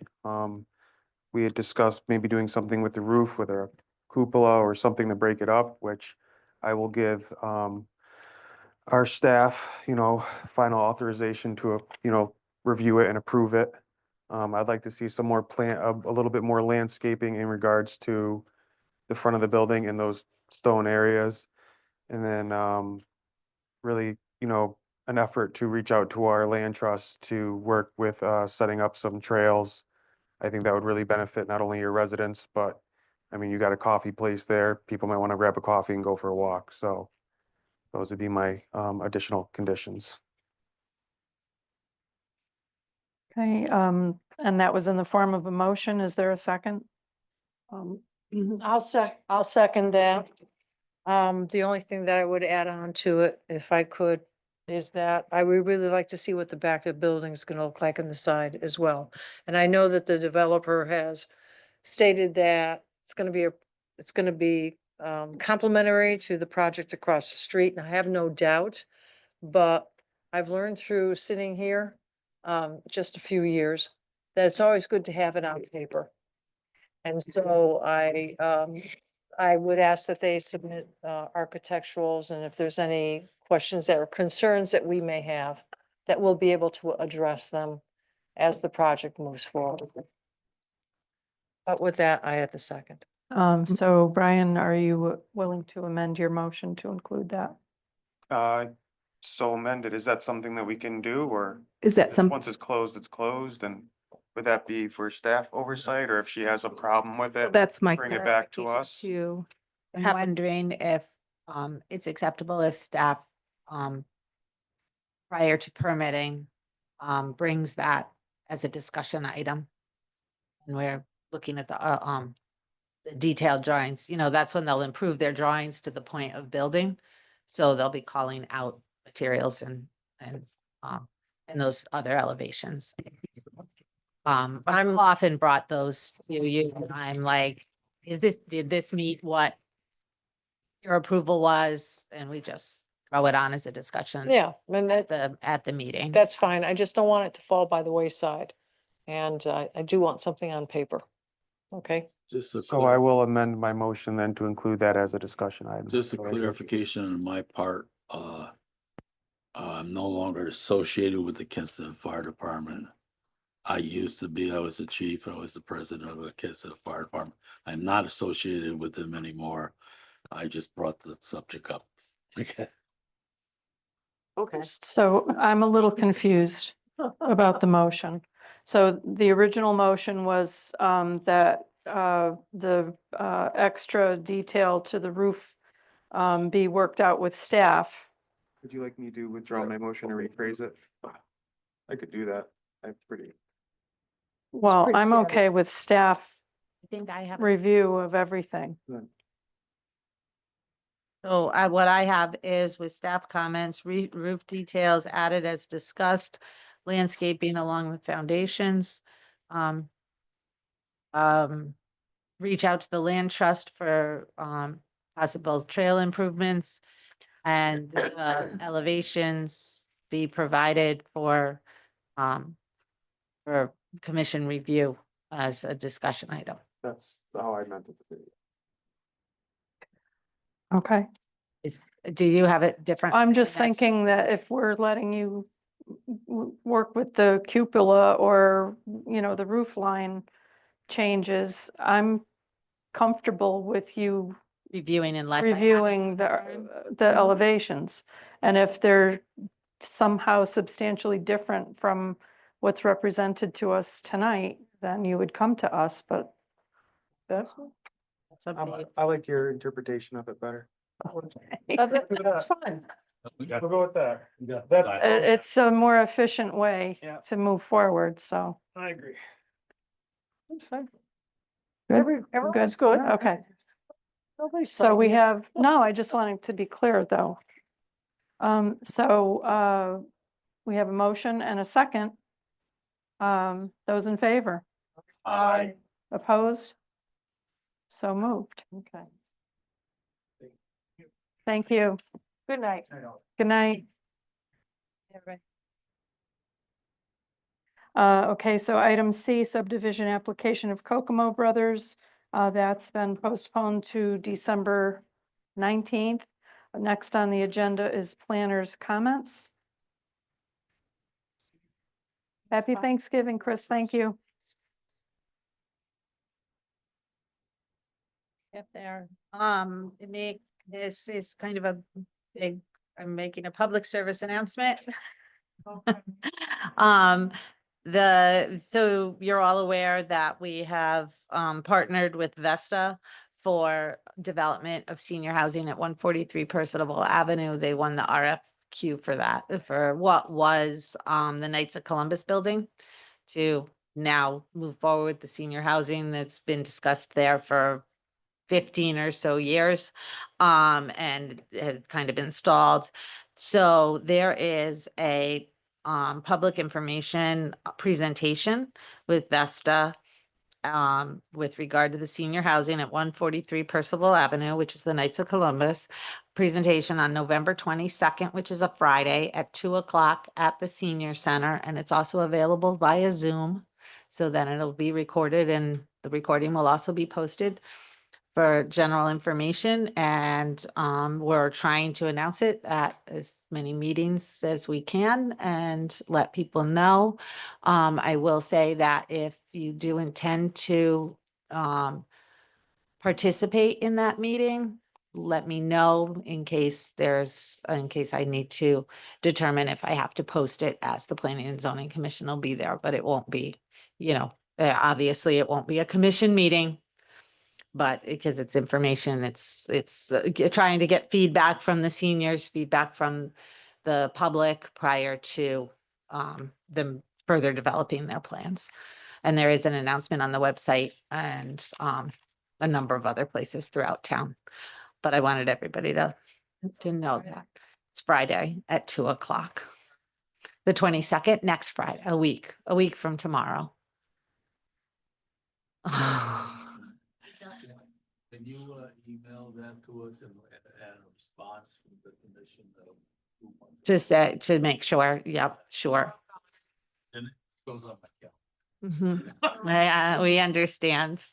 We had discussed maybe doing something with the roof with a cupola or something to break it up, which I will give our staff, final authorization to, review it and approve it. I'd like to see some more a little bit more landscaping in regards to the front of the building and those stone areas. And then, really, an effort to reach out to our land trust to work with, setting up some trails. I think that would really benefit not only your residents, but, I mean, you got a coffee place there. People might want to grab a coffee and go for a walk. So those would be my, additional conditions. Okay, and that was in the form of a motion. Is there a second? I'll second that. The only thing that I would add on to it, if I could, is that I would really like to see what the back of the building is gonna look like on the side as well. And I know that the developer has stated that it's gonna be complementary to the project across the street, and I have no doubt. But I've learned through sitting here, just a few years, that it's always good to have it on paper. And so I would ask that they submit architecturals, and if there's any questions or concerns that we may have, that we'll be able to address them as the project moves forward. But with that, I had the second. So Brian, are you willing to amend your motion to include that? So amended, is that something that we can do, or? Is that some, Once it's closed, and would that be for staff oversight, or if she has a problem with it? that's my Bring it back to us? to I'm have a- wondering if it's acceptable if staff prior to permitting brings that as a discussion item. And we're looking at the detailed drawings, that's when they'll improve their drawings to the point of building. So they'll be calling out materials and those other elevations. I've often brought those to you, and I'm like, did this meet what your approval was? And we just throw it on as a discussion. Yeah, and At the meeting. that's fine. I just don't want it to fall by the wayside. And I do want something on paper. Okay, Just a, So I will amend my motion then to include that as a discussion item. just a So I agree. clarification on my part, I'm no longer associated with the Kinston Fire Department. I used to be, I was the chief, I was the president of the Kinston Fire Department. I'm not associated with them anymore. I just brought the subject up. Okay. okay. So I'm a little confused about the motion. So the original motion was that the extra detail to the roof be worked out with staff. Would you like me to withdraw my motion or rephrase it? I could do that. I'm pretty. Well, pretty I'm standard. okay with staff I think I have. review of everything. So what I have is with staff comments, roof details added as discussed, landscaping along the foundations. Reach out to the land trust for possible trail improvements, and elevations be provided for commission review as a discussion item. That's how I meant it to be. Okay. Do you have it different? I'm just That's- thinking that if we're letting you work with the cupola or, the roof line changes, I'm comfortable with you Reviewing unless I have it reviewing confirmed. the elevations. And if they're somehow substantially different from what's represented to us tonight, then you would come to us, but that's. That's up to you. I like your interpretation of it better. That's fine. We'll go with that. It's a more efficient way Yeah. to move forward, so. I agree. That's fine. Everyone's good. Okay, Nobody's so we fighting. have, no, I just wanted to be clear, though. So we have a motion and a second. Those in favor? Aye. Opposed? So moved. Okay. Thank you. Good night. Good night. Okay, so item C, subdivision application of Kokomo Brothers. That's been postponed to December 19th. Next on the agenda is planners' comments. Happy Thanksgiving, Chris. Thank you. If there, this is kind of a big, I'm making a public service announcement. So you're all aware that we have, partnered with Vesta for development of senior housing at 143 Percival Avenue. They won the RFQ for that, for what was, the Knights of Columbus building, to now move forward with the senior housing that's been discussed there for 15 or so years, and has kind of installed. So there is a public information presentation with Vesta with regard to the senior housing at 143 Percival Avenue, which is the Knights of Columbus. Presentation on November 22nd, which is a Friday at 2:00 at the Senior Center, and it's also available via Zoom. So then it'll be recorded, and the recording will also be posted for general information, and we're trying to announce it at as many meetings as we can and let people know. I will say that if you do intend to participate in that meeting, let me know in case I need to determine if I have to post it, as the Planning and Zoning Commission will be there, but it won't be, obviously it won't be a commission meeting. But because it's information, it's trying to get feedback from the seniors, feedback from the public prior to them further developing their plans. And there is an announcement on the website and a number of other places throughout town. But I wanted everybody to know that it's Friday at 2:00. The 22nd, next Friday, a week from tomorrow. Can you email that to us and a response from the commission? To make sure, yep, sure. And it goes on my calendar. We understand.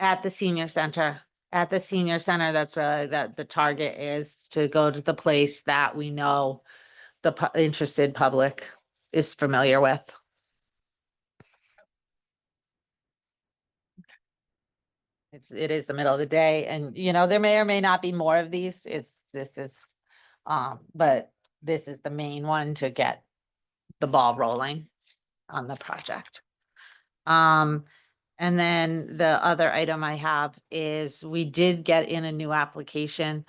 At the senior center, that's really that the target is to go to the place that we know the interested public is familiar with. It is the middle of the day, and there may or may not be more of these. But this is the main one to get the ball rolling on the project. And then the other item I have is we did get in a new application.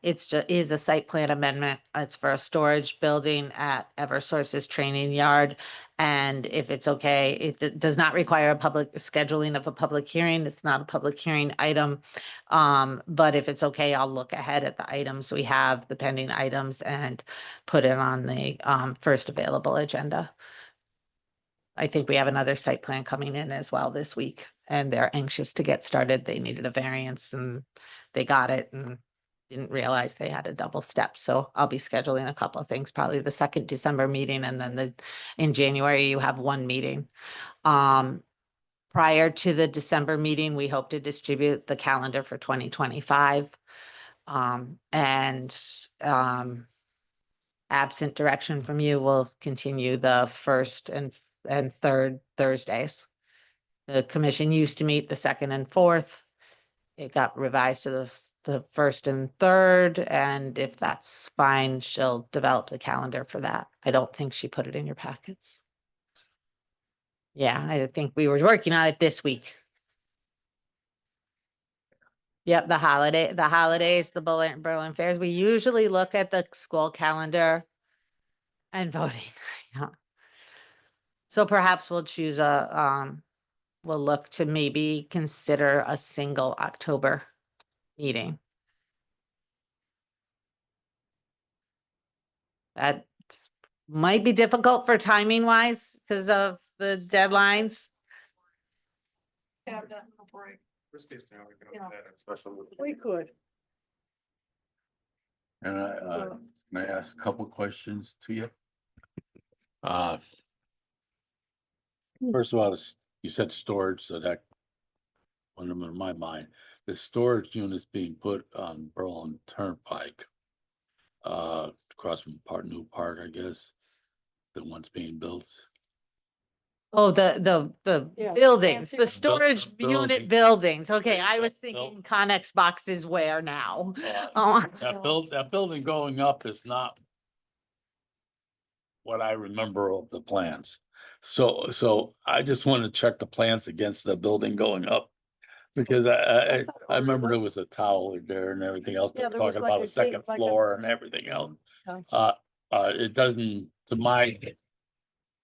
It's is a site plan amendment. It's for a storage building at Eversource's training yard. And if it's okay, it does not require a public scheduling of a public hearing. It's not a public hearing item. But if it's okay, I'll look ahead at the items we have, the pending items, and put it on the first available agenda. I think we have another site plan coming in as well this week, and they're anxious to get started. They needed a variance and they got it and didn't realize they had a double step. So I'll be scheduling a couple of things, probably the second December meeting, and then in January, you have one meeting. Prior to the December meeting, we hope to distribute the calendar for 2025. Absent direction from you, will continue the first and third Thursdays. The commission used to meet the second and fourth. It got revised to the first and third, and if that's fine, she'll develop the calendar for that. I don't think she put it in your packets. Yeah, I think we were working on it this week. Yep, the holidays, the Berlin fairs. We usually look at the school calendar and voting. Yeah. So perhaps we'll choose we'll look to maybe consider a single October meeting. That might be difficult for timing wise because of the deadlines. Have that little break. Worst case scenario, we can Yeah. have that at special. We could. And can I ask a couple questions to you? First of all, you said storage, so that went in my mind. the storage units being put on Berlin Turnpike. Across from New Park, I guess, the one's being built. Oh, the Yeah, buildings, fancy the storage building. unit buildings. Okay, Yeah, I was that thinking Connex boxes where now? Uh, Oh, That building going up is not what I remember of the plans. So I just want to check the plans against the building going up. Because I remember there was a tower there and everything else. Yeah, They're there was talking like about a a second gate, like a- floor and everything else. Oh. It doesn't, to my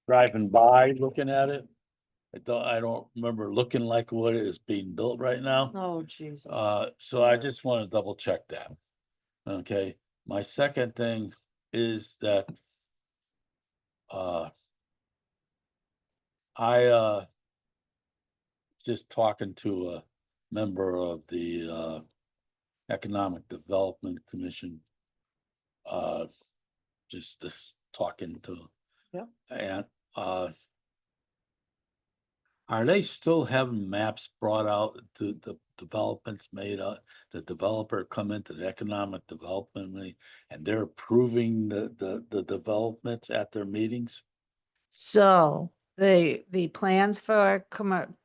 driving by, looking at it. I don't remember looking like what is being built right now. Oh, Jesus. So I just want to double check that. Okay, my second thing is that I just talking to a member of the Economic Development Commission. Just this talking to. Yeah. And are they still having maps brought out to the developments made, the developer come into the economic development meeting and they're approving the developments at their meetings? so the plans for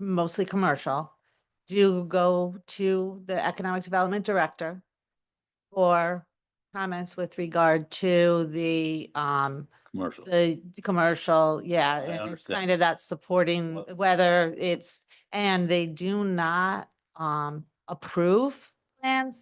mostly commercial do go to the economic development director for comments with regard to the Commercial. the commercial, yeah, I and it's understand. kind of that supporting Well- whether it's, and they do not approve plans.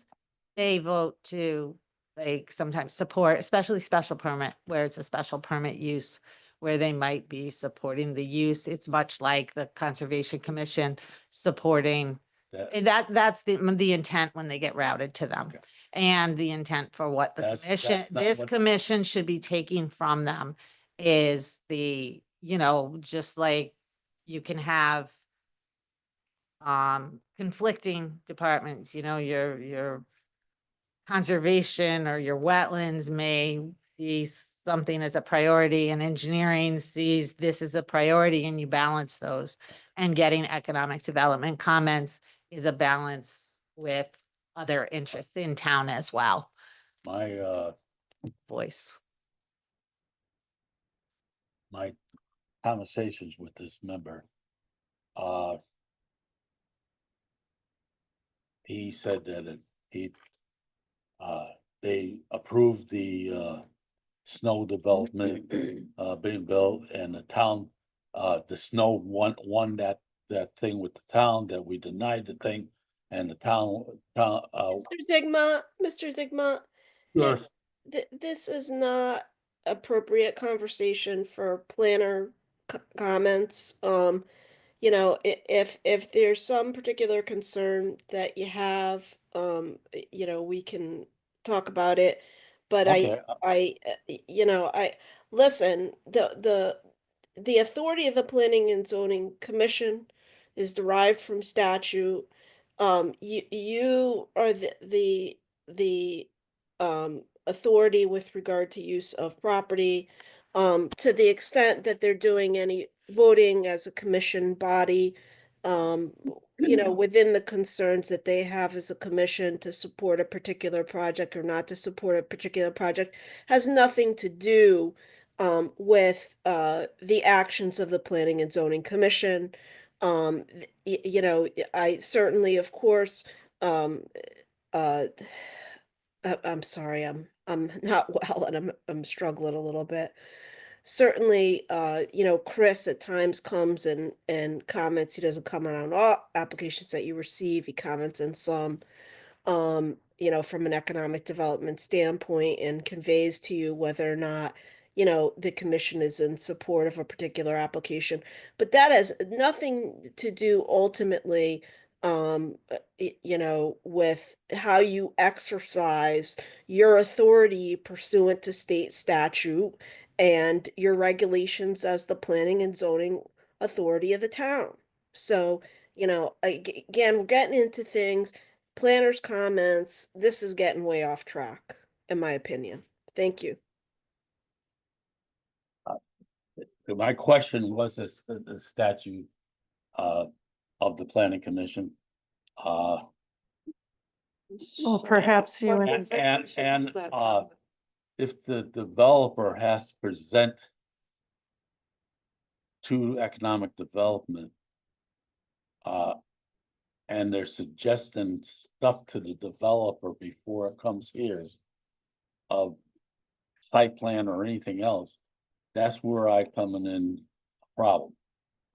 They vote to like sometimes support, especially special permit, where it's a special permit use, where they might be supporting the use. It's much like the Conservation Commission supporting, that's the intent when they get routed to them. Okay. And the intent for what the That's commission, not this what- commission should be taking from them is just like you can have conflicting departments, your conservation or your wetlands may see something as a priority and engineering sees this as a priority and you balance those. And getting economic development comments is a balance with other interests in town as well. My Voice. my conversations with this member, he said that they approved the snow development being built and the town, the snow won that thing with the town, that we denied the thing, and the town, Mr. Zigma, Sure. this is not appropriate conversation for planner comments. If there's some particular concern that you have, we can talk about it. But Okay. listen, the authority of the Planning and Zoning Commission is derived from statute. You are the authority with regard to use of property. To the extent that they're doing any voting as a commission body, within the concerns that they have as a commission to support a particular project or not to support a particular project has nothing to do with the actions of the Planning and Zoning Commission. I certainly, of course, uh, I'm sorry, I'm not well and I'm struggling a little bit. Certainly, Chris at times comes and comments. He doesn't comment on all applications that you receive. He comments on some, from an economic development standpoint and conveys to you whether or not, the commission is in support of a particular application. But that has nothing to do ultimately, with how you exercise your authority pursuant to state statute and your regulations as the planning and zoning authority of the town. So, again, we're getting into things, planners' comments. This is getting way off track, in my opinion. Thank you. My question was this, the statute of the planning commission. Well, perhaps you and if the developer has to present to economic development, and they're suggesting stuff to the developer before it comes here of site plan or anything else, that's where I come in problem.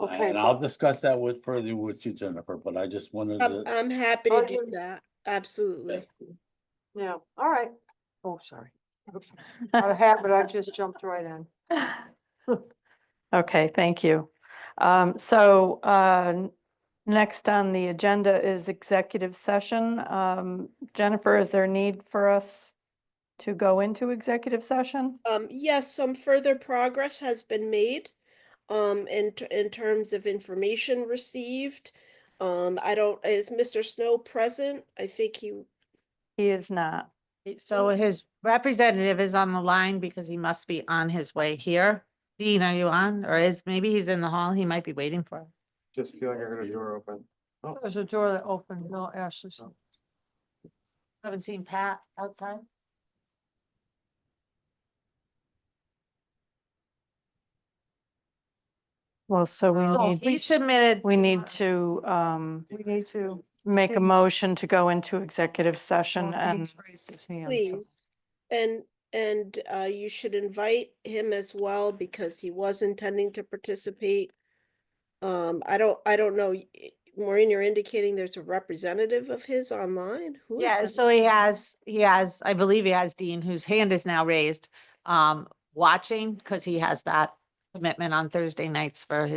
Okay, And I'll discuss that further with you, Jennifer, but I just wanted to. I'm happy to do that. Absolutely. Yeah, all right. Oh, sorry. Out of habit, I just jumped right in. Okay, thank you. Next on the agenda is executive session. Jennifer, is there a need for us to go into executive session? Yes, some further progress has been made, in terms of information received. Is Mr. Snow present? I think He is not. So his representative is on the line because he must be on his way here. Dean, are you on? Or maybe he's in the hall? He might be waiting for him. Just feel like I heard a door open. There's a door that opened. No, Ashley. Haven't seen Pat outside? Well, so He submitted. we need to, We need to. make a motion to go into executive session Well, and, Dean's raised his hand, so- please. And you should invite him as well because he was intending to participate. I don't know, Maureen, you're indicating there's a representative of his online? Who is Yeah, that? so he has, I believe he has Dean, whose hand is now raised, watching, because he has that commitment on Thursday nights for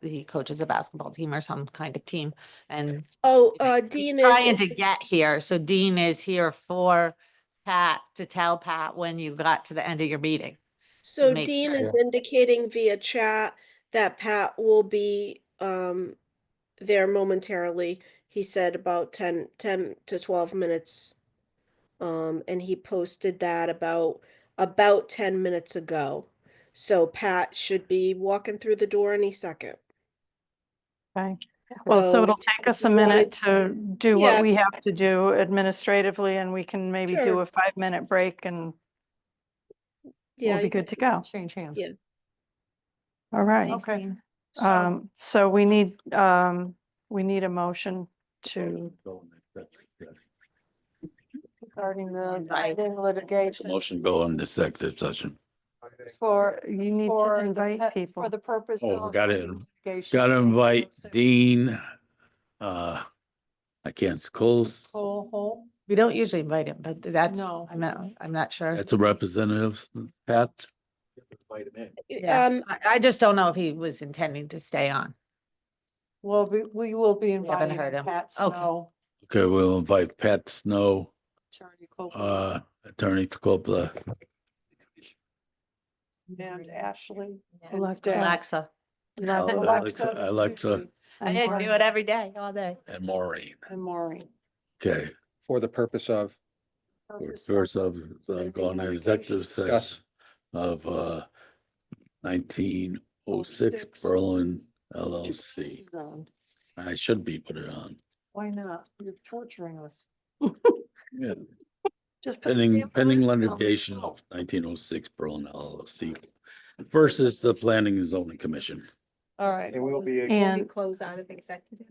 he coaches a basketball team or some kind of team, and Oh, he's Dean trying is, to get here, so Dean is here for Pat, to tell Pat when you got to the end of your meeting. so make Dean sure. is indicating via chat that Pat will be, there momentarily. He said about 10 to 12 minutes. And he posted that about 10 minutes ago. So Pat should be walking through the door any second. okay. Well, so it'll take us a minute to do Yeah, what we have to do administratively, and we can maybe do Sure. a 5-minute break and Yeah, we'll be you can good to go. Change hands. Yeah. All right. Thanks, Okay. Dean. So we need a motion to, Regarding the pending litigation Motion go into executive session. for, you need to for the invite pe- people. for the purpose of. Oh, we gotta litigation. invite Dean, I can't, Coles, Hole. We don't usually invite him, but that's, No. I'm not sure. that's a representative, Pat. Yeah, I just don't know if he was intending to stay on. Well, we will be haven't inviting heard him. Pat Okay. Snow, Okay, we'll invite Pat Snow, Attorney Copeland, Attorney Coppola, and Ashley. And Alexa. Alexa. Alexa, I do it every day, all day. and Maureen. And Maureen. Okay, For the purpose of, first of, going to executive Discuss. session of 1906 Berlin LLC. I should be put it on. Why not? You're torturing us. Yeah. Just put the Pending information on. litigation of 1906 Berlin LLC versus the Planning and Zoning Commission. All right. And we'll be. And Close out of executive.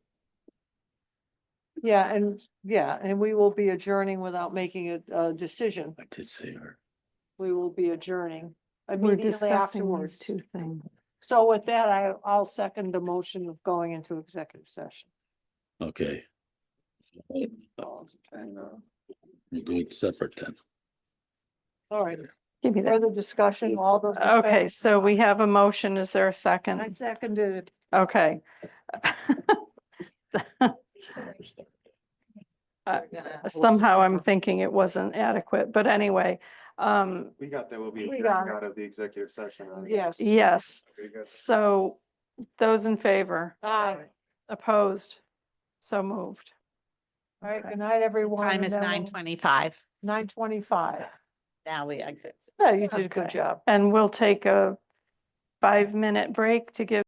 Yeah, and we will be adjourning without making a decision. I did see her. We will be adjourning we're immediately discussing these afterwards. two things. So with that, I'll second the motion of going into executive session. Okay. We'll do it separate then. All right, Give me that. further discussion, all those. in Okay, favor? so we have a motion. Is there a I second? seconded it. Okay. Somehow I'm thinking it wasn't adequate, but anyway, We got that, we'll be We got it. out of the executive session. Yes. yes. Very good. So those in favor, Aye. opposed, so moved. All right, good night, everyone. Time is 9:25. 9:25. Now we exit. Yeah, you did a good Okay. job. And we'll take a 5-minute break to give